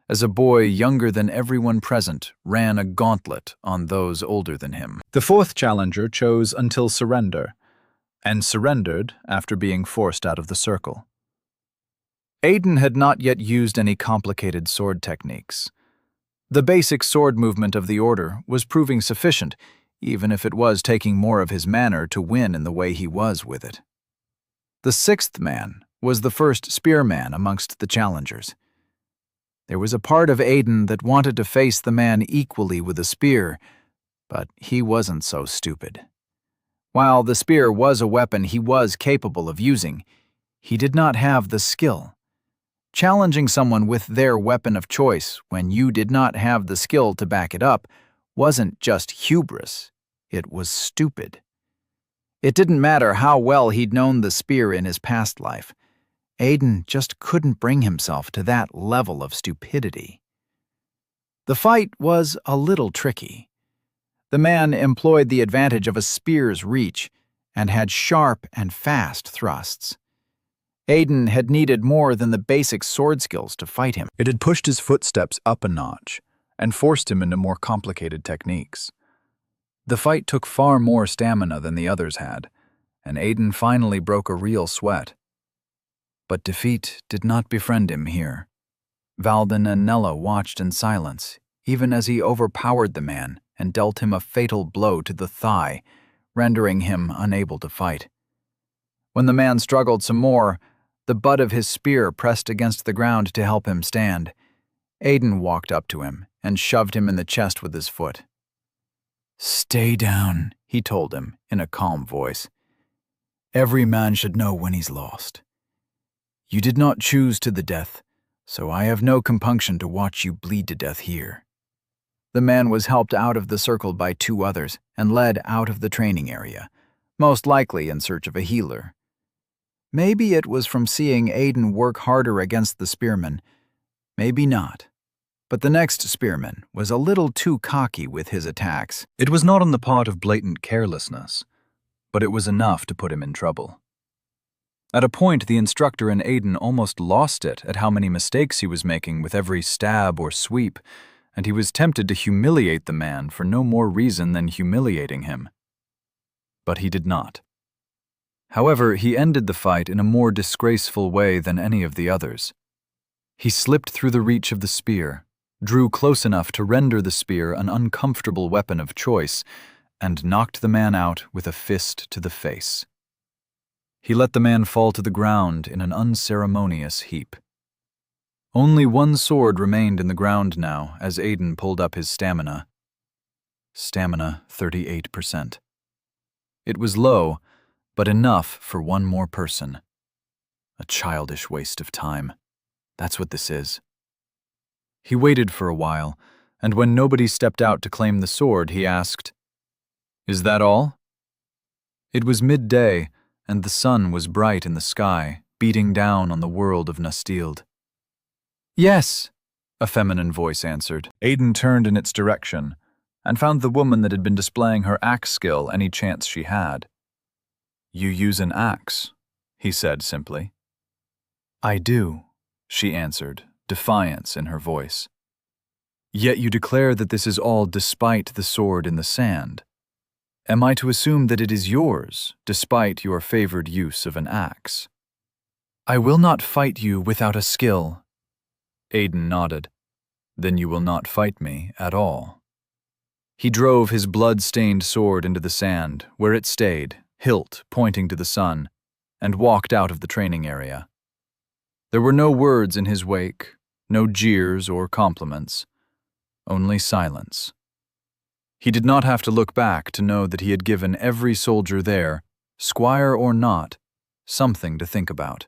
as a boy younger than everyone present ran a gauntlet on those older than him. The fourth challenger chose until surrender, and surrendered after being forced out of the circle. Aiden had not yet used any complicated sword techniques. The basic sword movement of the Order was proving sufficient, even if it was taking more of his manner to win in the way he was with it. The sixth man was the first spearman amongst the challengers. There was a part of Aiden that wanted to face the man equally with a spear, but he wasn't so stupid. While the spear was a weapon he was capable of using, he did not have the skill. Challenging someone with their weapon of choice when you did not have the skill to back it up wasn't just hubris, it was stupid. It didn't matter how well he'd known the spear in his past life. Aiden just couldn't bring himself to that level of stupidity. The fight was a little tricky. The man employed the advantage of a spear's reach and had sharp and fast thrusts. Aiden had needed more than the basic sword skills to fight him. It had pushed his footsteps up a notch and forced him into more complicated techniques. The fight took far more stamina than the others had, and Aiden finally broke a real sweat. But defeat did not befriend him here. Valden and Nella watched in silence, even as he overpowered the man and dealt him a fatal blow to the thigh, rendering him unable to fight. When the man struggled some more, the butt of his spear pressed against the ground to help him stand. Aiden walked up to him and shoved him in the chest with his foot. Stay down, he told him in a calm voice. Every man should know when he's lost. You did not choose to the death, so I have no compunction to watch you bleed to death here. The man was helped out of the circle by 2 others and led out of the training area, most likely in search of a healer. Maybe it was from seeing Aiden work harder against the spearman, maybe not. But the next spearman was a little too cocky with his attacks. It was not on the part of blatant carelessness, but it was enough to put him in trouble. At a point, the instructor and Aiden almost lost it at how many mistakes he was making with every stab or sweep, and he was tempted to humiliate the man for no more reason than humiliating him. But he did not. However, he ended the fight in a more disgraceful way than any of the others. He slipped through the reach of the spear, drew close enough to render the spear an uncomfortable weapon of choice, and knocked the man out with a fist to the face. He let the man fall to the ground in an unceremonious heap. Only 1 sword remained in the ground now as Aiden pulled up his stamina. Stamina 38%. It was low, but enough for 1 more person. A childish waste of time. That's what this is. He waited for a while, and when nobody stepped out to claim the sword, he asked, "Is that all?" It was midday, and the sun was bright in the sky, beating down on the world of Nastild. "Yes," a feminine voice answered. Aiden turned in its direction, and found the woman that had been displaying her axe skill any chance she had. "You use an axe," he said simply. "I do," she answered, defiance in her voice. "Yet you declare that this is all despite the sword in the sand. Am I to assume that it is yours, despite your favored use of an axe?" "I will not fight you without a skill." Aiden nodded. "Then you will not fight me at all." He drove his blood-stained sword into the sand, where it stayed, hilt pointing to the sun, and walked out of the training area. There were no words in his wake, no jeers or compliments, only silence. He did not have to look back to know that he had given every soldier there, squire or not, something to think about.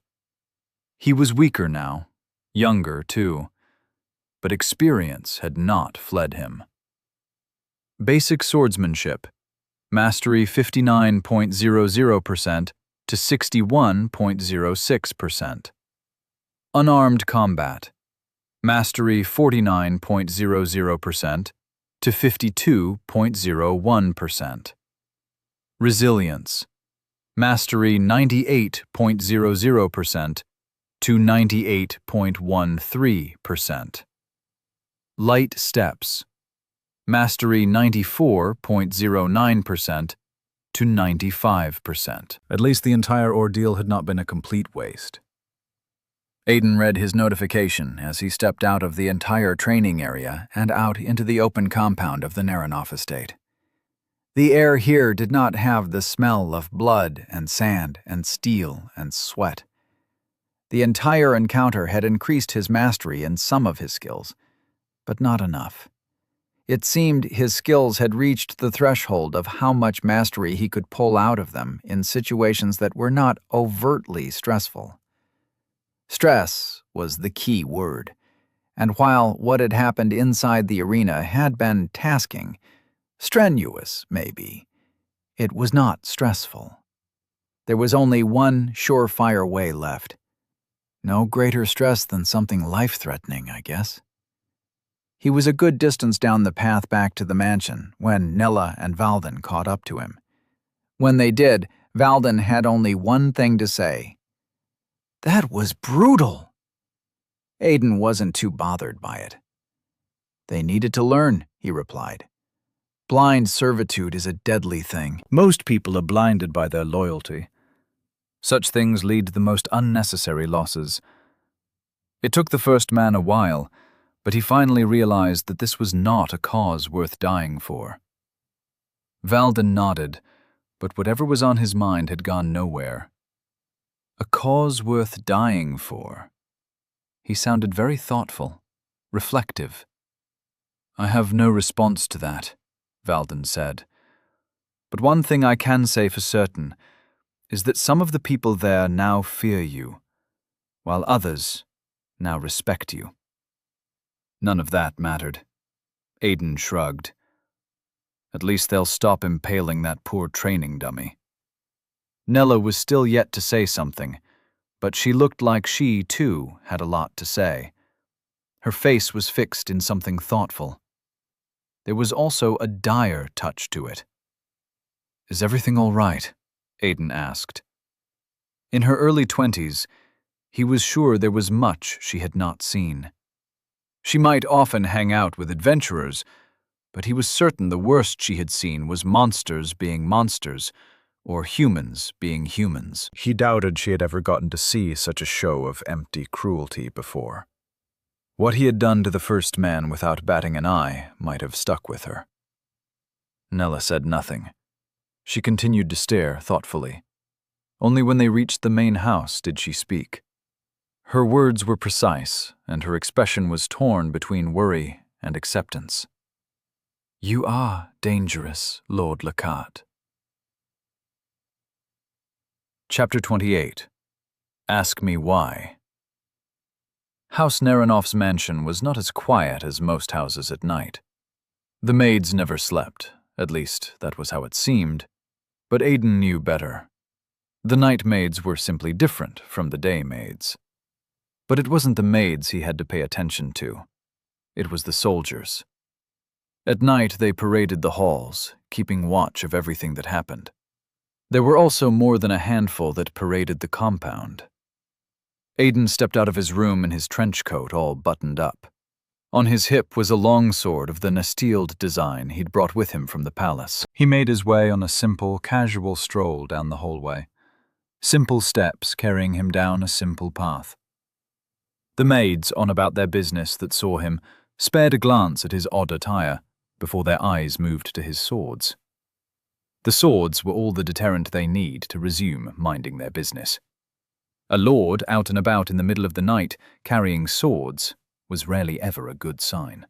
He was weaker now, younger too, but experience had not fled him. Basic swordsmanship, mastery 59.00% to 61.06%. Unarmed combat, mastery 49.00% to 52.01%. Resilience, mastery 98.00% to 98.13%. Light steps, mastery 94.09% to 95%. At least the entire ordeal had not been a complete waste. Aiden read his notification as he stepped out of the entire training area and out into the open compound of the Naranov estate. The air here did not have the smell of blood and sand and steel and sweat. The entire encounter had increased his mastery in some of his skills, but not enough. It seemed his skills had reached the threshold of how much mastery he could pull out of them in situations that were not overtly stressful. Stress was the key word, and while what had happened inside the arena had been tasking, strenuous maybe, it was not stressful. There was only one surefire way left. No greater stress than something life-threatening, I guess. He was a good distance down the path back to the mansion when Nella and Valden caught up to him. When they did, Valden had only one thing to say. "That was brutal." Aiden wasn't too bothered by it. "They needed to learn," he replied. "Blind servitude is a deadly thing. Most people are blinded by their loyalty. Such things lead to the most unnecessary losses. It took the first man a while, but he finally realized that this was not a cause worth dying for." Valden nodded, but whatever was on his mind had gone nowhere. A cause worth dying for. He sounded very thoughtful, reflective. "I have no response to that," Valden said. "But one thing I can say for certain is that some of the people there now fear you, while others now respect you." None of that mattered. Aiden shrugged. At least they'll stop impaling that poor training dummy. Nella was still yet to say something, but she looked like she, too, had a lot to say. Her face was fixed in something thoughtful. There was also a dire touch to it. "Is everything all right?" Aiden asked. In her early 20s, he was sure there was much she had not seen. She might often hang out with adventurers, but he was certain the worst she had seen was monsters being monsters, or humans being humans. He doubted she had ever gotten to see such a show of empty cruelty before. What he had done to the first man without batting an eye might have stuck with her. Nella said nothing. She continued to stare thoughtfully. Only when they reached the main house did she speak. Her words were precise, and her expression was torn between worry and acceptance. "You are dangerous, Lord Lacat." Chapter 28. Ask Me Why. House Naranov's mansion was not as quiet as most houses at night. The maids never slept, at least that was how it seemed, but Aiden knew better. The night maids were simply different from the day maids. But it wasn't the maids he had to pay attention to. It was the soldiers. At night they paraded the halls, keeping watch of everything that happened. There were also more than a handful that paraded the compound. Aiden stepped out of his room in his trench coat all buttoned up. On his hip was a longsword of the Nestild design he'd brought with him from the palace. He made his way on a simple, casual stroll down the hallway. Simple steps carrying him down a simple path. The maids, on about their business that saw him, spared a glance at his odd attire before their eyes moved to his swords. The swords were all the deterrent they need to resume minding their business. A lord out and about in the middle of the night carrying swords was rarely ever a good sign.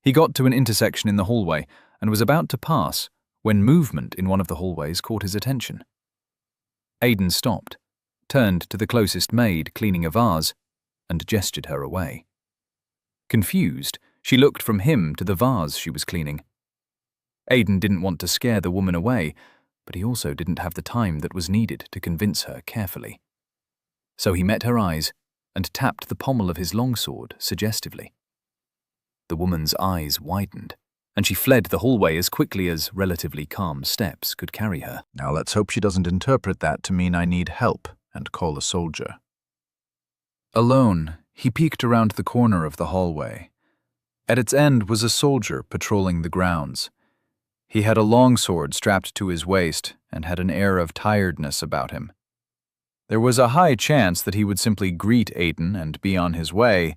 He got to an intersection in the hallway and was about to pass when movement in one of the hallways caught his attention. Aiden stopped, turned to the closest maid cleaning a vase, and gestured her away. Confused, she looked from him to the vase she was cleaning. Aiden didn't want to scare the woman away, but he also didn't have the time that was needed to convince her carefully. So he met her eyes and tapped the pommel of his longsword suggestively. The woman's eyes widened, and she fled the hallway as quickly as relatively calm steps could carry her. Now let's hope she doesn't interpret that to mean I need help and call a soldier. Alone, he peeked around the corner of the hallway. At its end was a soldier patrolling the grounds. He had a longsword strapped to his waist and had an air of tiredness about him. There was a high chance that he would simply greet Aiden and be on his way,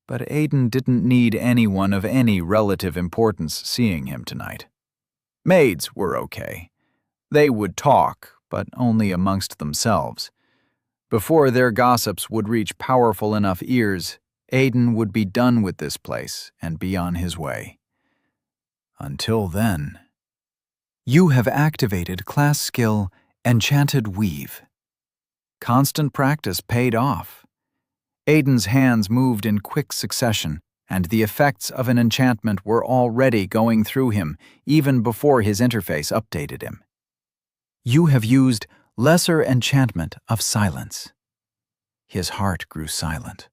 but Aiden didn't need anyone of any relative importance seeing him tonight. Maids were okay. They would talk, but only amongst themselves. Before their gossips would reach powerful enough ears, Aiden would be done with this place and be on his way. Until then. You have activated class skill Enchanted Weave. Constant practice paid off. Aiden's hands moved in quick succession, and the effects of an enchantment were already going through him even before his interface updated him. You have used Lesser Enchantment of Silence. His heart grew silent.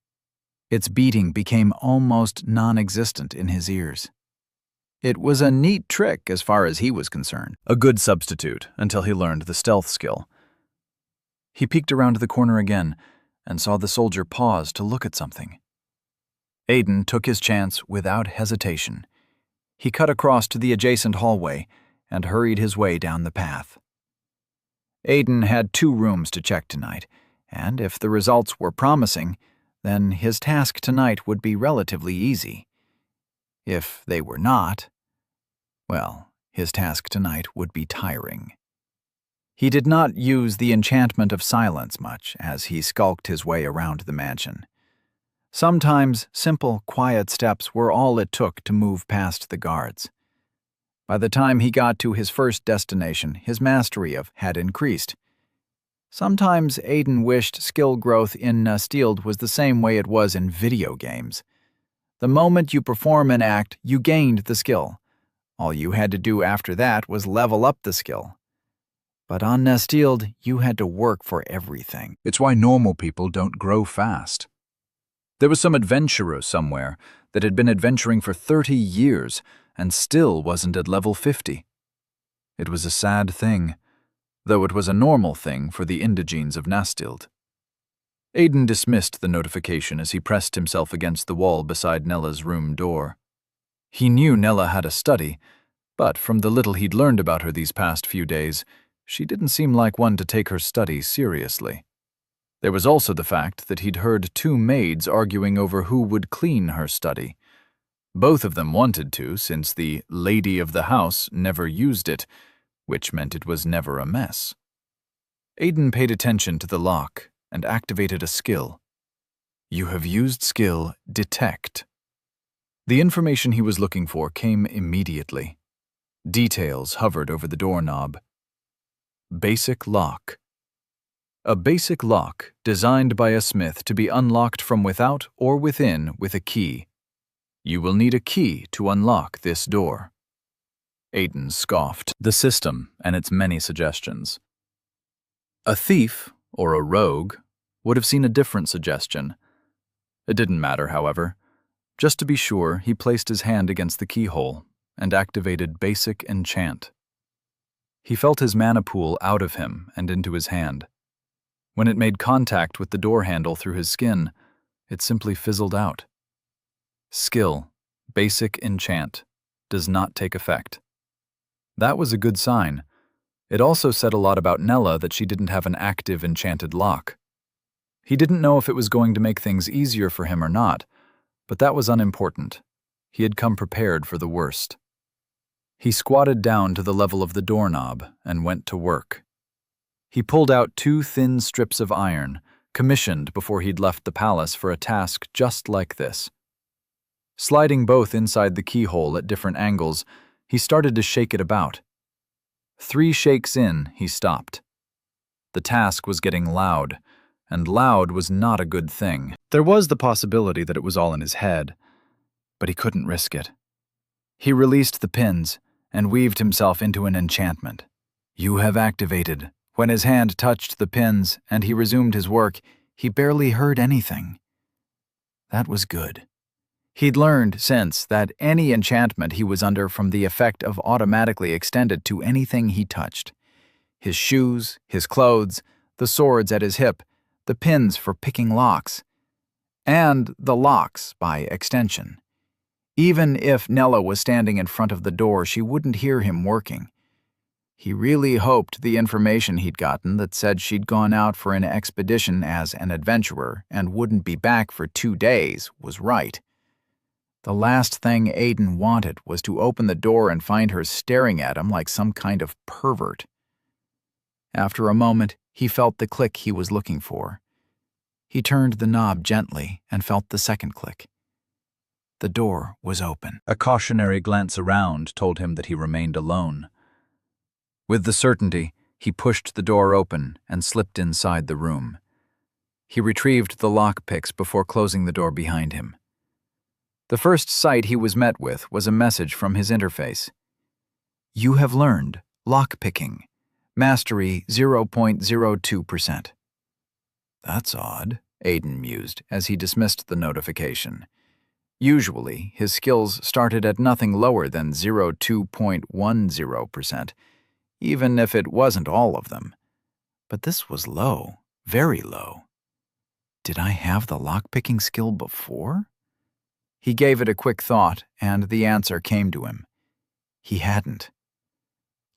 Its beating became almost non-existent in his ears. It was a neat trick as far as he was concerned. A good substitute until he learned the stealth skill. He peeked around the corner again and saw the soldier pause to look at something. Aiden took his chance without hesitation. He cut across to the adjacent hallway and hurried his way down the path. Aiden had 2 rooms to check tonight, and if the results were promising, then his task tonight would be relatively easy. If they were not, well, his task tonight would be tiring. He did not use the enchantment of silence much as he skulked his way around the mansion. Sometimes simple, quiet steps were all it took to move past the guards. By the time he got to his first destination, his mastery had increased. Sometimes Aiden wished skill growth in Nestild was the same way it was in video games. The moment you perform an act, you gained the skill. All you had to do after that was level up the skill. But on Nestild, you had to work for everything. It's why normal people don't grow fast. There was some adventurer somewhere that had been adventuring for 30 years and still wasn't at level 50. It was a sad thing, though it was a normal thing for the indigenes of Nestild. Aiden dismissed the notification as he pressed himself against the wall beside Nella's room door. He knew Nella had a study, but from the little he'd learned about her these past few days, she didn't seem like one to take her study seriously. There was also the fact that he'd heard 2 maids arguing over who would clean her study. Both of them wanted to, since the lady of the house never used it, which meant it was never a mess. Aiden paid attention to the lock and activated a skill. You have used skill Detect. The information he was looking for came immediately. Details hovered over the doorknob. Basic lock. A basic lock designed by a smith to be unlocked from without or within with a key. You will need a key to unlock this door. Aiden scoffed the system and its many suggestions. A thief, or a rogue, would have seen a different suggestion. It didn't matter, however. Just to be sure, he placed his hand against the keyhole and activated Basic Enchant. He felt his mana pool out of him and into his hand. When it made contact with the door handle through his skin, it simply fizzled out. Skill, Basic Enchant, does not take effect. That was a good sign. It also said a lot about Nella that she didn't have an active enchanted lock. He didn't know if it was going to make things easier for him or not, but that was unimportant. He had come prepared for the worst. He squatted down to the level of the doorknob and went to work. He pulled out 2 thin strips of iron, commissioned before he'd left the palace for a task just like this. Sliding both inside the keyhole at different angles, he started to shake it about. 3 shakes in, he stopped. The task was getting loud, and loud was not a good thing. There was the possibility that it was all in his head, but he couldn't risk it. He released the pins and weaved himself into an enchantment. You have activated. When his hand touched the pins and he resumed his work, he barely heard anything. That was good. He'd learned since that any enchantment he was under from the effect of automatically extended to anything he touched. His shoes, his clothes, the swords at his hip, the pins for picking locks, and the locks by extension. Even if Nella was standing in front of the door, she wouldn't hear him working. He really hoped the information he'd gotten that said she'd gone out for an expedition as an adventurer and wouldn't be back for 2 days was right. The last thing Aiden wanted was to open the door and find her staring at him like some kind of pervert. After a moment, he felt the click he was looking for. He turned the knob gently and felt the second click. The door was open. A cautionary glance around told him that he remained alone. With the certainty, he pushed the door open and slipped inside the room. He retrieved the lockpicks before closing the door behind him. The first sight he was met with was a message from his interface. You have learned lockpicking. Mastery 0.02%. That's odd, Aiden mused as he dismissed the notification. Usually, his skills started at nothing lower than 0.210%, even if it wasn't all of them. But this was low, very low. Did I have the lockpicking skill before? He gave it a quick thought, and the answer came to him. He hadn't.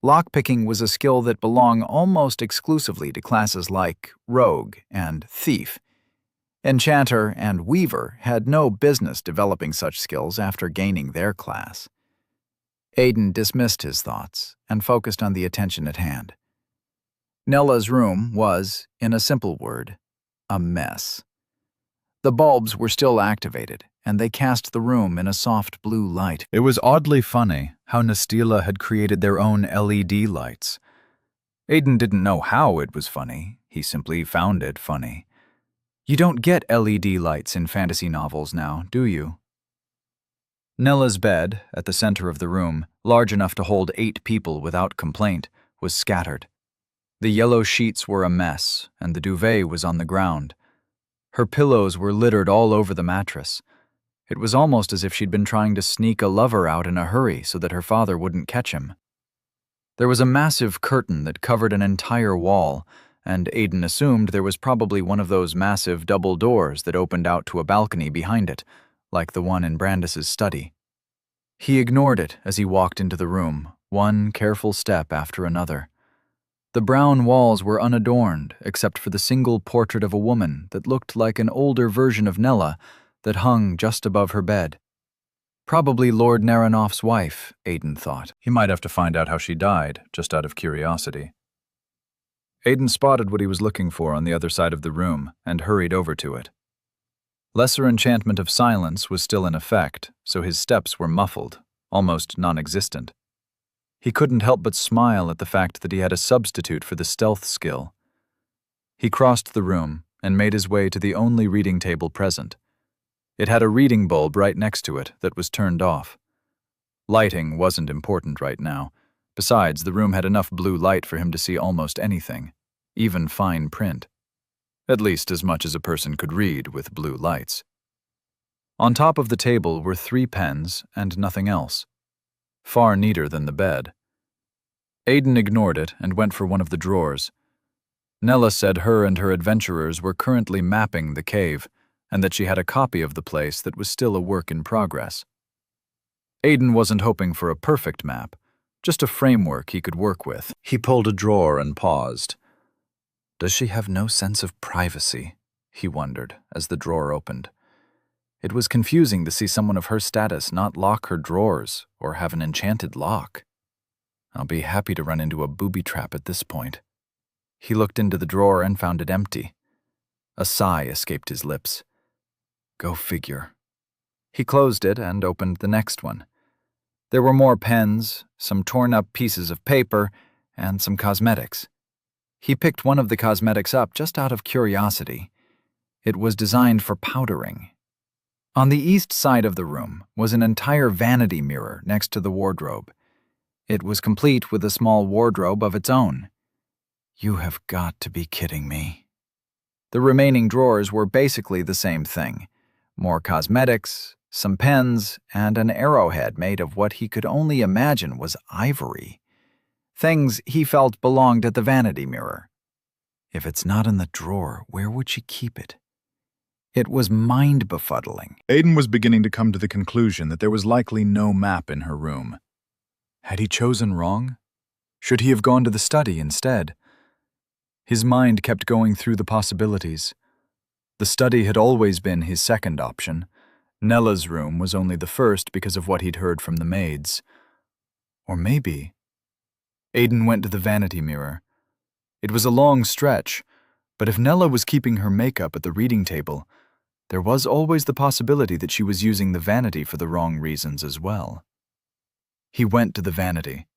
Lockpicking was a skill that belonged almost exclusively to classes like Rogue and Thief. Enchanter and Weaver had no business developing such skills after gaining their class. Aiden dismissed his thoughts and focused on the attention at hand. Nella's room was, in a simple word, a mess. The bulbs were still activated, and they cast the room in a soft blue light. It was oddly funny how Nastila had created their own LED lights. Aiden didn't know how it was funny, he simply found it funny. You don't get LED lights in fantasy novels now, do you? Nella's bed, at the center of the room, large enough to hold 8 people without complaint, was scattered. The yellow sheets were a mess, and the duvet was on the ground. Her pillows were littered all over the mattress. It was almost as if she'd been trying to sneak a lover out in a hurry so that her father wouldn't catch him. There was a massive curtain that covered an entire wall, and Aiden assumed there was probably one of those massive double doors that opened out to a balcony behind it, like the one in Brandis's study. He ignored it as he walked into the room, one careful step after another. The brown walls were unadorned except for the single portrait of a woman that looked like an older version of Nella that hung just above her bed. Probably Lord Naranoff's wife, Aiden thought. He might have to find out how she died, just out of curiosity. Aiden spotted what he was looking for on the other side of the room and hurried over to it. Lesser enchantment of silence was still in effect, so his steps were muffled, almost non-existent. He couldn't help but smile at the fact that he had a substitute for the stealth skill. He crossed the room and made his way to the only reading table present. It had a reading bulb right next to it that was turned off. Lighting wasn't important right now. Besides, the room had enough blue light for him to see almost anything, even fine print. At least as much as a person could read with blue lights. On top of the table were 3 pens and nothing else. Far neater than the bed. Aiden ignored it and went for one of the drawers. Nella said her and her adventurers were currently mapping the cave, and that she had a copy of the place that was still a work in progress. Aiden wasn't hoping for a perfect map, just a framework he could work with. He pulled a drawer and paused. Does she have no sense of privacy? He wondered as the drawer opened. It was confusing to see someone of her status not lock her drawers or have an enchanted lock. I'll be happy to run into a booby trap at this point. He looked into the drawer and found it empty. A sigh escaped his lips. Go figure. He closed it and opened the next one. There were more pens, some torn-up pieces of paper, and some cosmetics. He picked one of the cosmetics up just out of curiosity. It was designed for powdering. On the east side of the room was an entire vanity mirror next to the wardrobe. It was complete with a small wardrobe of its own. You have got to be kidding me. The remaining drawers were basically the same thing. More cosmetics, some pens, and an arrowhead made of what he could only imagine was ivory. Things he felt belonged at the vanity mirror. If it's not in the drawer, where would she keep it? It was mind-befuddling. Aiden was beginning to come to the conclusion that there was likely no map in her room. Had he chosen wrong? Should he have gone to the study instead? His mind kept going through the possibilities. The study had always been his second option. Nella's room was only the first because of what he'd heard from the maids. Or maybe... Aiden went to the vanity mirror. It was a long stretch, but if Nella was keeping her makeup at the reading table, there was always the possibility that she was using the vanity for the wrong reasons as well. He went to the vanity.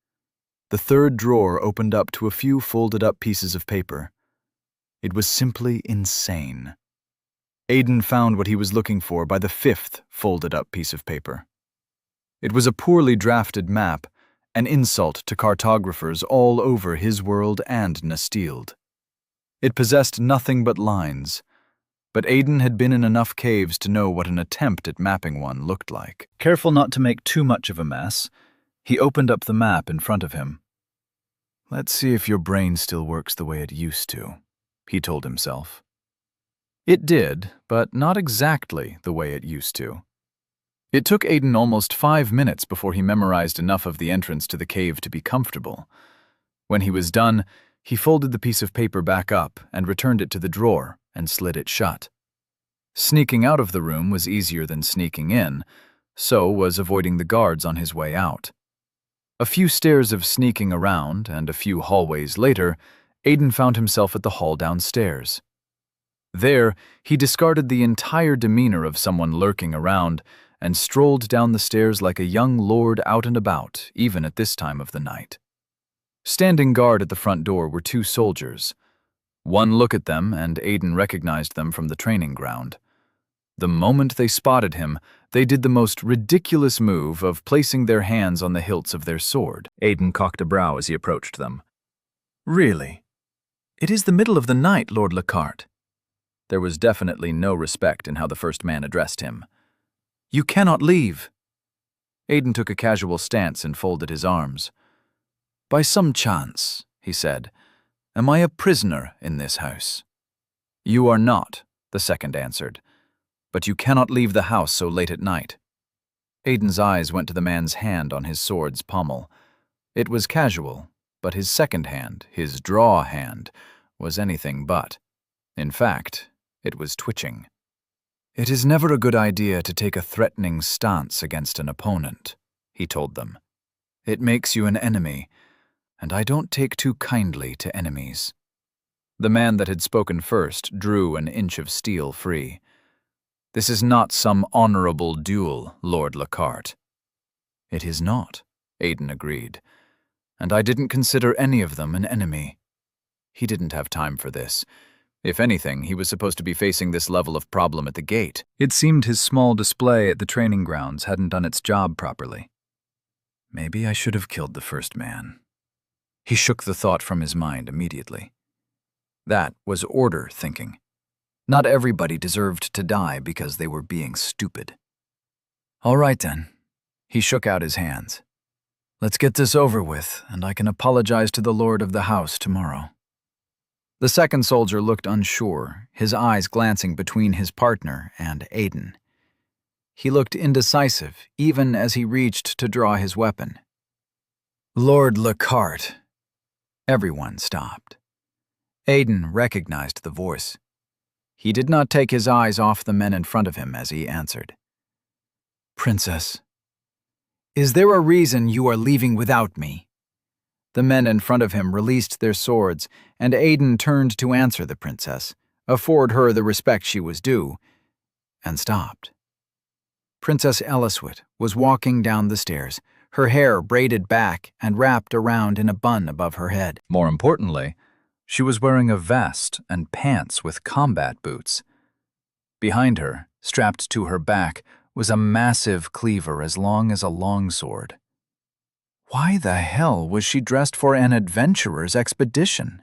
The third drawer opened up to a few folded-up pieces of paper. It was simply insane. Aiden found what he was looking for by the 5th folded-up piece of paper. It was a poorly drafted map, an insult to cartographers all over his world and Nastiled. It possessed nothing but lines, but Aiden had been in enough caves to know what an attempt at mapping one looked like. Careful not to make too much of a mess, he opened up the map in front of him. Let's see if your brain still works the way it used to, he told himself. It did, but not exactly the way it used to. It took Aiden almost 5 minutes before he memorized enough of the entrance to the cave to be comfortable. When he was done, he folded the piece of paper back up and returned it to the drawer and slid it shut. Sneaking out of the room was easier than sneaking in, so was avoiding the guards on his way out. A few stairs of sneaking around and a few hallways later, Aiden found himself at the hall downstairs. There, he discarded the entire demeanor of someone lurking around and strolled down the stairs like a young lord out and about, even at this time of the night. Standing guard at the front door were 2 soldiers. One look at them, and Aiden recognized them from the training ground. The moment they spotted him, they did the most ridiculous move of placing their hands on the hilts of their sword. Aiden cocked a brow as he approached them. "Really? It is the middle of the night, Lord Lockhart." There was definitely no respect in how the first man addressed him. "You cannot leave." Aiden took a casual stance and folded his arms. "By some chance," he said, "am I a prisoner in this house?" "You are not," the second answered, "but you cannot leave the house so late at night." Aiden's eyes went to the man's hand on his sword's pommel. It was casual, but his second hand, his draw hand, was anything but. In fact, it was twitching. "It is never a good idea to take a threatening stance against an opponent," he told them. "It makes you an enemy, and I don't take too kindly to enemies." The man that had spoken first drew an inch of steel free. "This is not some honorable duel, Lord Lockhart." "It is not," Aiden agreed, "and I didn't consider any of them an enemy." He didn't have time for this. If anything, he was supposed to be facing this level of problem at the gate. It seemed his small display at the training grounds hadn't done its job properly. Maybe I should have killed the first man. He shook the thought from his mind immediately. That was order thinking. Not everybody deserved to die because they were being stupid. "All right then." He shook out his hands. "Let's get this over with, and I can apologize to the lord of the house tomorrow." The second soldier looked unsure, his eyes glancing between his partner and Aiden. He looked indecisive, even as he reached to draw his weapon. "Lord Lockhart." Everyone stopped. Aiden recognized the voice. He did not take his eyes off the men in front of him as he answered. "Princess, is there a reason you are leaving without me?" The men in front of him released their swords, and Aiden turned to answer the princess, afford her the respect she was due, and stopped. Princess Eliswit was walking down the stairs, her hair braided back and wrapped around in a bun above her head. More importantly, she was wearing a vest and pants with combat boots. Behind her, strapped to her back, was a massive cleaver as long as a longsword. Why the hell was she dressed for an adventurer's expedition?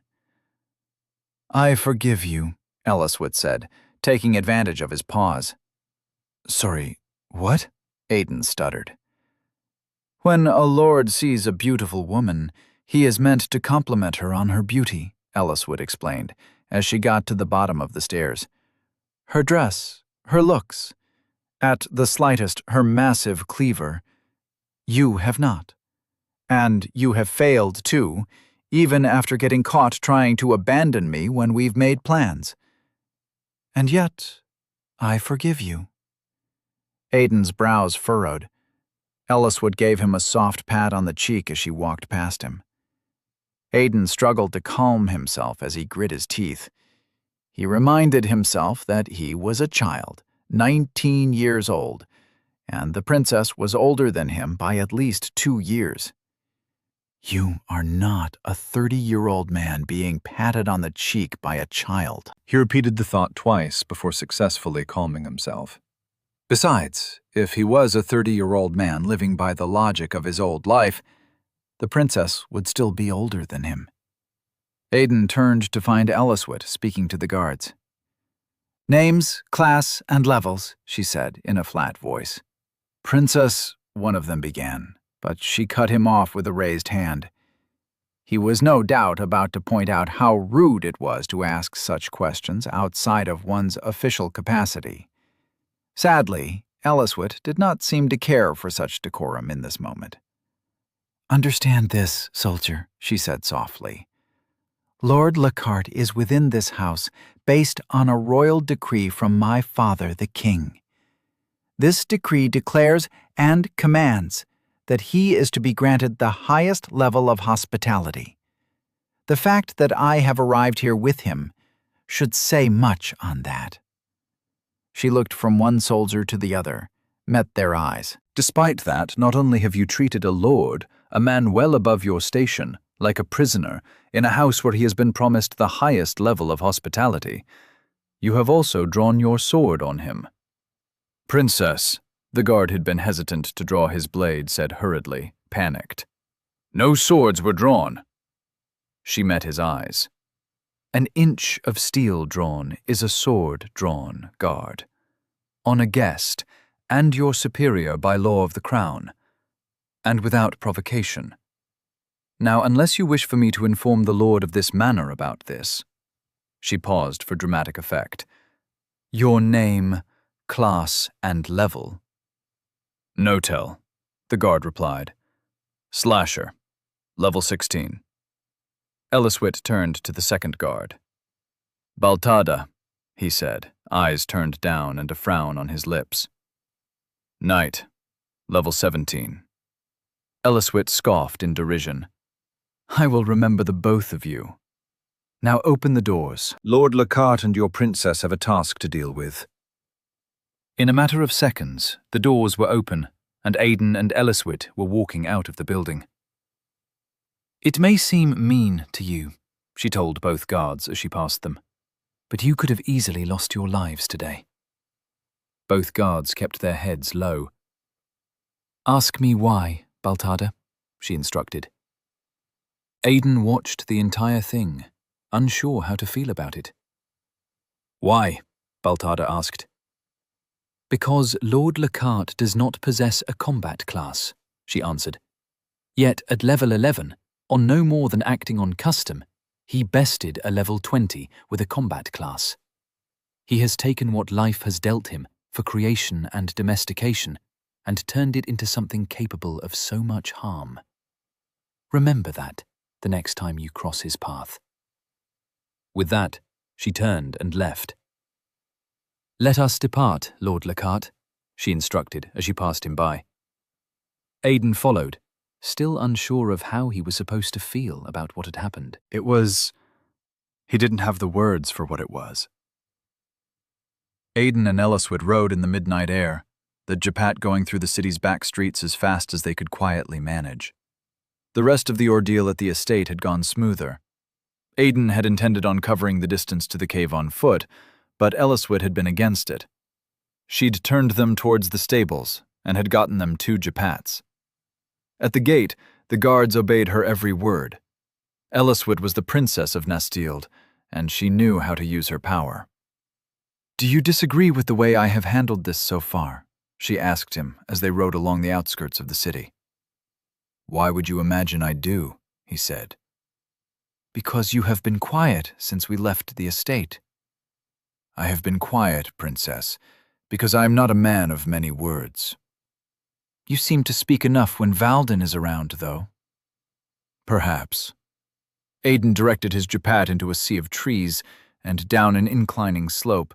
"I forgive you," Eliswit said, taking advantage of his pause. "Sorry, what?" Aiden stuttered. "When a lord sees a beautiful woman, he is meant to compliment her on her beauty," Eliswit explained, as she got to the bottom of the stairs. "Her dress, her looks, at the slightest her massive cleaver. You have not. And you have failed, too, even after getting caught trying to abandon me when we've made plans. And yet, I forgive you." Aiden's brows furrowed. Eliswood gave him a soft pat on the cheek as she walked past him. Aiden struggled to calm himself as he grit his teeth. He reminded himself that he was a child, 19 years old, and the princess was older than him by at least 2 years. "You are not a 30-year-old man being patted on the cheek by a child." He repeated the thought twice before successfully calming himself. Besides, if he was a 30-year-old man living by the logic of his old life, the princess would still be older than him. Aiden turned to find Eliswit speaking to the guards. "Names, class, and levels," she said in a flat voice. "Princess," one of them began, but she cut him off with a raised hand. He was no doubt about to point out how rude it was to ask such questions outside of one's official capacity. Sadly, Eliswit did not seem to care for such decorum in this moment. "Understand this, soldier," she said softly. "Lord Lockhart is within this house based on a royal decree from my father, the king. This decree declares and commands that he is to be granted the highest level of hospitality. The fact that I have arrived here with him should say much on that." She looked from one soldier to the other, met their eyes. "Despite that, not only have you treated a lord, a man well above your station, like a prisoner, in a house where he has been promised the highest level of hospitality, you have also drawn your sword on him." "Princess," the guard had been hesitant to draw his blade, said hurriedly, panicked. "No swords were drawn." She met his eyes. "An inch of steel drawn is a sword drawn, guard. On a guest, and your superior by law of the crown, and without provocation. Now, unless you wish for me to inform the lord of this manor about this," she paused for dramatic effect, "your name, class, and level." "No tell," the guard replied. "Slasher, level 16. Elliswit turned to the second guard. "Baltada," he said, eyes turned down and a frown on his lips. "Knight, level 17. Elliswit scoffed in derision. "I will remember the both of you. Now open the doors. Lord Lockhart and your princess have a task to deal with." In a matter of seconds, the doors were open, and Aiden and Elliswit were walking out of the building. "It may seem mean to you," she told both guards as she passed them, "but you could have easily lost your lives today." Both guards kept their heads low. "Ask me why, Baltada," she instructed. Aiden watched the entire thing, unsure how to feel about it. "Why?" Baltada asked. "Because Lord Lockhart does not possess a combat class," she answered. "Yet at level 11, on no more than acting on custom, he bested a level 20 with a combat class. He has taken what life has dealt him for creation and domestication and turned it into something capable of so much harm. Remember that the next time you cross his path." With that, she turned and left. "Let us depart, Lord Lockhart," she instructed as she passed him by. Aiden followed, still unsure of how he was supposed to feel about what had happened. He didn't have the words for what it was. Aiden and Elliswood rode in the midnight air, the Japat going through the city's back streets as fast as they could quietly manage. The rest of the ordeal at the estate had gone smoother. Aiden had intended on covering the distance to the cave on foot, but Elliswood had been against it. She'd turned them towards the stables and had gotten them 2 Japats. At the gate, the guards obeyed her every word. Elliswood was the princess of Nastield, and she knew how to use her power. "Do you disagree with the way I have handled this so far?" she asked him as they rode along the outskirts of the city. "Why would you imagine I do?" he said. "Because you have been quiet since we left the estate." "I have been quiet, Princess, because I am not a man of many words." "You seem to speak enough when Valden is around, though." "Perhaps." Aiden directed his Japat into a sea of trees and down an inclining slope,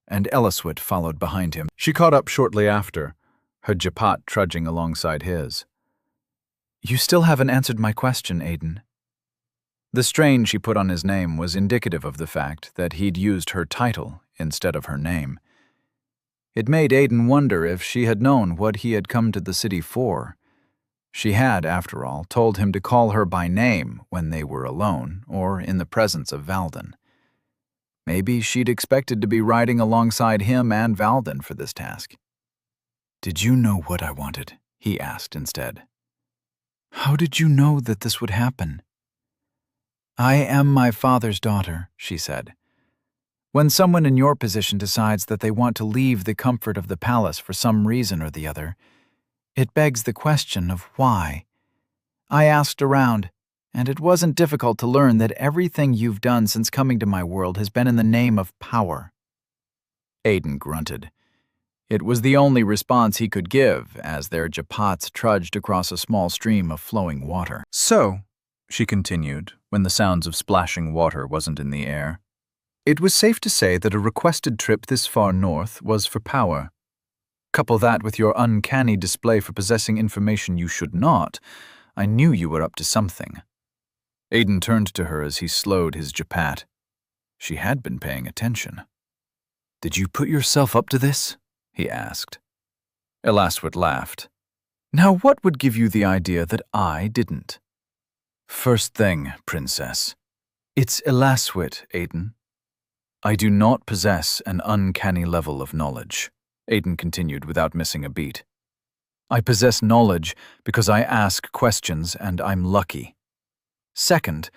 and Elliswood followed behind him. She caught up shortly after, her Japat trudging alongside his. "You still haven't answered my question, Aiden." The strain she put on his name was indicative of the fact that he'd used her title instead of her name. It made Aiden wonder if she had known what he had come to the city for. She had, after all, told him to call her by name when they were alone or in the presence of Valden. Maybe she'd expected to be riding alongside him and Valden for this task. "Did you know what I wanted?" he asked instead. "How did you know that this would happen?" "I am my father's daughter," she said. "When someone in your position decides that they want to leave the comfort of the palace for some reason or the other, it begs the question of why. I asked around, and it wasn't difficult to learn that everything you've done since coming to my world has been in the name of power." Aiden grunted. It was the only response he could give as their Japats trudged across a small stream of flowing water. "So," she continued, when the sounds of splashing water wasn't in the air, "it was safe to say that a requested trip this far north was for power. Couple that with your uncanny display for possessing information you should not, I knew you were up to something." Aiden turned to her as he slowed his Japat. She had been paying attention. "Did you put yourself up to this?" he asked. Elaswit laughed. "Now what would give you the idea that I didn't?" "First thing, Princess. It's Elaswit, Aiden. I do not possess an uncanny level of knowledge," Aiden continued without missing a beat. "I possess knowledge because I ask questions and I'm lucky. Second,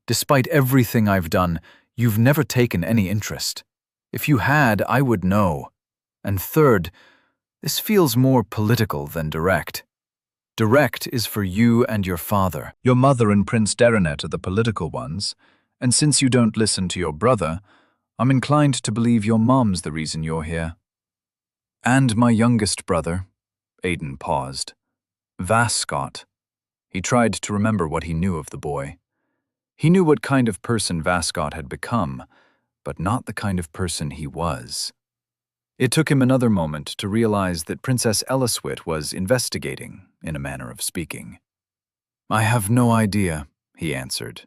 despite everything I've done, you've never taken any interest. If you had, I would know. And third, this feels more political than direct. Direct is for you and your father. Your mother and Prince Derenet are the political ones, and since you don't listen to your brother, I'm inclined to believe your mom's the reason you're here. And my youngest brother," Aiden paused. "Vascott." He tried to remember what he knew of the boy. He knew what kind of person Vascott had become, but not the kind of person he was. It took him another moment to realize that Princess Elaswit was investigating, in a manner of speaking. "I have no idea," he answered.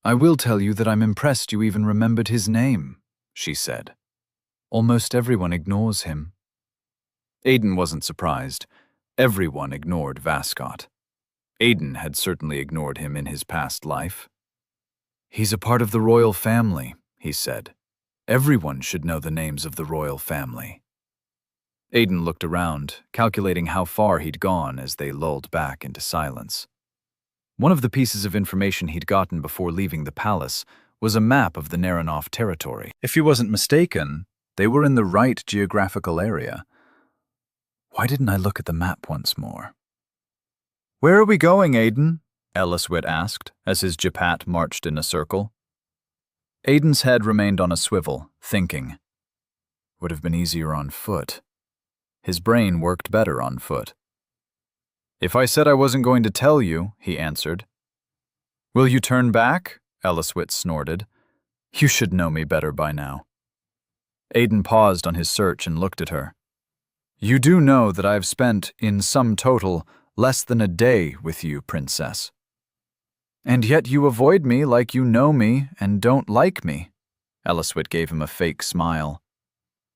"I will tell you that I'm impressed you even remembered his name," she said. "Almost everyone ignores him." Aiden wasn't surprised. Everyone ignored Vascott. Aiden had certainly ignored him in his past life. "He's a part of the royal family," he said. "Everyone should know the names of the royal family." Aiden looked around, calculating how far he'd gone as they lulled back into silence. One of the pieces of information he'd gotten before leaving the palace was a map of the Naranov territory. If he wasn't mistaken, they were in the right geographical area. Why didn't I look at the map once more? "Where are we going, Aiden?" Elaswit asked, as his Japat marched in a circle. Aiden's head remained on a swivel, thinking. Would have been easier on foot. His brain worked better on foot. "If I said I wasn't going to tell you," he answered. "Will you turn back?" Elaswit snorted. "You should know me better by now." Aiden paused on his search and looked at her. "You do know that I've spent, in sum total, less than a day with you, Princess. And yet you avoid me like you know me and don't like me." Elaswit gave him a fake smile.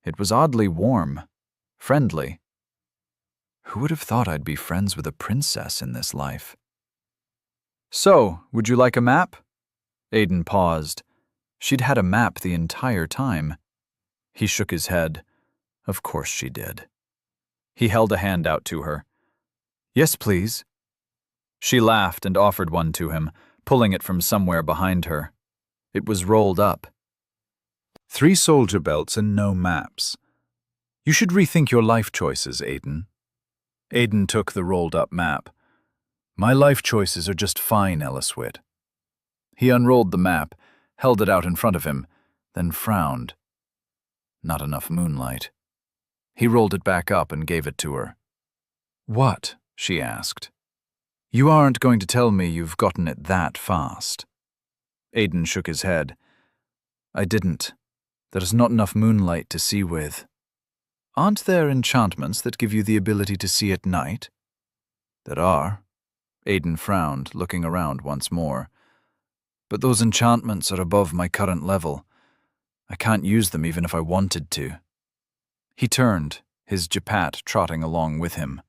It was oddly warm, friendly. Who would have thought I'd be friends with a princess in this life? "So, would you like a map?" Aiden paused. She'd had a map the entire time. He shook his head. Of course she did. He held a hand out to her. "Yes, please." She laughed and offered one to him, pulling it from somewhere behind her. It was rolled up. 3 soldier belts and no maps. You should rethink your life choices, Aiden. Aiden took the rolled-up map. My life choices are just fine, Elaswit. He unrolled the map, held it out in front of him, then frowned. Not enough moonlight. He rolled it back up and gave it to her. "What?" she asked. "You aren't going to tell me you've gotten it that fast." Aiden shook his head. "I didn't. There's not enough moonlight to see with." "Aren't there enchantments that give you the ability to see at night?" "There are." Aiden frowned, looking around once more. "But those enchantments are above my current level. I can't use them even if I wanted to." He turned, his Japat trotting along with him.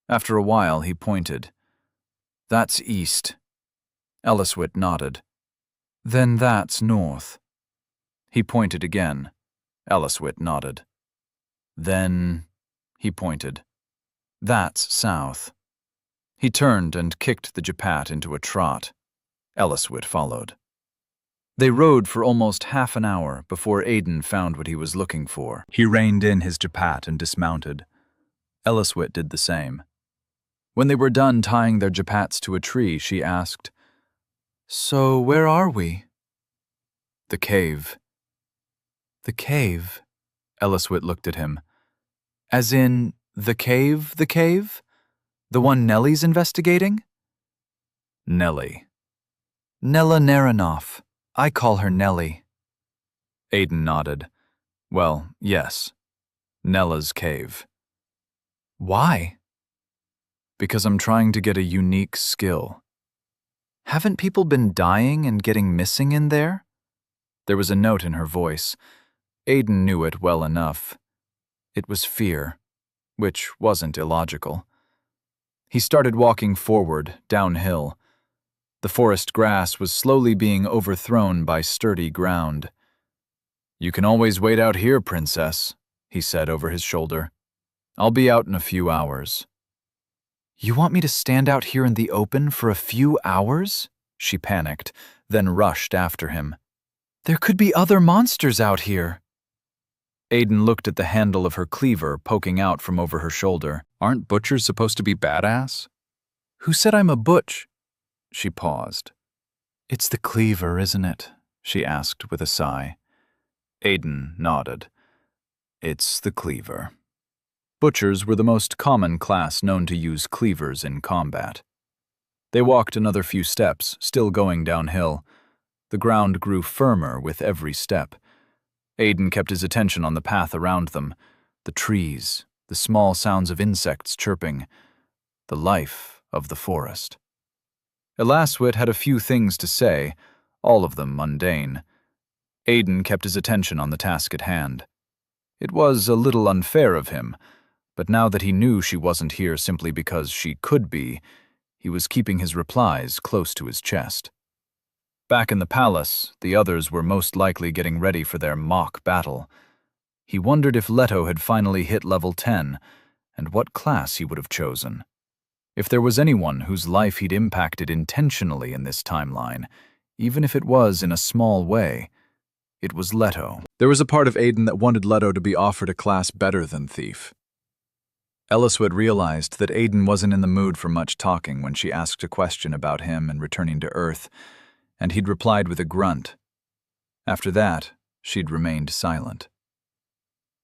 After a while, he pointed. "That's east." Elaswit nodded. "Then that's north." He pointed again. Elaswit nodded. "Then," he pointed. "That's south." He turned and kicked the Japat into a trot. Elaswit followed. They rode for almost half an hour before Aiden found what he was looking for. He reined in his Japat and dismounted. Elaswit did the same. When they were done tying their Japats to a tree, she asked, "So where are we?" "The cave." "The cave?" Elaswit looked at him. "As in, the cave, the cave? The one Nellie's investigating?" "Nellie." "Nella Naranov. I call her Nellie." Aiden nodded. "Well, yes. Nella's cave." "Why?" "Because I'm trying to get a unique skill." "Haven't people been dying and getting missing in there?" There was a note in her voice. Aiden knew it well enough. It was fear, which wasn't illogical. He started walking forward, downhill. The forest grass was slowly being overthrown by sturdy ground. "You can always wait out here, Princess," he said over his shoulder. "I'll be out in a few hours." "You want me to stand out here in the open for a few hours?" She panicked, then rushed after him. "There could be other monsters out here." Aiden looked at the handle of her cleaver poking out from over her shoulder. Aren't butchers supposed to be badass? "Who said I'm a butch?" She paused. "It's the cleaver, isn't it?" she asked with a sigh. Aiden nodded. "It's the cleaver." Butchers were the most common class known to use cleavers in combat. They walked another few steps, still going downhill. The ground grew firmer with every step. Aiden kept his attention on the path around them, the trees, the small sounds of insects chirping, the life of the forest. Elaswit had a few things to say, all of them mundane. Aiden kept his attention on the task at hand. It was a little unfair of him, but now that he knew she wasn't here simply because she could be, he was keeping his replies close to his chest. Back in the palace, the others were most likely getting ready for their mock battle. He wondered if Leto had finally hit level 10, and what class he would have chosen. If there was anyone whose life he'd impacted intentionally in this timeline, even if it was in a small way, it was Leto. There was a part of Aiden that wanted Leto to be offered a class better than Thief. Eliswit realized that Aiden wasn't in the mood for much talking when she asked a question about him and returning to Earth, and he'd replied with a grunt. After that, she'd remained silent.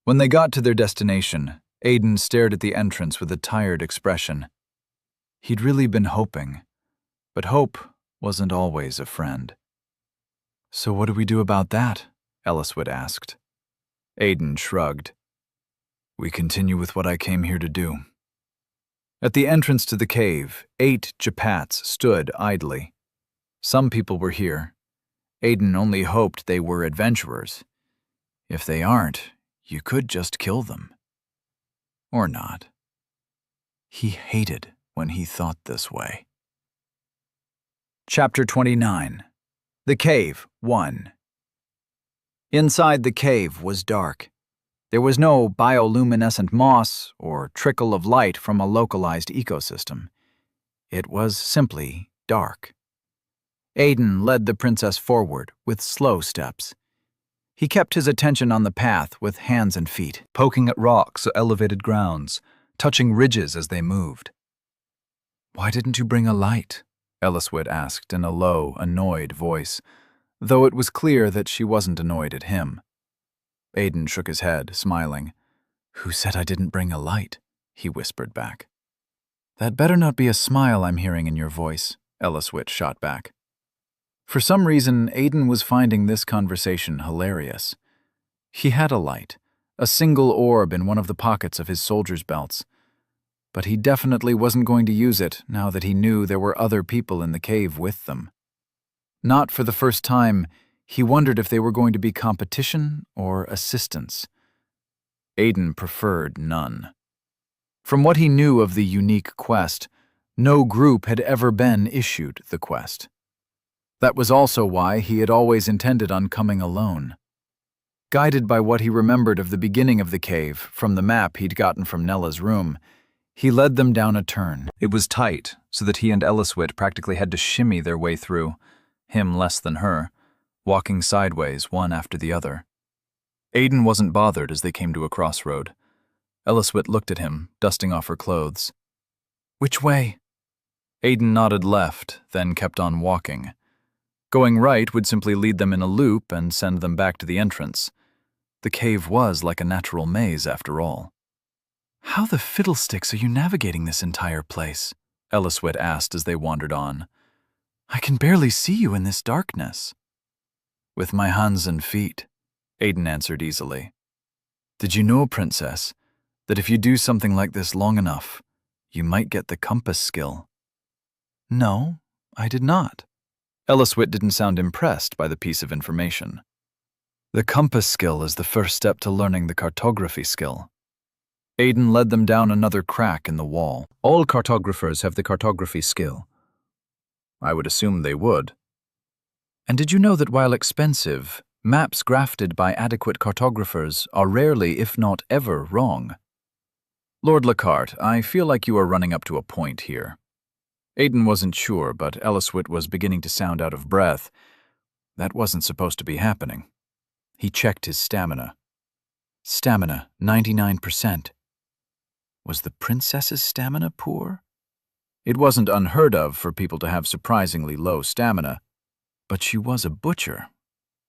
When they got to their destination, Aiden stared at the entrance with a tired expression. He'd really been hoping, but hope wasn't always a friend. "So what do we do about that?" Eliswit asked. Aiden shrugged. "We continue with what I came here to do." At the entrance to the cave, 8 Japats stood idly. Some people were here. Aiden only hoped they were adventurers. If they aren't, you could just kill them. Or not. He hated when he thought this way. Chapter 29. The Cave 1. Inside the cave was dark. There was no bioluminescent moss or trickle of light from a localized ecosystem. It was simply dark. Aiden led the princess forward with slow steps. He kept his attention on the path with hands and feet, poking at rocks or elevated grounds, touching ridges as they moved. "Why didn't you bring a light?" Eliswit asked in a low, annoyed voice, though it was clear that she wasn't annoyed at him. Aiden shook his head, smiling. "Who said I didn't bring a light?" he whispered back. "That better not be a smile I'm hearing in your voice," Eliswit shot back. For some reason, Aiden was finding this conversation hilarious. He had a light, a single orb in one of the pockets of his soldier's belts. But he definitely wasn't going to use it now that he knew there were other people in the cave with them. Not for the first time, he wondered if they were going to be competition or assistance. Aiden preferred none. From what he knew of the unique quest, no group had ever been issued the quest. That was also why he had always intended on coming alone. Guided by what he remembered of the beginning of the cave from the map he'd gotten from Nella's room, he led them down a turn. It was tight, so that he and Eliswit practically had to shimmy their way through, him less than her, walking sideways one after the other. Aiden wasn't bothered as they came to a crossroad. Eliswit looked at him, dusting off her clothes. "Which way?" Aiden nodded left, then kept on walking. Going right would simply lead them in a loop and send them back to the entrance. The cave was like a natural maze after all. "How the fiddlesticks are you navigating this entire place?" Eliswit asked as they wandered on. "I can barely see you in this darkness." "With my hands and feet," Aiden answered easily. "Did you know, Princess, that if you do something like this long enough, you might get the compass skill?" "No, I did not." Eliswit didn't sound impressed by the piece of information. The compass skill is the first step to learning the cartography skill. Aiden led them down another crack in the wall. All cartographers have the cartography skill. I would assume they would. And did you know that while expensive, maps grafted by adequate cartographers are rarely, if not ever, wrong? Lord Lockhart, I feel like you are running up to a point here. Aiden wasn't sure, but Elliswit was beginning to sound out of breath. That wasn't supposed to be happening. He checked his stamina. Stamina, 99%. Was the princess's stamina poor? It wasn't unheard of for people to have surprisingly low stamina, but she was a butcher.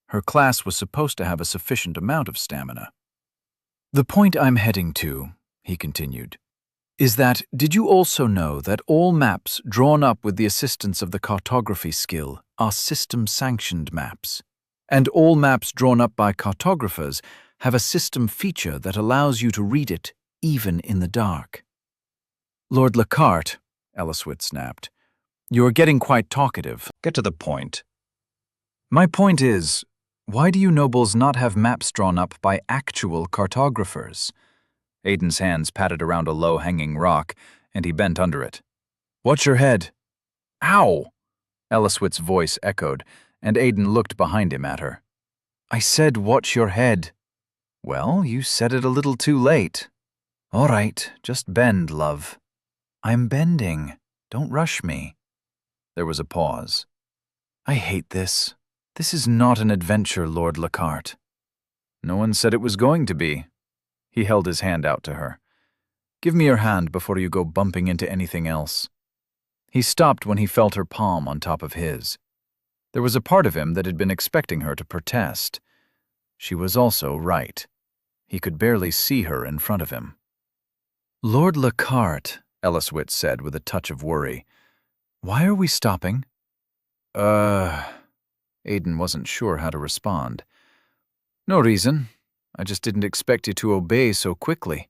Her class was supposed to have a sufficient amount of stamina. The point I'm heading to, he continued, is that did you also know that all maps drawn up with the assistance of the cartography skill are system-sanctioned maps, and all maps drawn up by cartographers have a system feature that allows you to read it even in the dark? Lord Lockhart, Elliswit snapped, you're getting quite talkative. Get to the point. My point is, why do you nobles not have maps drawn up by actual cartographers? Aiden's hands patted around a low-hanging rock, and he bent under it. Watch your head. Ow! Elliswit's voice echoed, and Aiden looked behind him at her. I said watch your head. Well, you said it a little too late. All right, just bend, love. I'm bending. Don't rush me. There was a pause. I hate this. This is not an adventure, Lord Lockhart. No one said it was going to be. He held his hand out to her. Give me your hand before you go bumping into anything else. He stopped when he felt her palm on top of his. There was a part of him that had been expecting her to protest. She was also right. He could barely see her in front of him. Lord Lockhart, Elliswit said with a touch of worry. Why are we stopping? Aiden wasn't sure how to respond. No reason. I just didn't expect you to obey so quickly.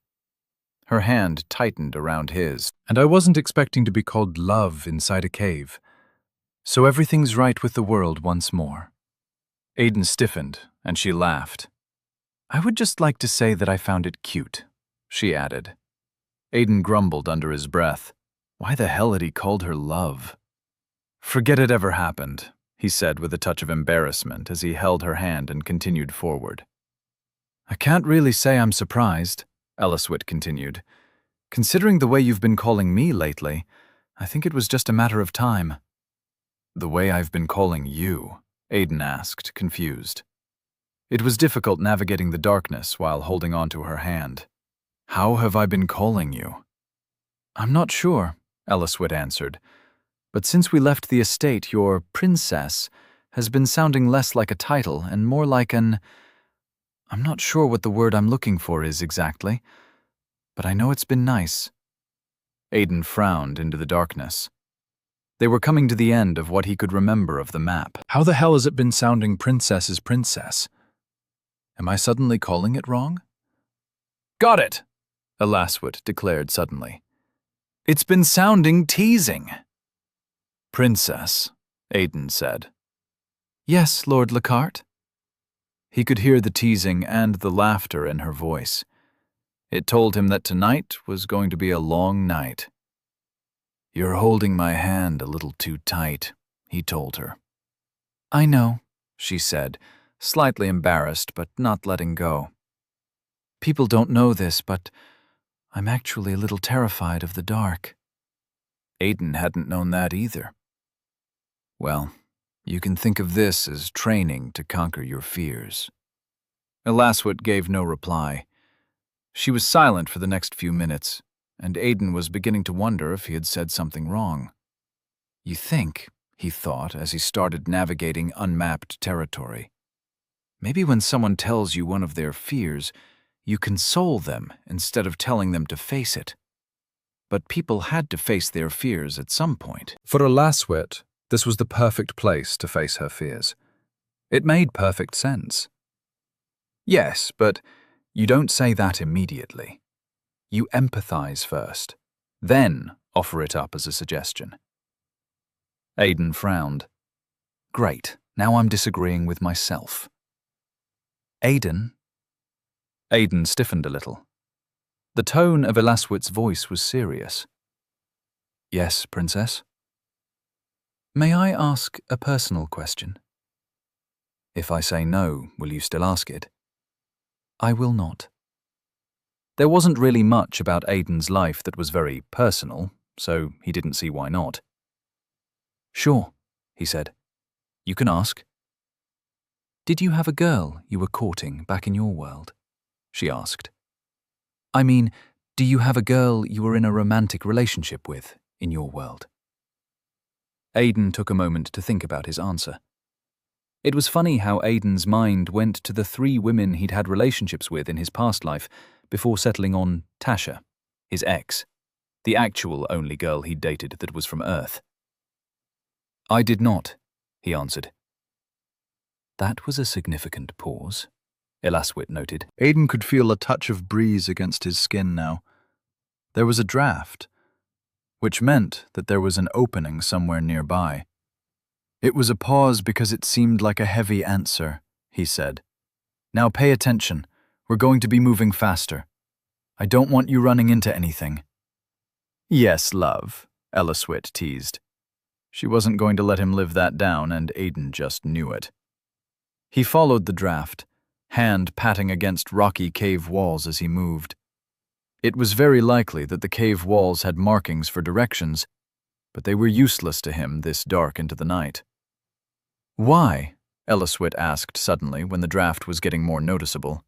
Her hand tightened around his. And I wasn't expecting to be called love inside a cave. So everything's right with the world once more. Aiden stiffened, and she laughed. I would just like to say that I found it cute, she added. Aiden grumbled under his breath. Why the hell had he called her love? Forget it ever happened, he said with a touch of embarrassment as he held her hand and continued forward. I can't really say I'm surprised, Elliswit continued. Considering the way you've been calling me lately, I think it was just a matter of time. The way I've been calling you, Aiden asked, confused. It was difficult navigating the darkness while holding on to her hand. How have I been calling you? I'm not sure, Elliswit answered. But since we left the estate, your princess has been sounding less like a title and more like an... I'm not sure what the word I'm looking for is exactly, but I know it's been nice. Aiden frowned into the darkness. They were coming to the end of what he could remember of the map. How the hell has it been sounding princess is princess? Am I suddenly calling it wrong? Got it, Elliswit declared suddenly. It's been sounding teasing. Princess, Aiden said. Yes, Lord Lockhart. He could hear the teasing and the laughter in her voice. It told him that tonight was going to be a long night. You're holding my hand a little too tight, he told her. I know, she said, slightly embarrassed but not letting go. People don't know this, but I'm actually a little terrified of the dark. Aiden hadn't known that either. Well, you can think of this as training to conquer your fears. Elliswit gave no reply. She was silent for the next few minutes, and Aiden was beginning to wonder if he had said something wrong. You think, he thought as he started navigating unmapped territory. Maybe when someone tells you one of their fears, you console them instead of telling them to face it. But people had to face their fears at some point. For Elliswit, this was the perfect place to face her fears. It made perfect sense. Yes, but you don't say that immediately. You empathize first, then offer it up as a suggestion. Aiden frowned. Great, now I'm disagreeing with myself. Aiden? Aiden stiffened a little. The tone of Elaswit's voice was serious. Yes, Princess? May I ask a personal question? If I say no, will you still ask it? I will not. There wasn't really much about Aiden's life that was very personal, so he didn't see why not. Sure, he said. You can ask. Did you have a girl you were courting back in your world? She asked. I mean, do you have a girl you were in a romantic relationship with in your world? Aiden took a moment to think about his answer. It was funny how Aiden's mind went to the 3 women he'd had relationships with in his past life before settling on Tasha, his ex, the actual only girl he'd dated that was from Earth. I did not, he answered. That was a significant pause, Elaswit noted. Aiden could feel a touch of breeze against his skin now. There was a draft, which meant that there was an opening somewhere nearby. It was a pause because it seemed like a heavy answer, he said. Now pay attention. We're going to be moving faster. I don't want you running into anything. Yes, love, Elaswit teased. She wasn't going to let him live that down, and Aiden just knew it. He followed the draft, hand patting against rocky cave walls as he moved. It was very likely that the cave walls had markings for directions, but they were useless to him this dark into the night. Why? Elaswit asked suddenly when the draft was getting more noticeable.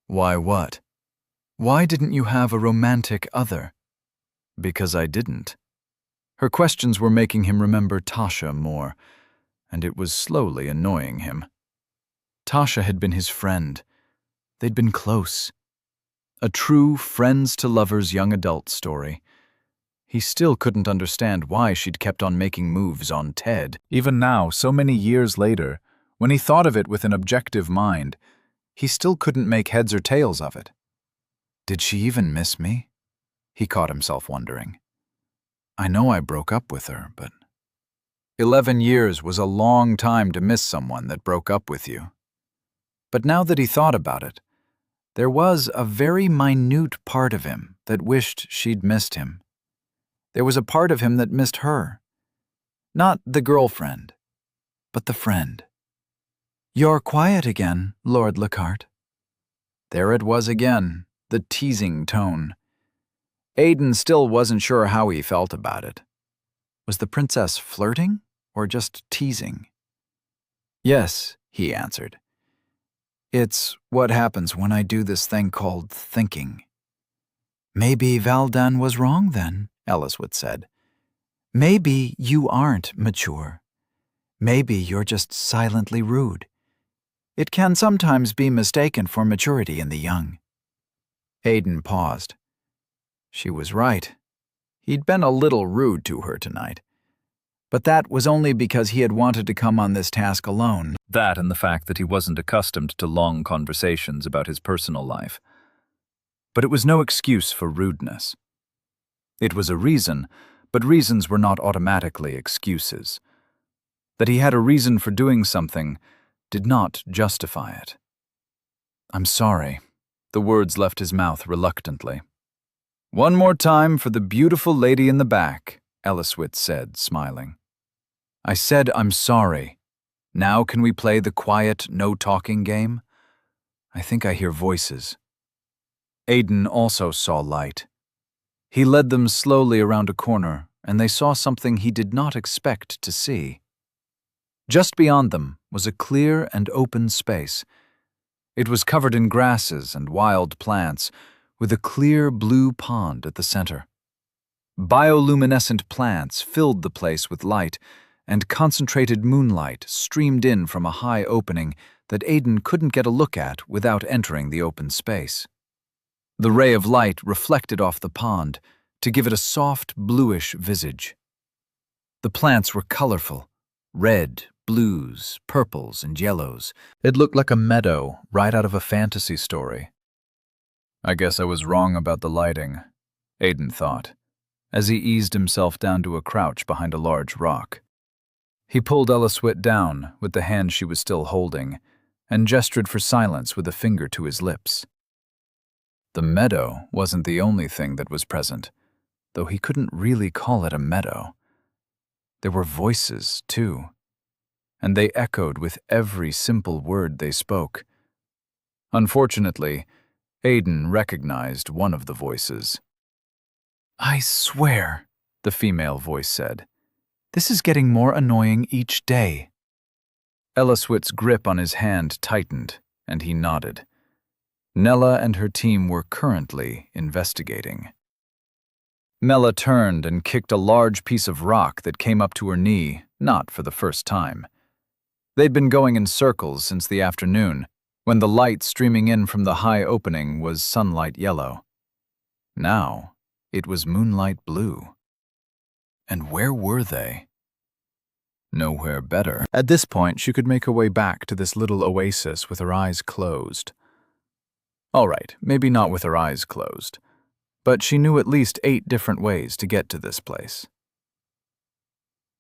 Why what? Why didn't you have a romantic other? Because I didn't. Her questions were making him remember Tasha more, and it was slowly annoying him. Tasha had been his friend. They'd been close. A true friends-to-lovers young adult story. He still couldn't understand why she'd kept on making moves on Ted. Even now, so many years later, when he thought of it with an objective mind, he still couldn't make heads or tails of it. Did she even miss me? He caught himself wondering. I know I broke up with her, but 11 years was a long time to miss someone that broke up with you. But now that he thought about it, there was a very minute part of him that wished she'd missed him. There was a part of him that missed her. Not the girlfriend, but the friend. You're quiet again, Lord Lockhart. There it was again, the teasing tone. Aiden still wasn't sure how he felt about it. Was the princess flirting or just teasing? Yes, he answered. It's what happens when I do this thing called thinking. Maybe Valdan was wrong then, Elaswit said. Maybe you aren't mature. Maybe you're just silently rude. It can sometimes be mistaken for maturity in the young. Aiden paused. She was right. He'd been a little rude to her tonight. But that was only because he had wanted to come on this task alone. That and the fact that he wasn't accustomed to long conversations about his personal life. But it was no excuse for rudeness. It was a reason, but reasons were not automatically excuses. That he had a reason for doing something did not justify it. I'm sorry. The words left his mouth reluctantly. One more time for the beautiful lady in the back, Elaswit said, smiling. I said I'm sorry. Now can we play the quiet, no-talking game? I think I hear voices. Aiden also saw light. He led them slowly around a corner, and they saw something he did not expect to see. Just beyond them was a clear and open space. It was covered in grasses and wild plants, with a clear blue pond at the center. Bioluminescent plants filled the place with light, and concentrated moonlight streamed in from a high opening that Aiden couldn't get a look at without entering the open space. The ray of light reflected off the pond to give it a soft, bluish visage. The plants were colorful, red, blues, purples, and yellows. It looked like a meadow right out of a fantasy story. I guess I was wrong about the lighting, Aiden thought, as he eased himself down to a crouch behind a large rock. He pulled Elaswit down with the hand she was still holding, and gestured for silence with a finger to his lips. The meadow wasn't the only thing that was present, though he couldn't really call it a meadow. There were voices, too, and they echoed with every simple word they spoke. Unfortunately, Aiden recognized one of the voices. "I swear," the female voice said, "this is getting more annoying each day." Elliswit's grip on his hand tightened, and he nodded. Nella and her team were currently investigating. Nella turned and kicked a large piece of rock that came up to her knee, not for the first time. They'd been going in circles since the afternoon, when the light streaming in from the high opening was sunlight yellow. Now, it was moonlight blue. And where were they? Nowhere better. At this point, she could make her way back to this little oasis with her eyes closed. All right, maybe not with her eyes closed, but she knew at least 8 different ways to get to this place.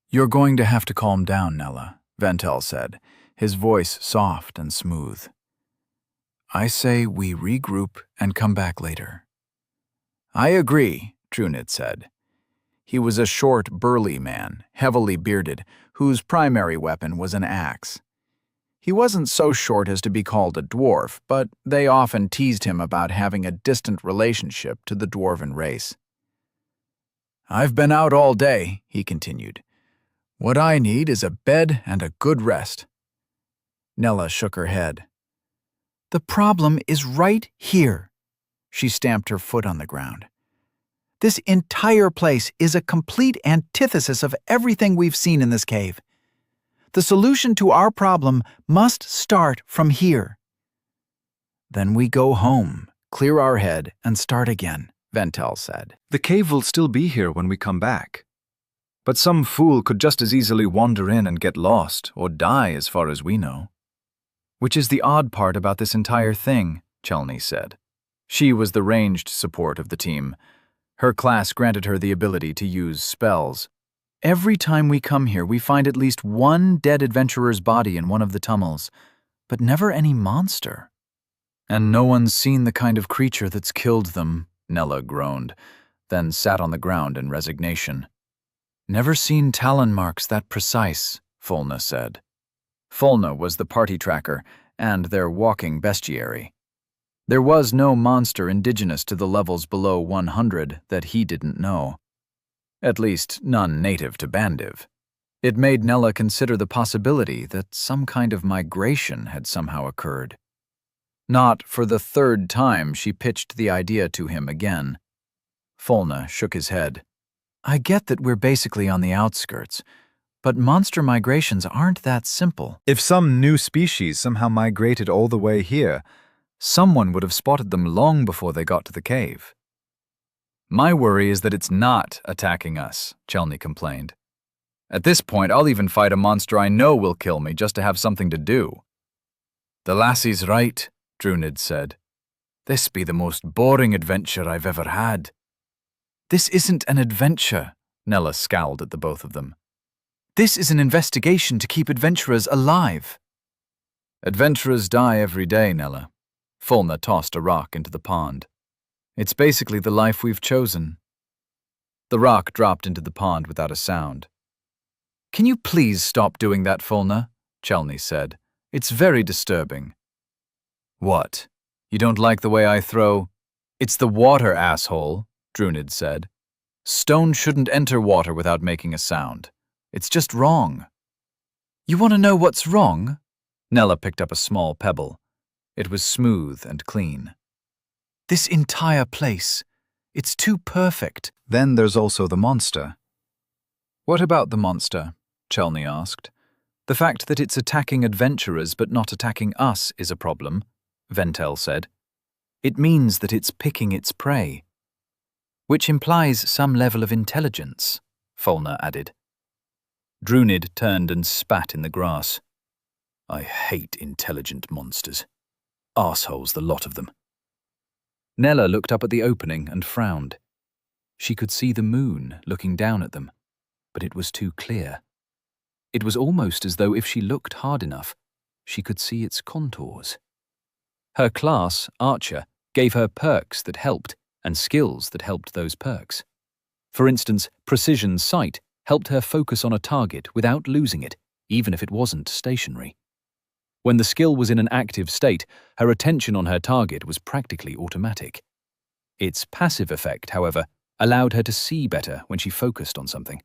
"You're going to have to calm down, Nella," Ventel said, his voice soft and smooth. "I say we regroup and come back later." "I agree," Trunid said. He was a short, burly man, heavily bearded, whose primary weapon was an axe. He wasn't so short as to be called a dwarf, but they often teased him about having a distant relationship to the dwarven race. "I've been out all day," he continued. "What I need is a bed and a good rest." Nella shook her head. "The problem is right here." She stamped her foot on the ground. "This entire place is a complete antithesis of everything we've seen in this cave. The solution to our problem must start from here." "Then we go home, clear our head, and start again," Ventel said. The cave will still be here when we come back. But some fool could just as easily wander in and get lost, or die as far as we know. "Which is the odd part about this entire thing," Chelney said. She was the ranged support of the team. Her class granted her the ability to use spells. "Every time we come here, we find at least one dead adventurer's body in one of the tunnels, but never any monster." "And no one's seen the kind of creature that's killed them," Nella groaned, then sat on the ground in resignation. "Never seen talon marks that precise," Fulna said. Fulna was the party tracker and their walking bestiary. There was no monster indigenous to the levels below 100 that he didn't know. At least, none native to Bandiv. It made Nella consider the possibility that some kind of migration had somehow occurred. Not for the 3rd time she pitched the idea to him again. Fulna shook his head. "I get that we're basically on the outskirts, but monster migrations aren't that simple. If some new species somehow migrated all the way here, someone would have spotted them long before they got to the cave." "My worry is that it's not attacking us," Chelney complained. "At this point, I'll even fight a monster I know will kill me just to have something to do." "The lassie's right," Drunid said. "This be the most boring adventure I've ever had." "This isn't an adventure," Nella scowled at the both of them. "This is an investigation to keep adventurers alive." "Adventurers die every day, Nella." Fulna tossed a rock into the pond. "It's basically the life we've chosen." The rock dropped into the pond without a sound. "Can you please stop doing that, Fulna?" Chelney said. "It's very disturbing." "What? You don't like the way I throw—" "It's the water, asshole," Drunid said. "Stone shouldn't enter water without making a sound. It's just wrong." "You want to know what's wrong?" Nella picked up a small pebble. It was smooth and clean. "This entire place. It's too perfect." then there's also the monster. "What about the monster?" Chelney asked. "The fact that it's attacking adventurers but not attacking us is a problem," Ventel said. "It means that it's picking its prey." "Which implies some level of intelligence," Fulna added. Drunid turned and spat in the grass. "I hate intelligent monsters. Arseholes, the lot of them." Nella looked up at the opening and frowned. She could see the moon looking down at them, but it was too clear. It was almost as though if she looked hard enough, she could see its contours. Her class, Archer, gave her perks that helped and skills that helped those perks. For instance, Precision Sight helped her focus on a target without losing it, even if it wasn't stationary. When the skill was in an active state, her attention on her target was practically automatic. Its passive effect, however, allowed her to see better when she focused on something.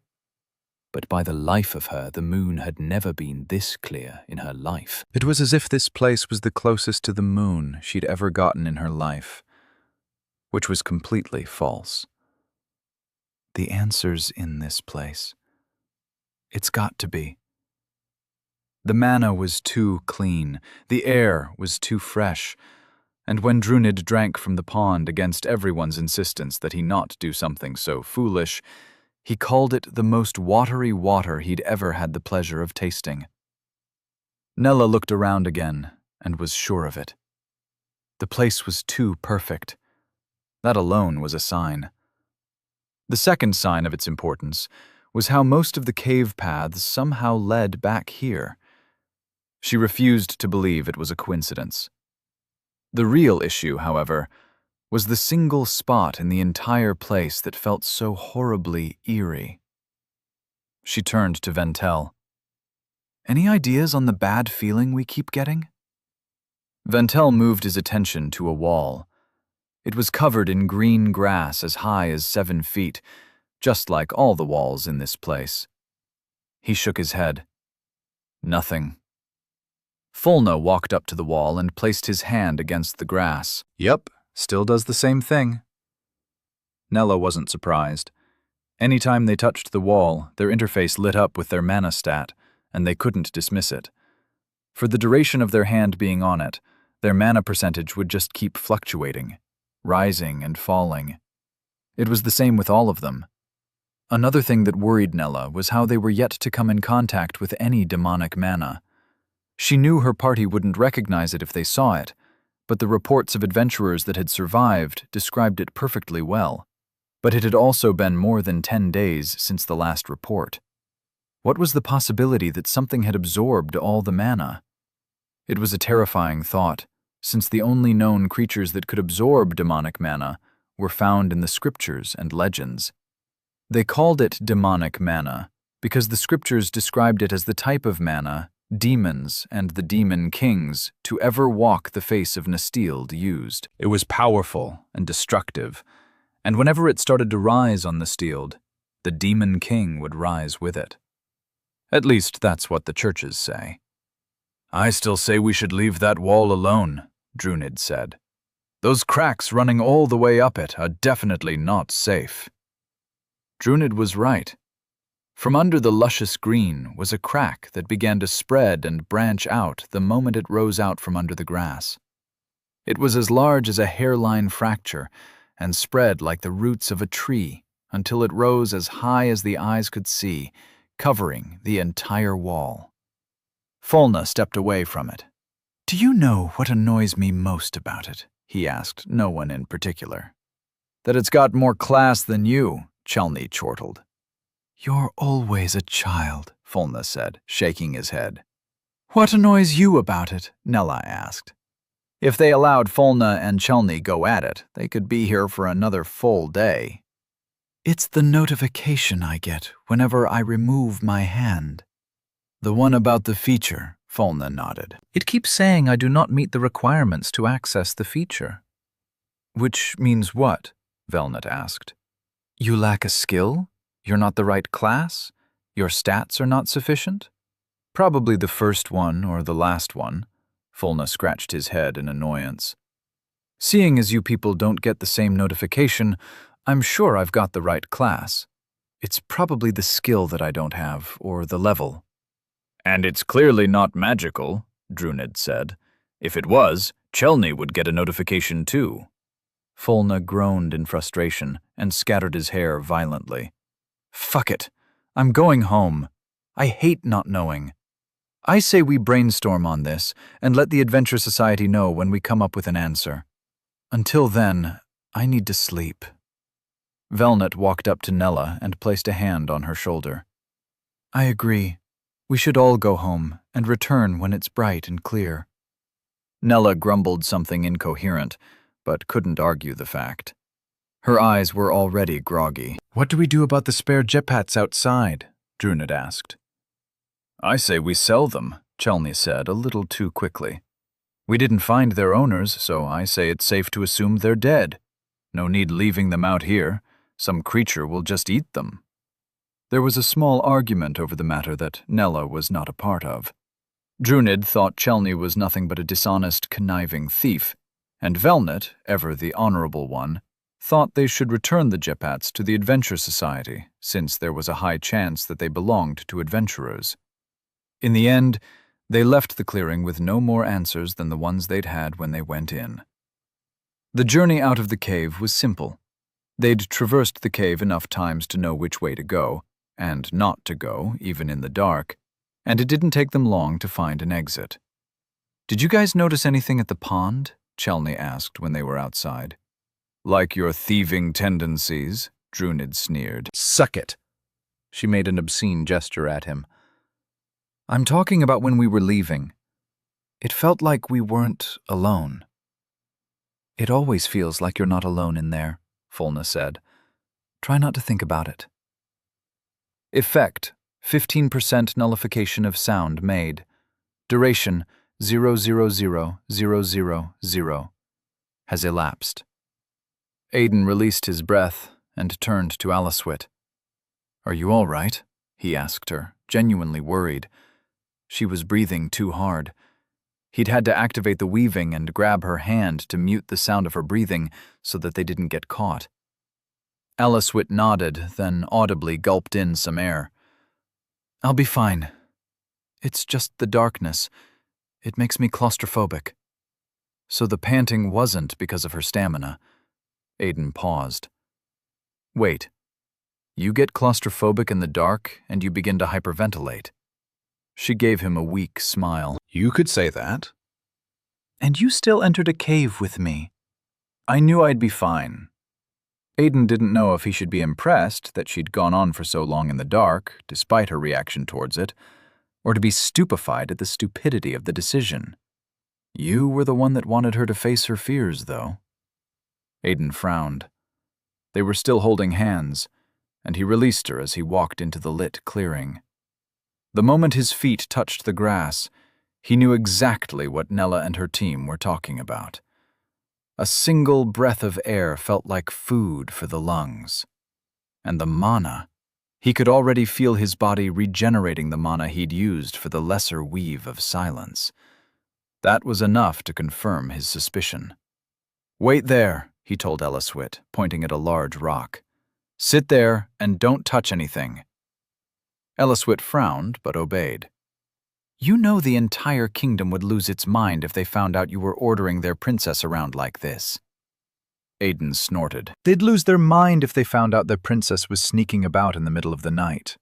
But by the life of her, the moon had never been this clear in her life. It was as if this place was the closest to the moon she'd ever gotten in her life, which was completely false. The answer's in this place. It's got to be. The mana was too clean, the air was too fresh, and when Drunid drank from the pond against everyone's insistence that he not do something so foolish, he called it the most watery water he'd ever had the pleasure of tasting. Nella looked around again and was sure of it. The place was too perfect. That alone was a sign. The second sign of its importance was how most of the cave paths somehow led back here. She refused to believe it was a coincidence. The real issue, however, was the single spot in the entire place that felt so horribly eerie. She turned to Ventel. "Any ideas on the bad feeling we keep getting?" Ventel moved his attention to a wall. It was covered in green grass as high as 7 feet, just like all the walls in this place. He shook his head. "Nothing." Fulna walked up to the wall and placed his hand against the grass. "Yep, still does the same thing." Nella wasn't surprised. Anytime they touched the wall, their interface lit up with their mana stat, and they couldn't dismiss it. For the duration of their hand being on it, their mana percentage would just keep fluctuating, rising and falling. It was the same with all of them. Another thing that worried Nella was how they were yet to come in contact with any demonic mana. She knew her party wouldn't recognize it if they saw it, but the reports of adventurers that had survived described it perfectly well. But it had also been more than 10 days since the last report. What was the possibility that something had absorbed all the mana? It was a terrifying thought, since the only known creatures that could absorb demonic mana were found in the scriptures and legends. They called it demonic mana because the scriptures described it as the type of mana demons and the demon kings to ever walk the face of Nestild used. It was powerful and destructive, and whenever it started to rise on Nestild, the demon king would rise with it. At least that's what the churches say. "I still say we should leave that wall alone," Drunid said. "Those cracks running all the way up it are definitely not safe." Drunid was right. From under the luscious green was a crack that began to spread and branch out the moment it rose out from under the grass. It was as large as a hairline fracture and spread like the roots of a tree until it rose as high as the eyes could see, covering the entire wall. Fulna stepped away from it. "Do you know what annoys me most about it?" he asked no one in particular. "That it's got more class than you," Chelney chortled. "You're always a child," Fulna said, shaking his head. "What annoys you about it?" Nella asked. If they allowed Fulna and Chelney go at it, they could be here for another full day. "It's the notification I get whenever I remove my hand." "The one about the feature," Fulna nodded. "It keeps saying I do not meet the requirements to access the feature." "Which means what?" Velnut asked. "You lack a skill? You're not the right class? Your stats are not sufficient?" "Probably the first one or the last one." Fulna scratched his head in annoyance. "Seeing as you people don't get the same notification, I'm sure I've got the right class. It's probably the skill that I don't have, or the level." "And it's clearly not magical," Drunid said. "If it was, Chelney would get a notification too." Fulna groaned in frustration and scattered his hair violently. "Fuck it. I'm going home. I hate not knowing. I say we brainstorm on this and let the Adventure Society know when we come up with an answer. Until then, I need to sleep." Velnut walked up to Nella and placed a hand on her shoulder. "I agree. We should all go home and return when it's bright and clear. Nella grumbled something incoherent, but couldn't argue the fact. Her eyes were already groggy. What do we do about the spare jetpats outside? Drunid asked. I say we sell them, Chelney said, a little too quickly. We didn't find their owners, so I say it's safe to assume they're dead. No need leaving them out here. Some creature will just eat them. There was a small argument over the matter that Nella was not a part of. Drunid thought Chelney was nothing but a dishonest, conniving thief, and Velnet, ever the honorable one, thought they should return the jetpats to the Adventure Society, since there was a high chance that they belonged to adventurers. In the end, they left the clearing with no more answers than the ones they'd had when they went in. The journey out of the cave was simple. They'd traversed the cave enough times to know which way to go, and not to go, even in the dark, and it didn't take them long to find an exit. "Did you guys notice anything at the pond?" Chelney asked when they were outside. "Like your thieving tendencies," Drunid sneered. Suck it. She made an obscene gesture at him. "I'm talking about when we were leaving. It felt like we weren't alone." "It always feels like you're not alone in there," Fulna said. "Try not to think about it." Effect: 15% nullification of sound made. Duration: 000,000 has elapsed. Aiden released his breath and turned to Alaswit. "Are you all right?" he asked her, genuinely worried. She was breathing too hard. He'd had to activate the weaving and grab her hand to mute the sound of her breathing so that they didn't get caught. Alaswit nodded, then audibly gulped in some air. "I'll be fine. It's just the darkness. It makes me claustrophobic." So the panting wasn't because of her stamina. Aiden paused. "Wait. You get claustrophobic in the dark and you begin to hyperventilate." She gave him a weak smile. You could say that. "And you still entered a cave with me. I knew I'd be fine." Aiden didn't know if he should be impressed that she'd gone on for so long in the dark, despite her reaction towards it, or to be stupefied at the stupidity of the decision. You were the one that wanted her to face her fears, though. Aiden frowned. They were still holding hands, and he released her as he walked into the lit clearing. The moment his feet touched the grass, he knew exactly what Nella and her team were talking about. A single breath of air felt like food for the lungs. And the mana. He could already feel his body regenerating the mana he'd used for the lesser weave of silence. That was enough to confirm his suspicion. "Wait there," he told Alaswit, pointing at a large rock. "Sit there and don't touch anything." Alaswit frowned, but obeyed. "You know the entire kingdom would lose its mind if they found out you were ordering their princess around like this." Aiden snorted. "They'd lose their mind if they found out their princess was sneaking about in the middle of the night."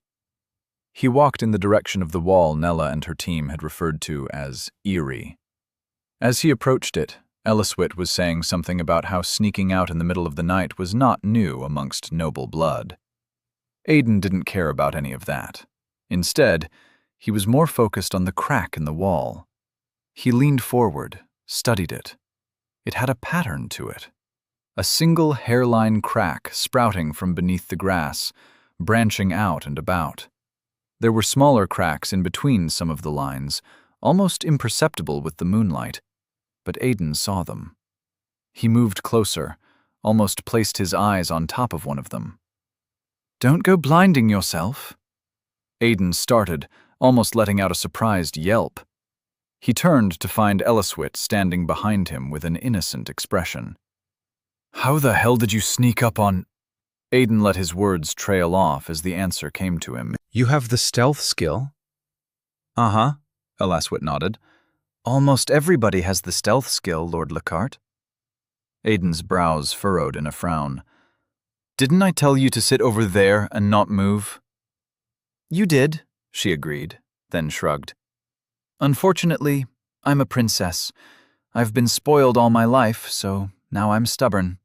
He walked in the direction of the wall Nella and her team had referred to as eerie. As he approached it, Alaswit was saying something about how sneaking out in the middle of the night was not new amongst noble blood. Aiden didn't care about any of that. Instead, he was more focused on the crack in the wall. He leaned forward, studied it. It had a pattern to it. A single hairline crack sprouting from beneath the grass, branching out and about. There were smaller cracks in between some of the lines, almost imperceptible with the moonlight, but Aiden saw them. He moved closer, almost placed his eyes on top of one of them. "Don't go blinding yourself." Aiden started, almost letting out a surprised yelp. He turned to find Alaswit standing behind him with an innocent expression. "How the hell did you sneak up on—" Aiden let his words trail off as the answer came to him. You have the stealth skill. "Uh-huh," Alaswit nodded. "Almost everybody has the stealth skill, Lord Lockhart." Aiden's brows furrowed in a frown. "Didn't I tell you to sit over there and not move?" "You did," she agreed, then shrugged. "Unfortunately, I'm a princess. I've been spoiled all my life, so now I'm stubborn."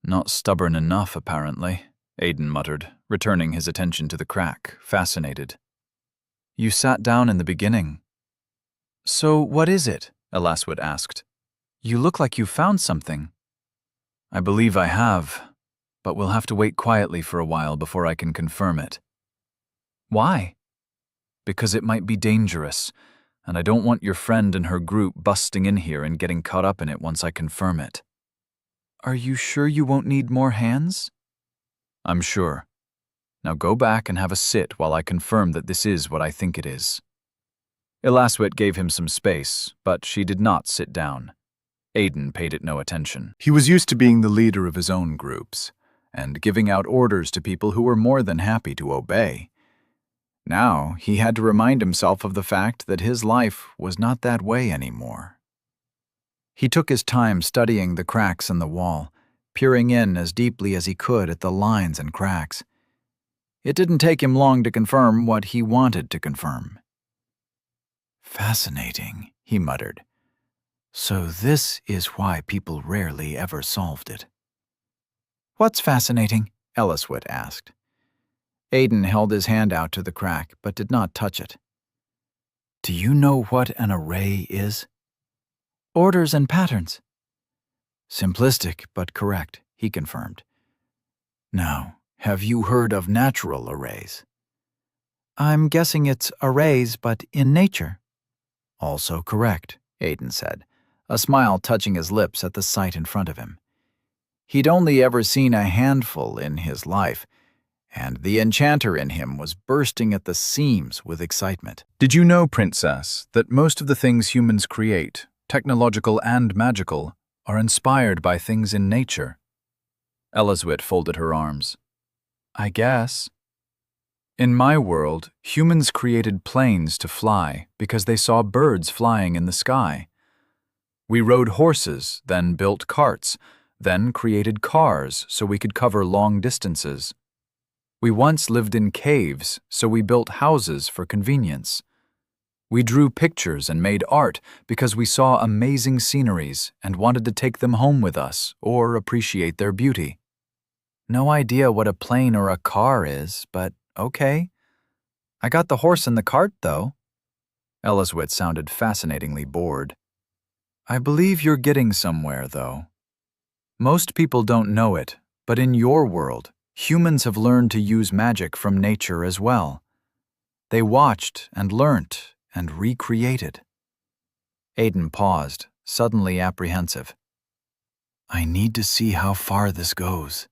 "Not stubborn enough, apparently," Aiden muttered, returning his attention to the crack, fascinated. You sat down in the beginning. So what is it? Elaswit asked. You look like you found something. I believe I have, but we'll have to wait quietly for a while before I can confirm it. Why? Because it might be dangerous, and I don't want your friend and her group busting in here and getting caught up in it once I confirm it. Are you sure you won't need more hands? I'm sure. Now go back and have a sit while I confirm that this is what I think it is. Elaswit gave him some space, but she did not sit down. Aiden paid it no attention. He was used to being the leader of his own groups, and giving out orders to people who were more than happy to obey. Now he had to remind himself of the fact that his life was not that way anymore. He took his time studying the cracks in the wall, peering in as deeply as he could at the lines and cracks. It didn't take him long to confirm what he wanted to confirm. Fascinating, he muttered. So this is why people rarely ever solved it. What's fascinating? Elaswit asked. Aiden held his hand out to the crack, but did not touch it. Do you know what an array is? Orders and patterns. Simplistic, but correct, he confirmed. Now, have you heard of natural arrays? I'm guessing it's arrays, but in nature. Also correct, Aiden said, a smile touching his lips at the sight in front of him. He'd only ever seen a handful in his life, and the Enchanter in him was bursting at the seams with excitement. Did you know, Princess, that most of the things humans create, technological and magical, are inspired by things in nature? Elaswit folded her arms. I guess. In my world, humans created planes to fly because they saw birds flying in the sky. We rode horses, then built carts, then created cars so we could cover long distances. We once lived in caves, so we built houses for convenience. We drew pictures and made art because we saw amazing sceneries and wanted to take them home with us or appreciate their beauty. No idea what a plane or a car is, but okay. I got the horse and the cart, though. Elaswit sounded fascinatingly bored. I believe you're getting somewhere, though. Most people don't know it, but in your world, humans have learned to use magic from nature as well. They watched and learnt and recreated. Aiden paused, suddenly apprehensive. I need to see how far this goes.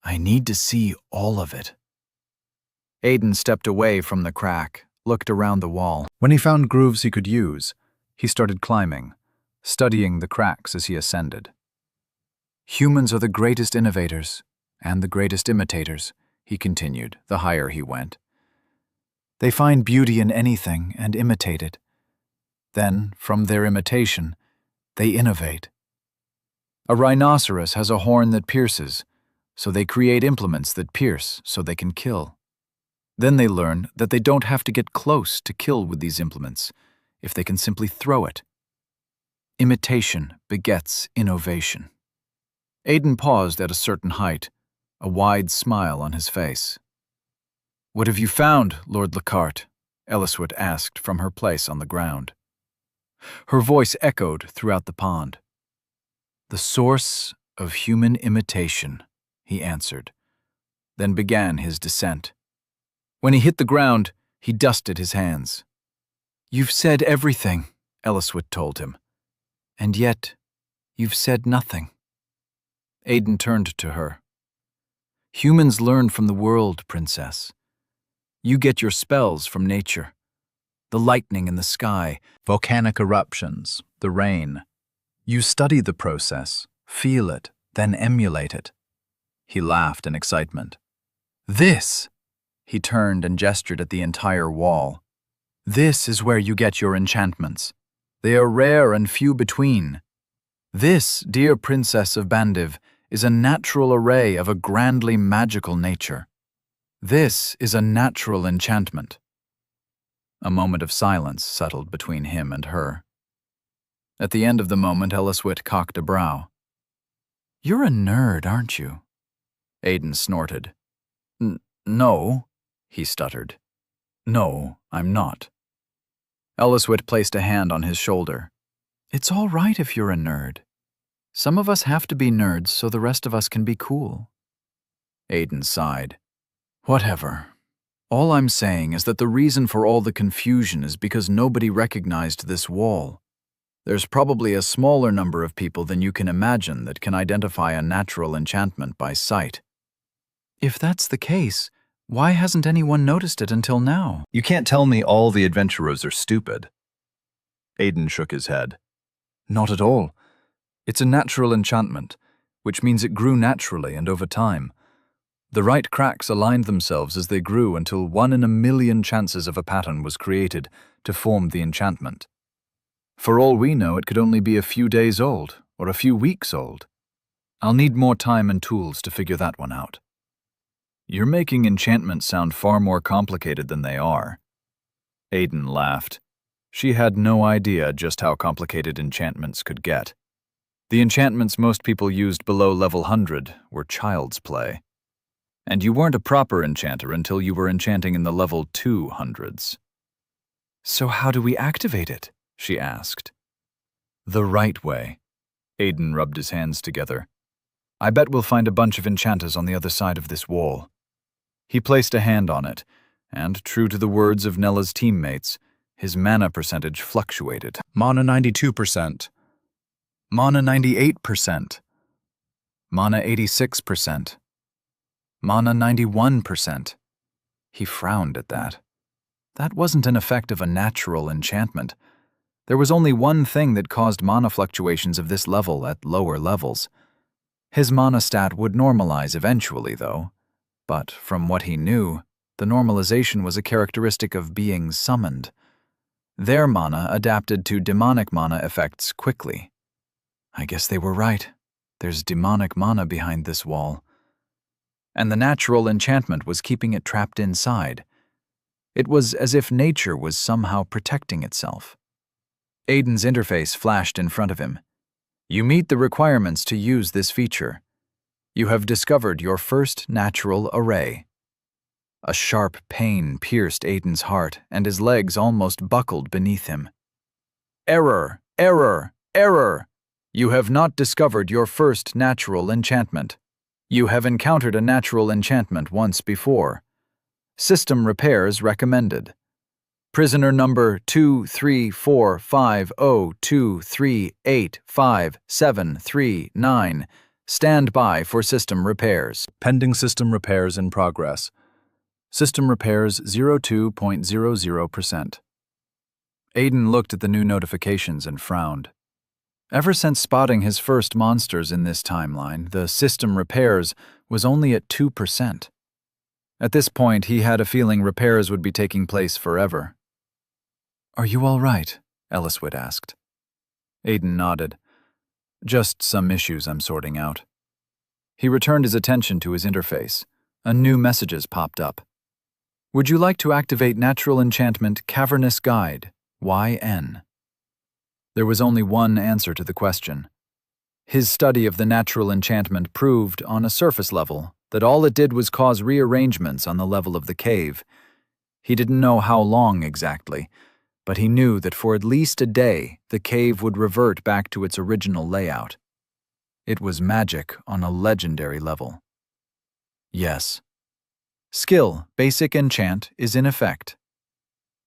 I need to see all of it. Aiden stepped away from the crack, looked around the wall. When he found grooves he could use, he started climbing, studying the cracks as he ascended. Humans are the greatest innovators and the greatest imitators, he continued, the higher he went. They find beauty in anything and imitate it. Then, from their imitation, they innovate. A rhinoceros has a horn that pierces, so they create implements that pierce so they can kill. Then they learn that they don't have to get close to kill with these implements, if they can simply throw it. Imitation begets innovation. Aiden paused at a certain height, a wide smile on his face. What have you found, Lord Lockhart? Elaswit asked from her place on the ground. Her voice echoed throughout the pond. The source of human imitation, he answered, then began his descent. When he hit the ground, he dusted his hands. You've said everything, Elaswit told him, and yet you've said nothing. Aiden turned to her. Humans learn from the world, Princess. You get your spells from nature. The lightning in the sky, Volcanic eruptions, the rain. You study the process, feel it, then emulate it. He laughed in excitement. This! He turned and gestured at the entire wall. This is where you get your enchantments. They are rare and few between. This, dear Princess of Bandiv, is a natural array of a grandly magical nature. This is a natural enchantment. A moment of silence settled between him and her. At the end of the moment, Elaswit cocked a brow. You're a nerd, aren't you? Aiden snorted. No, he stuttered. No, I'm not. Elliswit placed a hand on his shoulder. It's all right if you're a nerd. Some of us have to be nerds so the rest of us can be cool. Aiden sighed. Whatever. All I'm saying is that the reason for all the confusion is because nobody recognized this wall. There's probably a smaller number of people than you can imagine that can identify a natural enchantment by sight. If that's the case, why hasn't anyone noticed it until now? You can't tell me all the adventurers are stupid. Aiden shook his head. Not at all. It's a natural enchantment, which means it grew naturally and over time. The right cracks aligned themselves as they grew until 1 in a million chances of a pattern was created to form the enchantment. For all we know, it could only be a few days old or a few weeks old. I'll need more time and tools to figure that one out. You're making enchantments sound far more complicated than they are. Aiden laughed. She had no idea just how complicated enchantments could get. The enchantments most people used below level 100 were child's play. And you weren't a proper enchanter until you were enchanting in the level 200s. So how do we activate it? She asked. The right way. Aiden rubbed his hands together. I bet we'll find a bunch of enchanters on the other side of this wall. He placed a hand on it, and, true to the words of Nella's teammates, his mana percentage fluctuated. Mana 92%. Mana 98%. Mana 86%. Mana 91%. He frowned at that. That wasn't an effect of a natural enchantment. There was only one thing that caused mana fluctuations of this level at lower levels. His mana stat would normalize eventually, though. But from what he knew, the normalization was a characteristic of beings summoned. Their mana adapted to demonic mana effects quickly. I guess they were right. There's demonic mana behind this wall. And the natural enchantment was keeping it trapped inside. It was as if nature was somehow protecting itself. Aiden's interface flashed in front of him. You meet the requirements to use this feature. You have discovered your first natural array. A sharp pain pierced Aiden's heart, and his legs almost buckled beneath him. Error! Error! Error! You have not discovered your first natural enchantment. You have encountered a natural enchantment once before. System repairs recommended. Prisoner number 2345023857339. Stand by for system repairs. Pending system repairs in progress. System repairs 02.00%. Aiden looked at the new notifications and frowned. Ever since spotting his first monsters in this timeline, the system repairs was only at 2%. At this point, he had a feeling repairs would be taking place forever. Are you all right? Elliswit asked. Aiden nodded. Just some issues I'm sorting out. He returned his attention to his interface. New messages popped up. Would you like to activate Natural Enchantment Cavernous Guide, YN? There was only one answer to the question. His study of the natural enchantment proved, on a surface level, that all it did was cause rearrangements on the level of the cave. He didn't know how long exactly, but he knew that for at least a day, the cave would revert back to its original layout. It was magic on a legendary level. Yes. Skill, Basic Enchant, is in effect.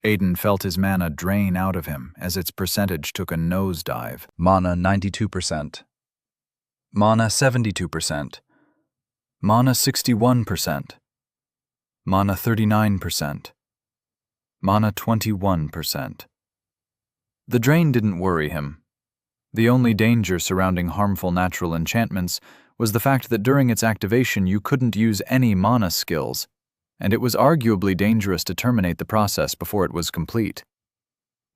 Aiden felt his mana drain out of him as its percentage took a nosedive. Mana 92%. Mana 72%. Mana 61%. Mana 39%. Mana 21%. The drain didn't worry him. The only danger surrounding harmful natural enchantments was the fact that during its activation you couldn't use any mana skills, and it was arguably dangerous to terminate the process before it was complete.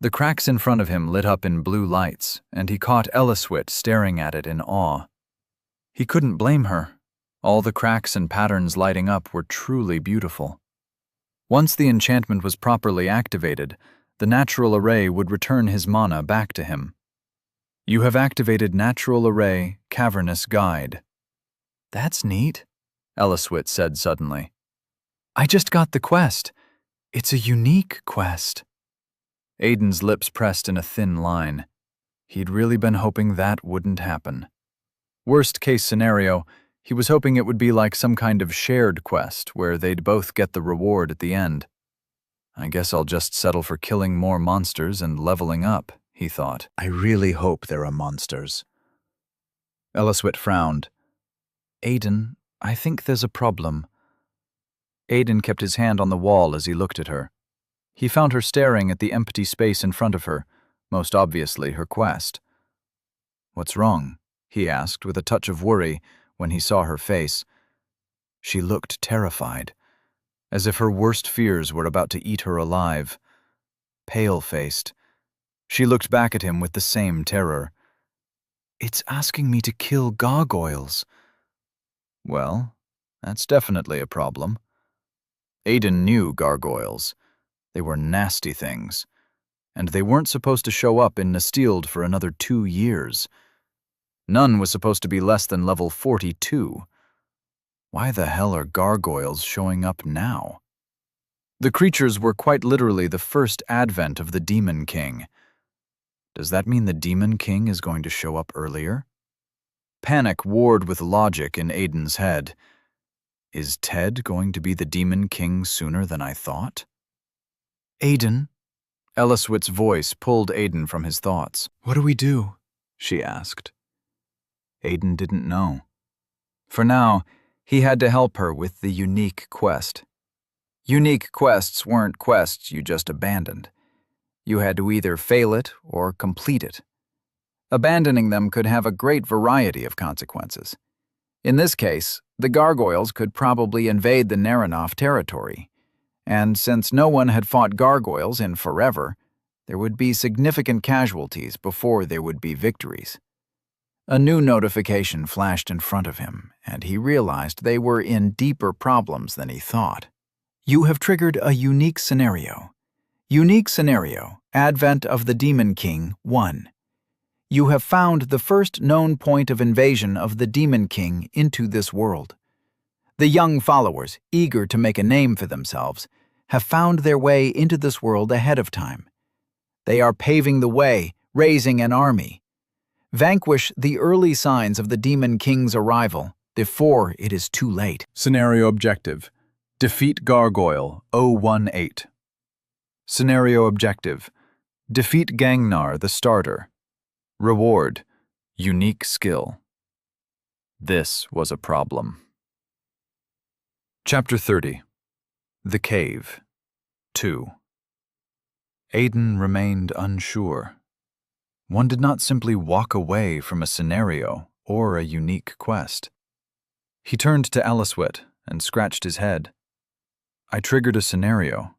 The cracks in front of him lit up in blue lights, and he caught Elliswit staring at it in awe. He couldn't blame her. All the cracks and patterns lighting up were truly beautiful. Once the enchantment was properly activated, the natural array would return his mana back to him. You have activated Natural Array Cavernous Guide. That's neat, Elliswit said suddenly. I just got the quest. It's a unique quest. Aiden's lips pressed in a thin line. He'd really been hoping that wouldn't happen. Worst case scenario, he was hoping it would be like some kind of shared quest where they'd both get the reward at the end. I guess I'll just settle for killing more monsters and leveling up, he thought. I really hope there are monsters. Eliswit frowned. Aiden, I think there's a problem. Aiden kept his hand on the wall as he looked at her. He found her staring at the empty space in front of her, most obviously her quest. What's wrong? He asked with a touch of worry when he saw her face. She looked terrified, as if her worst fears were about to eat her alive. Pale-faced, she looked back at him with the same terror. It's asking me to kill gargoyles. Well, that's definitely a problem. Aiden knew gargoyles. They were nasty things, and they weren't supposed to show up in Nestild for another 2 years. None was supposed to be less than level 42. Why the hell are gargoyles showing up now? The creatures were quite literally the first advent of the Demon King. Does that mean the Demon King is going to show up earlier? Panic warred with logic in Aiden's head. Is Ted going to be the Demon King sooner than I thought? Aiden? Eliswit's voice pulled Aiden from his thoughts. What do we do? She asked. Aiden didn't know. For now, he had to help her with the unique quest. Unique quests weren't quests you just abandoned. You had to either fail it or complete it. Abandoning them could have a great variety of consequences. In this case, the gargoyles could probably invade the Naranoff territory, and since no one had fought gargoyles in forever, there would be significant casualties before there would be victories. A new notification flashed in front of him, and he realized they were in deeper problems than he thought. You have triggered a unique scenario. Unique scenario, Advent of the Demon King 1. You have found the first known point of invasion of the Demon King into this world. The young followers, eager to make a name for themselves, have found their way into this world ahead of time. They are paving the way, raising an army. Vanquish the early signs of the Demon King's arrival before it is too late. Scenario objective: defeat Gargoyle 018. Scenario objective: defeat Gangnar the starter. Reward: unique skill. This was a problem. Chapter 30. The Cave 2. Aiden remained unsure. One did not simply walk away from a scenario or a unique quest. He turned to Eliswit and scratched his head. I triggered a scenario.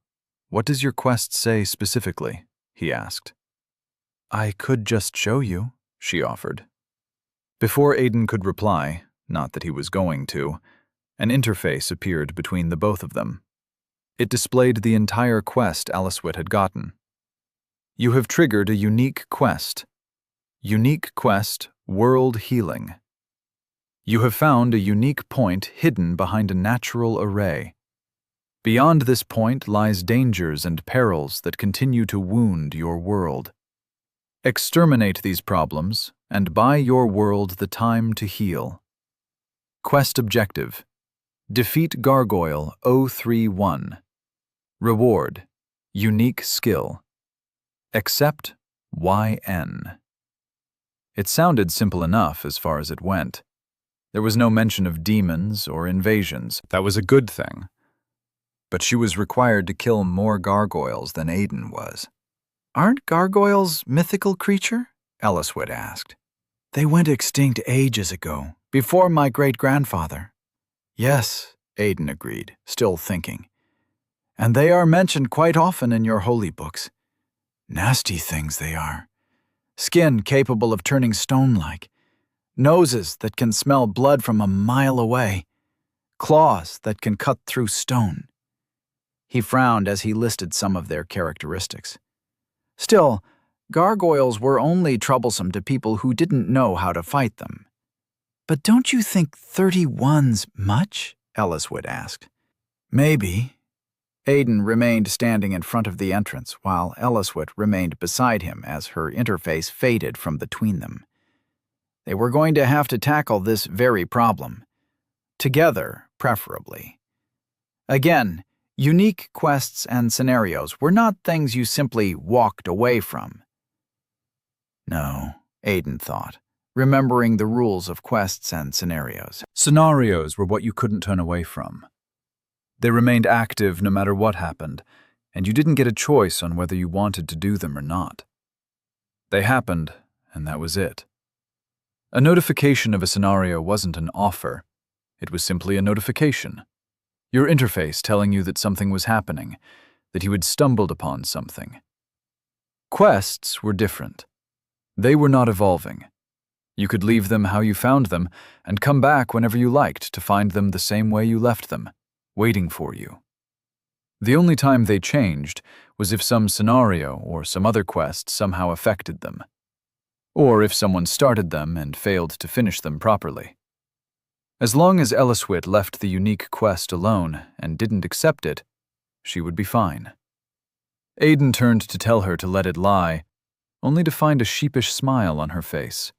What does your quest say specifically? He asked. I could just show you, she offered. Before Aiden could reply, not that he was going to, an interface appeared between the both of them. It displayed the entire quest Eliswit had gotten. You have triggered a unique quest. Unique quest, World Healing. You have found a unique point hidden behind a natural array. Beyond this point lies dangers and perils that continue to wound your world. Exterminate these problems, and buy your world the time to heal. Quest objective: defeat Gargoyle 031. Reward: unique skill. Accept YN. It sounded simple enough as far as it went. There was no mention of demons or invasions. That was a good thing. But she was required to kill more gargoyles than Aiden was. Aren't gargoyles mythical creature? Eliswit asked. They went extinct ages ago, before my great-grandfather. Yes, Aiden agreed, still thinking. And they are mentioned quite often in your holy books. Nasty things they are. Skin capable of turning stone-like. Noses that can smell blood from a mile away. Claws that can cut through stone. He frowned as he listed some of their characteristics. Still, gargoyles were only troublesome to people who didn't know how to fight them. But don't you think 31's much? Eliswit asked. Maybe. Aiden remained standing in front of the entrance, while Elliswit remained beside him as her interface faded from between them. They were going to have to tackle this very problem. Together, preferably. Again, unique quests and scenarios were not things you simply walked away from. No, Aiden thought, remembering the rules of quests and scenarios. Scenarios were what you couldn't turn away from. They remained active no matter what happened, and you didn't get a choice on whether you wanted to do them or not. They happened, and that was it. A notification of a scenario wasn't an offer. It was simply a notification. Your interface telling you that something was happening, that you had stumbled upon something. Quests were different. They were not evolving. You could leave them how you found them and come back whenever you liked to find them the same way you left them, waiting for you. The only time they changed was if some scenario or some other quest somehow affected them, or if someone started them and failed to finish them properly. As long as Elliswit left the unique quest alone and didn't accept it, she would be fine. Aiden turned to tell her to let it lie, only to find a sheepish smile on her face.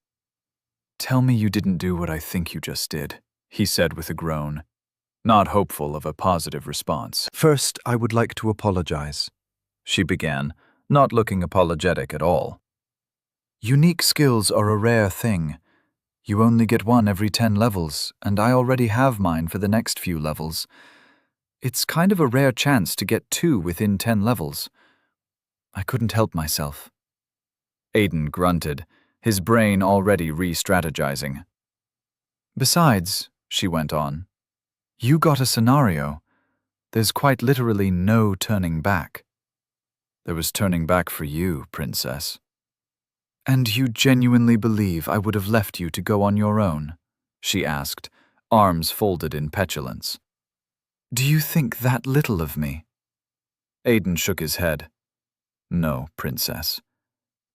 "Tell me you didn't do what I think you just did," he said with a groan, not hopeful of a positive response. "First, I would like to apologize," she began, not looking apologetic at all. "Unique skills are a rare thing. You only get one every 10 levels, and I already have mine for the next few levels. It's kind of a rare chance to get 2 within 10 levels. I couldn't help myself." Aiden grunted, his brain already re-strategizing. "Besides," she went on, "you got a scenario. There's quite literally no turning back." "There was turning back for you, Princess." "And you genuinely believe I would have left you to go on your own?" she asked, arms folded in petulance. "Do you think that little of me?" Aiden shook his head. "No, Princess.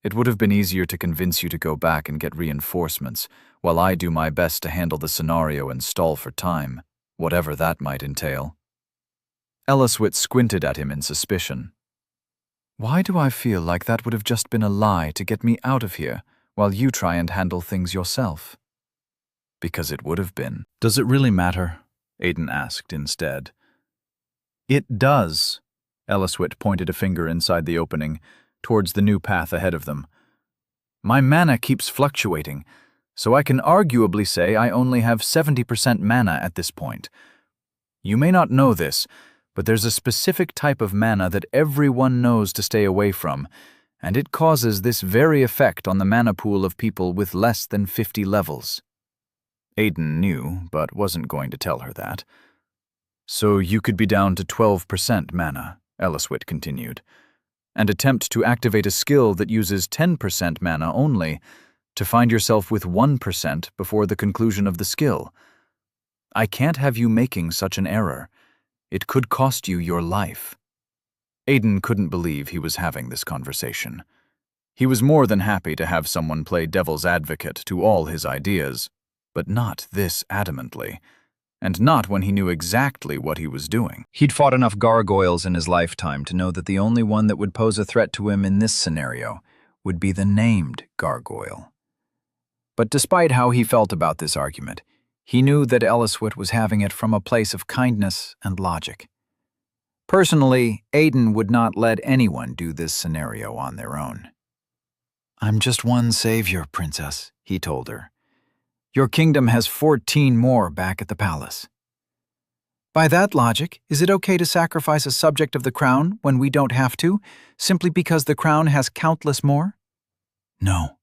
It would have been easier to convince you to go back and get reinforcements, while I do my best to handle the scenario and stall for time, whatever that might entail." Elliswit squinted at him in suspicion. "Why do I feel like that would have just been a lie to get me out of here, while you try and handle things yourself?" "Because it would have been." "Does it really matter?" Aiden asked instead. "It does." Elliswit pointed a finger inside the opening, towards the new path ahead of them. "My mana keeps fluctuating, so I can arguably say I only have 70% mana at this point. You may not know this, but there's a specific type of mana that everyone knows to stay away from, and it causes this very effect on the mana pool of people with less than 50 levels. Aiden knew, but wasn't going to tell her that. "So you could be down to 12% mana," Elliswit continued, "and attempt to activate a skill that uses 10% mana only, to find yourself with 1% before the conclusion of the skill. I can't have you making such an error. It could cost you your life." Aiden couldn't believe he was having this conversation. He was more than happy to have someone play devil's advocate to all his ideas, but not this adamantly, and not when he knew exactly what he was doing. He'd fought enough gargoyles in his lifetime to know that the only one that would pose a threat to him in this scenario would be the named gargoyle. But despite how he felt about this argument, he knew that Elliswit was having it from a place of kindness and logic. Personally, Aiden would not let anyone do this scenario on their own. "I'm just one savior, Princess," he told her. "Your kingdom has 14 more back at the palace. By that logic, is it okay to sacrifice a subject of the crown when we don't have to, simply because the crown has countless more?" "No."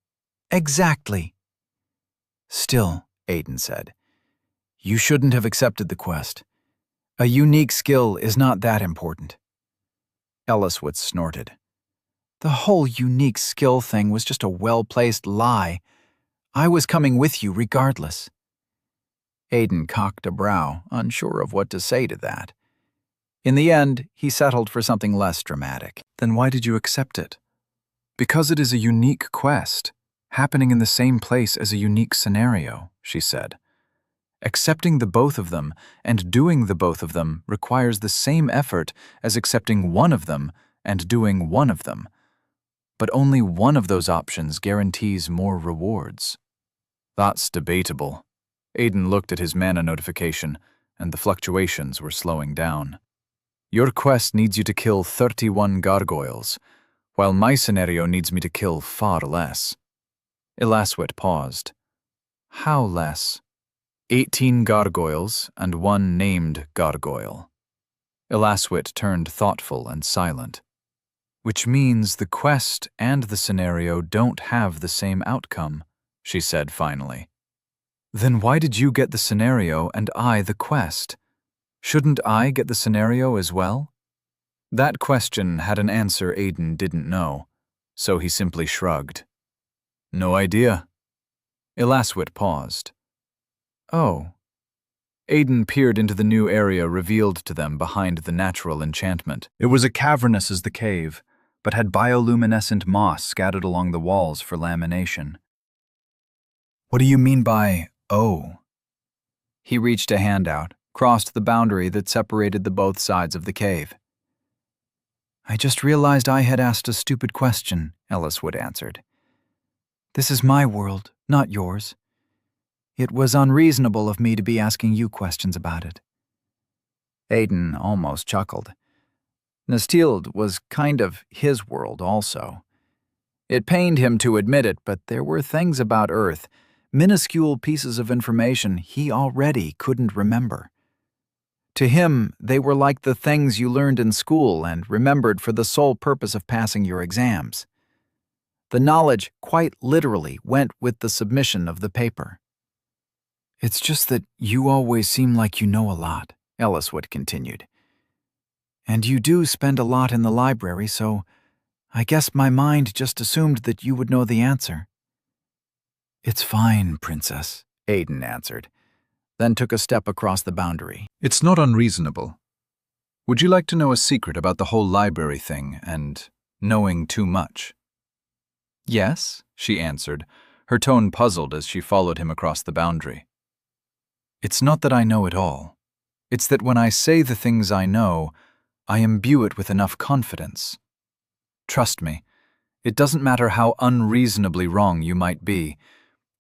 "Exactly." "Still," Aiden said, "you shouldn't have accepted the quest. A unique skill is not that important." Elliswit snorted. "The whole unique skill thing was just a well-placed lie. I was coming with you regardless." Aiden cocked a brow, unsure of what to say to that. In the end, he settled for something less dramatic. "Then why did you accept it?" "Because it is a unique quest, happening in the same place as a unique scenario," she said. Accepting the both of them and doing the both of them requires the same effort as accepting one of them and doing one of them. But only one of those options guarantees more rewards. That's debatable. Aiden looked at his mana notification, and the fluctuations were slowing down. Your quest needs you to kill 31 gargoyles, while my scenario needs me to kill far less. Elaswit paused. How less? 18 gargoyles and one named gargoyle. Elaswit turned thoughtful and silent. Which means the quest and the scenario don't have the same outcome, she said finally. Then why did you get the scenario and I the quest? Shouldn't I get the scenario as well? That question had an answer Aiden didn't know, so he simply shrugged. No idea. Elaswit paused. Oh. Aiden peered into the new area revealed to them behind the natural enchantment. It was as cavernous as the cave, but had bioluminescent moss scattered along the walls for lamination. What do you mean by, oh? He reached a hand out, crossed the boundary that separated the both sides of the cave. I just realized I had asked a stupid question, Eliswood answered. This is my world, not yours. It was unreasonable of me to be asking you questions about it. Aiden almost chuckled. Nestild was kind of his world also. It pained him to admit it, but there were things about Earth, minuscule pieces of information he already couldn't remember. To him, they were like the things you learned in school and remembered for the sole purpose of passing your exams. The knowledge quite literally went with the submission of the paper. It's just that you always seem like you know a lot, Eliswood continued. And you do spend a lot in the library, so I guess my mind just assumed that you would know the answer. It's fine, Princess, Aiden answered, then took a step across the boundary. It's not unreasonable. Would you like to know a secret about the whole library thing and knowing too much? Yes, she answered, her tone puzzled as she followed him across the boundary. It's not that I know it all. It's that when I say the things I know, I imbue it with enough confidence. Trust me, it doesn't matter how unreasonably wrong you might be.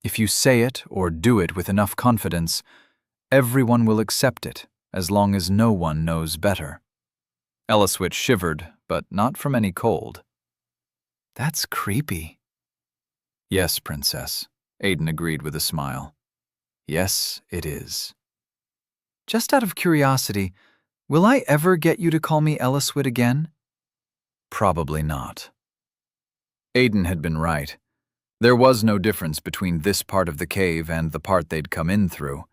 If you say it or do it with enough confidence, everyone will accept it, as long as no one knows better. Eliswit shivered, but not from any cold. That's creepy. Yes, Princess, Aiden agreed with a smile. Yes, it is. Just out of curiosity, will I ever get you to call me Eliswit again? Probably not. Aiden had been right. There was no difference between this part of the cave and the part they'd come in through.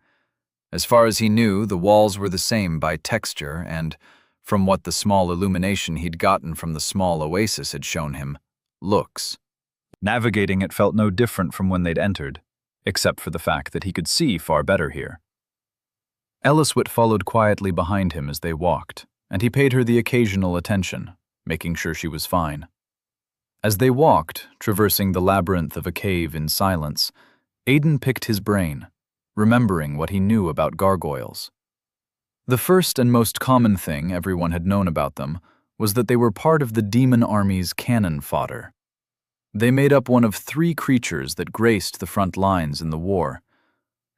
As far as he knew, the walls were the same by texture and, from what the small illumination he'd gotten from the small oasis had shown him, looks. Navigating it felt no different from when they'd entered, except for the fact that he could see far better here. Eliswit followed quietly behind him as they walked, and he paid her the occasional attention, making sure she was fine. As they walked, traversing the labyrinth of a cave in silence, Aiden picked his brain, remembering what he knew about gargoyles. The first and most common thing everyone had known about them was that they were part of the demon army's cannon fodder. They made up one of 3 creatures that graced the front lines in the war.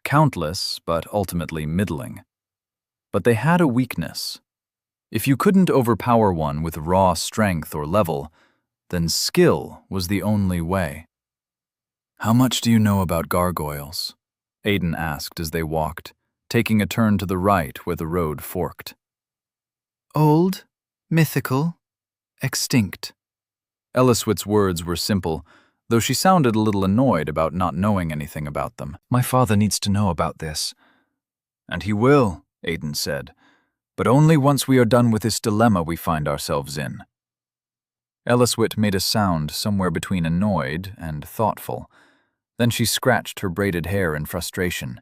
Countless, but ultimately middling. But they had a weakness. If you couldn't overpower one with raw strength or level, then skill was the only way. How much do you know about gargoyles? Aiden asked as they walked, taking a turn to the right where the road forked. Old, mythical, extinct. Eliswit's words were simple, though she sounded a little annoyed about not knowing anything about them. My father needs to know about this. And he will, Aiden said, but only once we are done with this dilemma we find ourselves in. Eliswit made a sound somewhere between annoyed and thoughtful. Then she scratched her braided hair in frustration.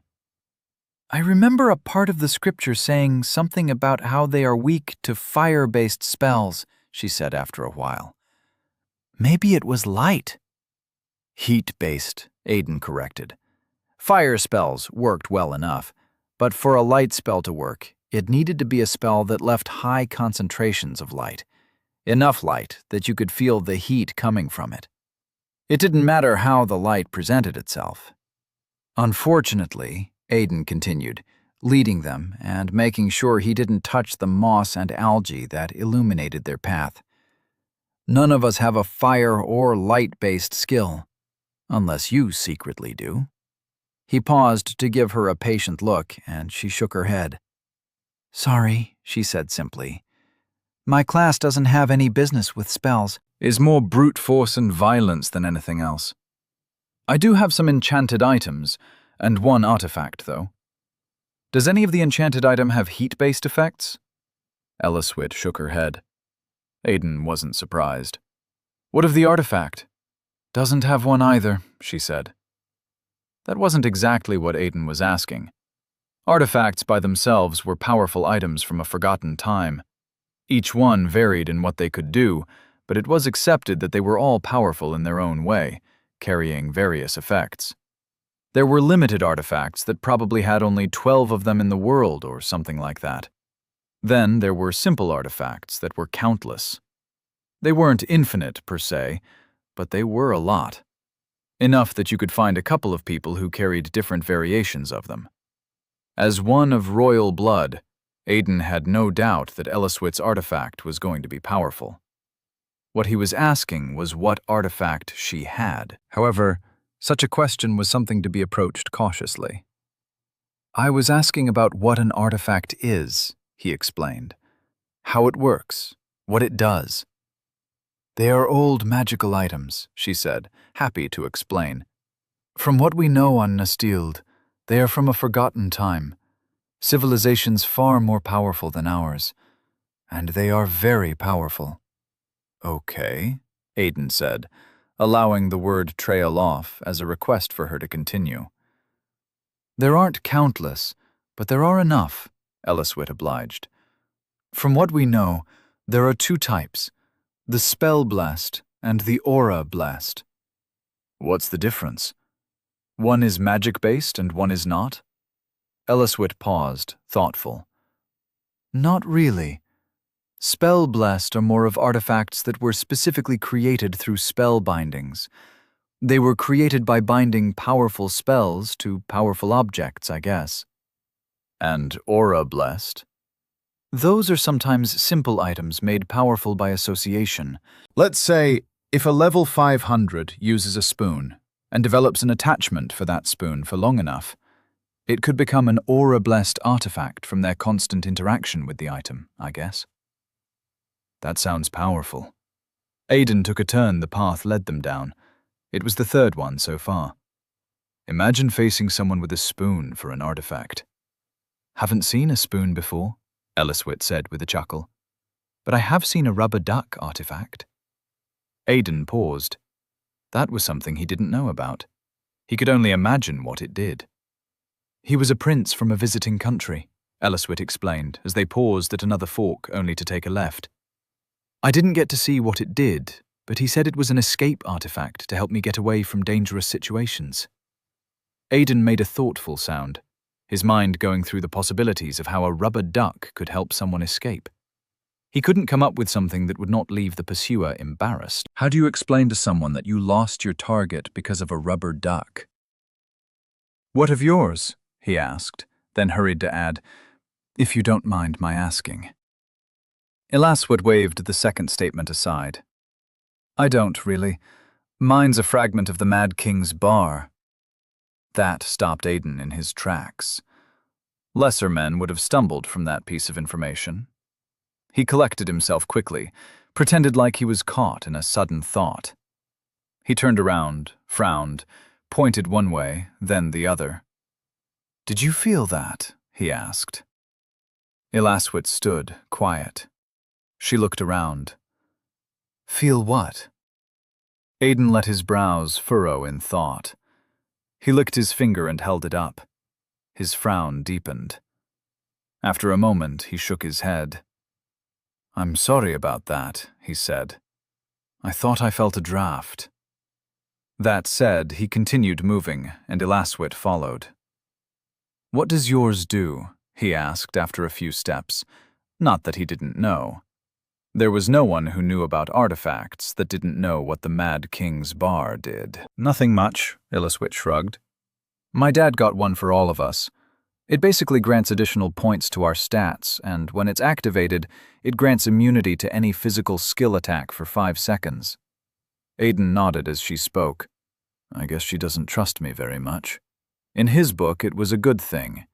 I remember a part of the scripture saying something about how they are weak to fire-based spells, she said after a while. Maybe it was light. Heat-based, Aiden corrected. Fire spells worked well enough, But for a light spell to work, it needed to be a spell that left high concentrations of light. Enough light that you could feel the heat coming from it. It didn't matter how the light presented itself. Unfortunately, Aiden continued, leading them and making sure he didn't touch the moss and algae that illuminated their path. None of us have a fire or light-based skill, unless you secretly do. He paused to give her a patient look, and she shook her head. "Sorry," she said simply. "My class doesn't have any business with spells." Is more brute force and violence than anything else. I do have some enchanted items, and one artifact, though. Does any of the enchanted item have heat-based effects? Eliswit shook her head. Aiden wasn't surprised. What of the artifact? Doesn't have one either, she said. That wasn't exactly what Aiden was asking. Artifacts by themselves were powerful items from a forgotten time. Each one varied in what they could do, but it was accepted that they were all powerful in their own way, carrying various effects. There were limited artifacts that probably had only 12 of them in the world or something like that. Then there were simple artifacts that were countless. They weren't infinite per se, but they were a lot. Enough that you could find a couple of people who carried different variations of them. As one of royal blood, Aiden had no doubt that Eliswit's artifact was going to be powerful. What he was asking was what artifact she had. However, such a question was something to be approached cautiously. I was asking about what an artifact is, he explained. How it works, what it does. They are old magical items, she said, happy to explain. From what we know on Nastild, they are from a forgotten time, civilizations far more powerful than ours, and they are very powerful. Okay, Aiden said, allowing the word trail off as a request for her to continue. There aren't countless, but there are enough, Eliswit obliged. From what we know, there are two types, the spell-blessed and the aura-blessed. What's the difference? One is magic-based and one is not? Eliswit paused, thoughtful. Not really. Spell-blessed are more of artifacts that were specifically created through spell bindings. They were created by binding powerful spells to powerful objects, I guess. And aura-blessed? Those are sometimes simple items made powerful by association. Let's say, if a level 500 uses a spoon and develops an attachment for that spoon for long enough, it could become an aura-blessed artifact from their constant interaction with the item, I guess. That sounds powerful. Aiden took a turn the path led them down. It was the third one so far. Imagine facing someone with a spoon for an artifact. Haven't seen a spoon before, Eliswit said with a chuckle. But I have seen a rubber duck artifact. Aiden paused. That was something he didn't know about. He could only imagine what it did. He was a prince from a visiting country, Eliswit explained as they paused at another fork only to take a left. I didn't get to see what it did, but he said it was an escape artifact to help me get away from dangerous situations. Aiden made a thoughtful sound, his mind going through the possibilities of how a rubber duck could help someone escape. He couldn't come up with something that would not leave the pursuer embarrassed. How do you explain to someone that you lost your target because of a rubber duck? What of yours? He asked, then hurried to add, if you don't mind my asking. Eliswit waved the second statement aside. I don't, really. Mine's a fragment of the Mad King's bar. That stopped Aiden in his tracks. Lesser men would have stumbled from that piece of information. He collected himself quickly, pretended like he was caught in a sudden thought. He turned around, frowned, pointed one way, then the other. Did you feel that? He asked. Eliswit stood, quiet. She looked around. Feel what? Aiden let his brows furrow in thought. He licked his finger and held it up. His frown deepened. After a moment, he shook his head. I'm sorry about that, he said. I thought I felt a draft. That said, he continued moving, and Eliswit followed. "What does yours do?" he asked after a few steps. Not that he didn't know. There was no one who knew about artifacts that didn't know what the Mad King's bar did. "Nothing much," Illiswit shrugged. "My dad got one for all of us. It basically grants additional points to our stats, and when it's activated, it grants immunity to any physical skill attack for 5 seconds. Aiden nodded as she spoke. I guess she doesn't trust me very much. In his book, it was a good thing.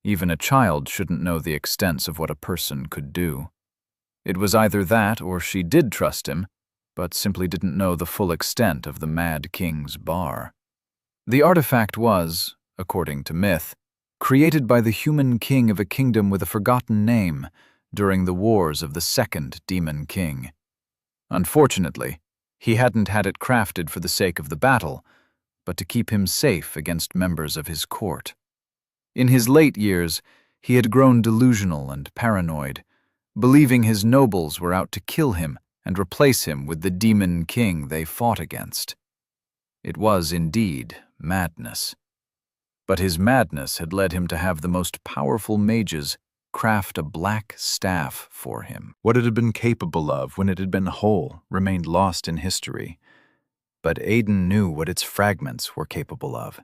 Even a child shouldn't know the extents of what a person could do. It was either that or she did trust him, but simply didn't know the full extent of the Mad King's bar. The artifact was, according to myth, created by the human king of a kingdom with a forgotten name during the wars of the Second Demon King. Unfortunately, he hadn't had it crafted for the sake of the battle, but to keep him safe against members of his court. In his late years, he had grown delusional and paranoid, believing his nobles were out to kill him and replace him with the demon king they fought against. It was indeed madness. But his madness had led him to have the most powerful mages craft a black staff for him. What it had been capable of when it had been whole remained lost in history. But Aiden knew what its fragments were capable of.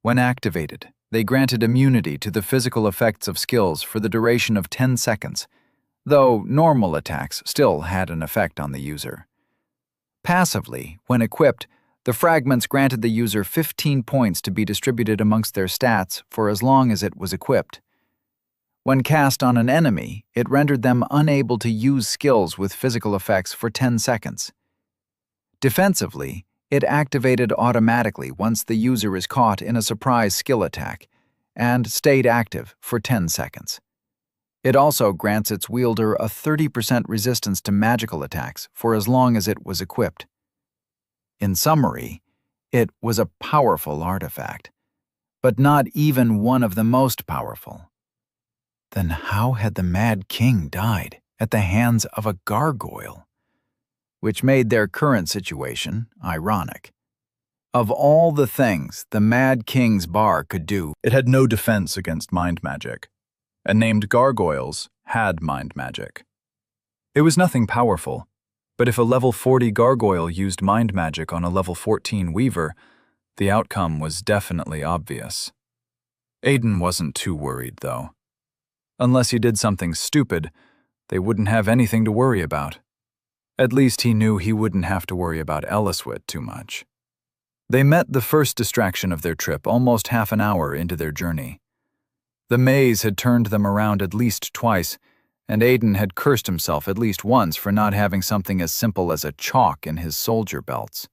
When activated, they granted immunity to the physical effects of skills for the duration of 10 seconds, though normal attacks still had an effect on the user. Passively, when equipped, the fragments granted the user 15 points to be distributed amongst their stats for as long as it was equipped. When cast on an enemy, it rendered them unable to use skills with physical effects for 10 seconds. Defensively, it activated automatically once the user is caught in a surprise skill attack, and stayed active for 10 seconds. It also grants its wielder a 30% resistance to magical attacks for as long as it was equipped. In summary, it was a powerful artifact, but not even one of the most powerful. Then how had the Mad King died at the hands of a gargoyle? Which made their current situation ironic. Of all the things the Mad King's bar could do, it had no defense against mind magic, and named gargoyles had mind magic. It was nothing powerful, but if a level 40 gargoyle used mind magic on a level 14 weaver, the outcome was definitely obvious. Aiden wasn't too worried, though. Unless he did something stupid, they wouldn't have anything to worry about. At least he knew he wouldn't have to worry about Illiswit too much. They met the first distraction of their trip almost half an hour into their journey. The maze had turned them around at least twice, and Aiden had cursed himself at least once for not having something as simple as a chalk in his soldier belts.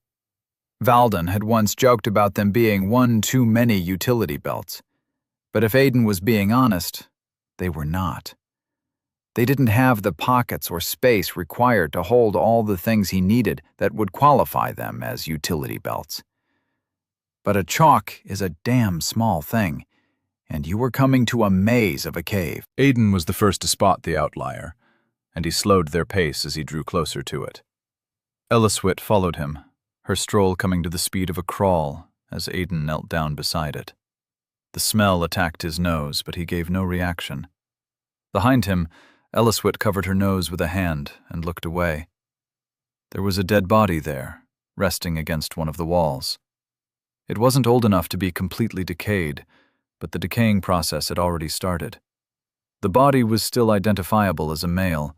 Valden had once joked about them being one too many utility belts, but if Aiden was being honest, they were not. They didn't have the pockets or space required to hold all the things he needed that would qualify them as utility belts. But a chalk is a damn small thing, and you were coming to a maze of a cave. Aiden was the first to spot the outlier, and he slowed their pace as he drew closer to it. Illiswit followed him, her stroll coming to the speed of a crawl as Aiden knelt down beside it. The smell attacked his nose, but he gave no reaction. Behind him, Illiswit covered her nose with a hand and looked away. There was a dead body there, resting against one of the walls. It wasn't old enough to be completely decayed, but the decaying process had already started. The body was still identifiable as a male.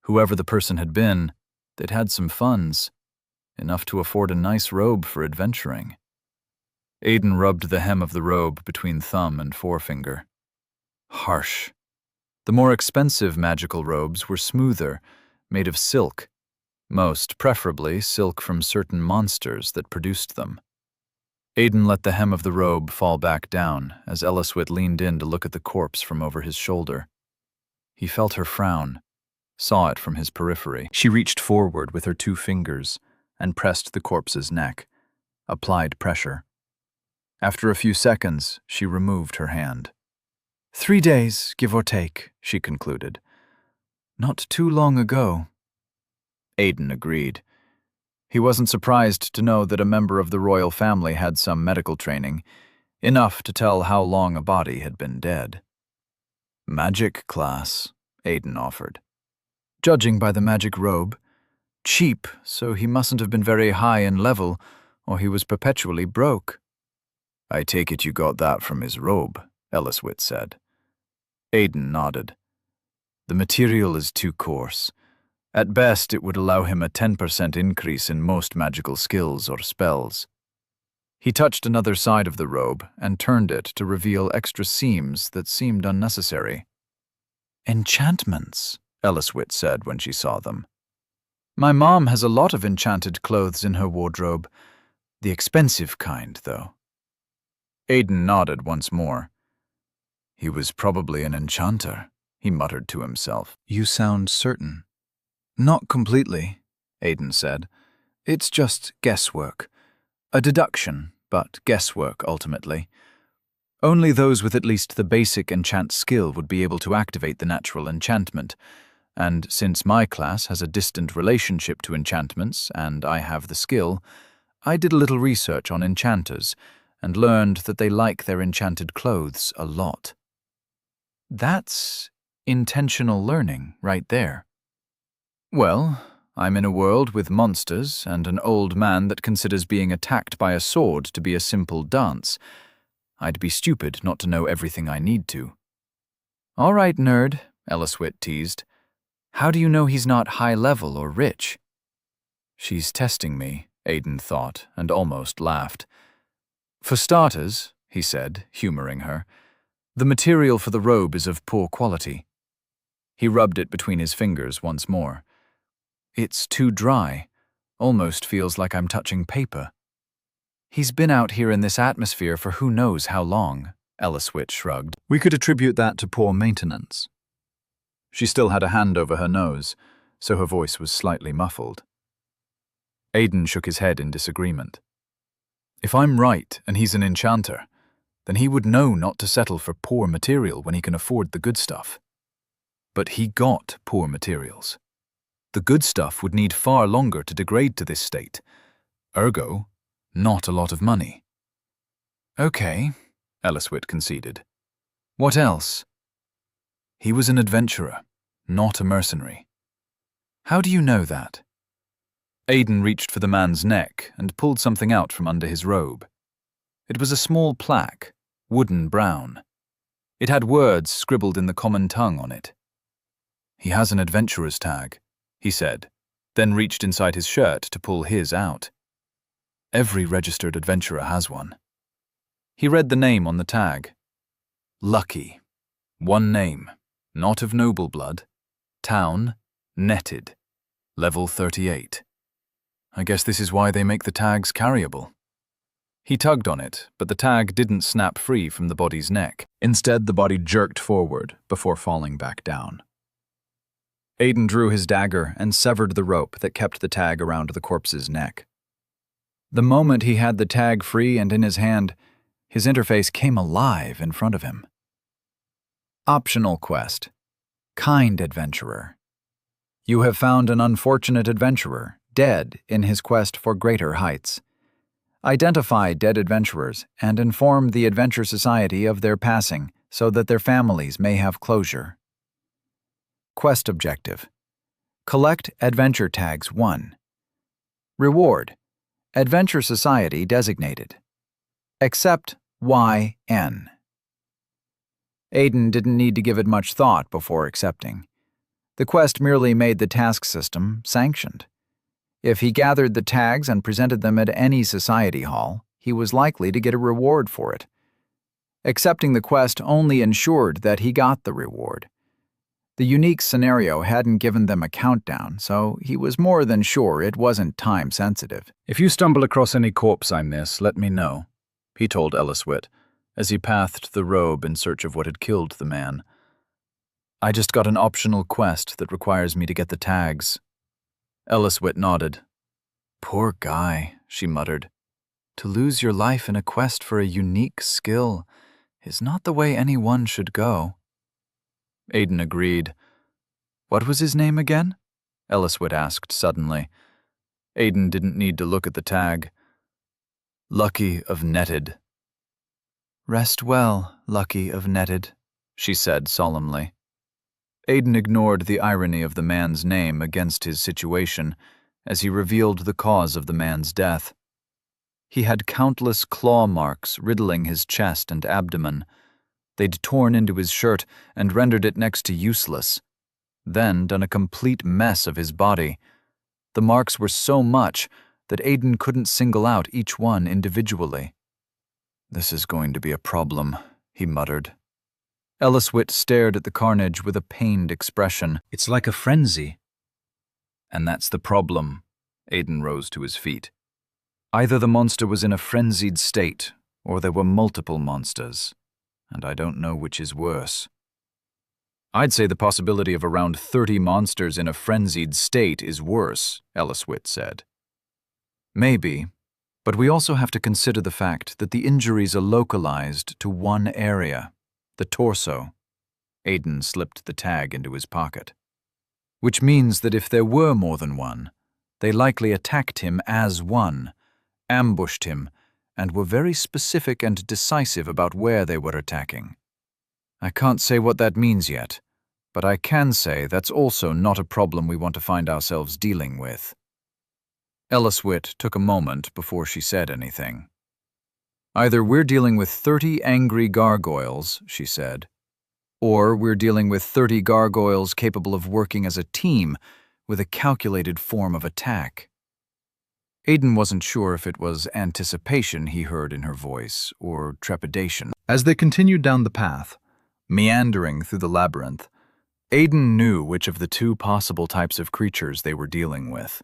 Whoever the person had been, they'd had some funds, enough to afford a nice robe for adventuring. Aiden rubbed the hem of the robe between thumb and forefinger. Harsh. The more expensive magical robes were smoother, made of silk, most preferably silk from certain monsters that produced them. Aiden let the hem of the robe fall back down as Illiswit leaned in to look at the corpse from over his shoulder. He felt her frown, saw it from his periphery. She reached forward with her 2 fingers and pressed the corpse's neck, applied pressure. After a few seconds, she removed her hand. 3 days, give or take, she concluded. Not too long ago. Aiden agreed. He wasn't surprised to know that a member of the royal family had some medical training, enough to tell how long a body had been dead. Magic class, Aiden offered. Judging by the magic robe, cheap, so he mustn't have been very high in level, or he was perpetually broke. I take it you got that from his robe, Elliswit said. Aiden nodded. The material is too coarse. At best, it would allow him a 10% increase in most magical skills or spells. He touched another side of the robe and turned it to reveal extra seams that seemed unnecessary. Enchantments, Elliswit said when she saw them. My mom has a lot of enchanted clothes in her wardrobe. The expensive kind, though. Aiden nodded once more. He was probably an enchanter, he muttered to himself. You sound certain. Not completely, Aiden said. It's just guesswork. A deduction, but guesswork ultimately. Only those with at least the basic enchant skill would be able to activate the natural enchantment, and since my class has a distant relationship to enchantments and I have the skill, I did a little research on enchanters and learned that they like their enchanted clothes a lot. That's intentional learning right there. Well, I'm in a world with monsters and an old man that considers being attacked by a sword to be a simple dance. I'd be stupid not to know everything I need to. All right, nerd, Elliswit teased. How do you know he's not high level or rich? She's testing me, Aiden thought, and almost laughed. For starters, he said, humoring her, the material for the robe is of poor quality. He rubbed it between his fingers once more. It's too dry, almost feels like I'm touching paper. He's been out here in this atmosphere for who knows how long, Elliswit shrugged. We could attribute that to poor maintenance. She still had a hand over her nose, so her voice was slightly muffled. Aiden shook his head in disagreement. If I'm right and he's an enchanter, then he would know not to settle for poor material when he can afford the good stuff. But he got poor materials. The good stuff would need far longer to degrade to this state. Ergo, not a lot of money. Okay, Elliswit conceded. What else? He was an adventurer, not a mercenary. How do you know that? Aiden reached for the man's neck and pulled something out from under his robe. It was a small plaque, wooden brown. It had words scribbled in the common tongue on it. He has an adventurer's tag, he said, then reached inside his shirt to pull his out. Every registered adventurer has one. He read the name on the tag. Lucky. One name, not of noble blood. Town, Netted. Level 38. I guess this is why they make the tags carryable. He tugged on it, but the tag didn't snap free from the body's neck. Instead, the body jerked forward before falling back down. Aiden drew his dagger and severed the rope that kept the tag around the corpse's neck. The moment he had the tag free and in his hand, his interface came alive in front of him. Optional quest. Kind adventurer. You have found an unfortunate adventurer, dead in his quest for greater heights. Identify dead adventurers and inform the Adventure Society of their passing so that their families may have closure. Quest objective. Collect Adventure Tags 1. Reward. Adventure Society designated. Accept YN. Aiden didn't need to give it much thought before accepting. The quest merely made the task system sanctioned. If he gathered the tags and presented them at any society hall, he was likely to get a reward for it. Accepting the quest only ensured that he got the reward. The unique scenario hadn't given them a countdown, so he was more than sure it wasn't time-sensitive. If you stumble across any corpse I miss, let me know, he told Elliswit, as he pathed the robe in search of what had killed the man. I just got an optional quest that requires me to get the tags. Elliswit nodded. Poor guy, she muttered. To lose your life in a quest for a unique skill is not the way anyone should go. Aiden agreed. What was his name again? Elliswit asked suddenly. Aiden didn't need to look at the tag. Lucky of Netted. Rest well, Lucky of Netted, she said solemnly. Aiden ignored the irony of the man's name against his situation as he revealed the cause of the man's death. He had countless claw marks riddling his chest and abdomen. They'd torn into his shirt and rendered it next to useless, then done a complete mess of his body. The marks were so much that Aiden couldn't single out each one individually. "This is going to be a problem," he muttered. Elliswit stared at the carnage with a pained expression. It's like a frenzy. "And that's the problem." Aiden rose to his feet. "Either the monster was in a frenzied state, or there were multiple monsters, and I don't know which is worse." "I'd say the possibility of around 30 monsters in a frenzied state is worse," Elliswit said. "Maybe, but we also have to consider the fact that the injuries are localized to one area, the torso." Aiden slipped the tag into his pocket. "Which means that if there were more than one, they likely attacked him as one, ambushed him, and were very specific and decisive about where they were attacking. I can't say what that means yet, but I can say that's also not a problem we want to find ourselves dealing with." Elliswit took a moment before she said anything. "Either we're dealing with 30 angry gargoyles," she said, "or we're dealing with 30 gargoyles capable of working as a team with a calculated form of attack." Aiden wasn't sure if it was anticipation he heard in her voice or trepidation. As they continued down the path, meandering through the labyrinth, Aiden knew which of the two possible types of creatures they were dealing with.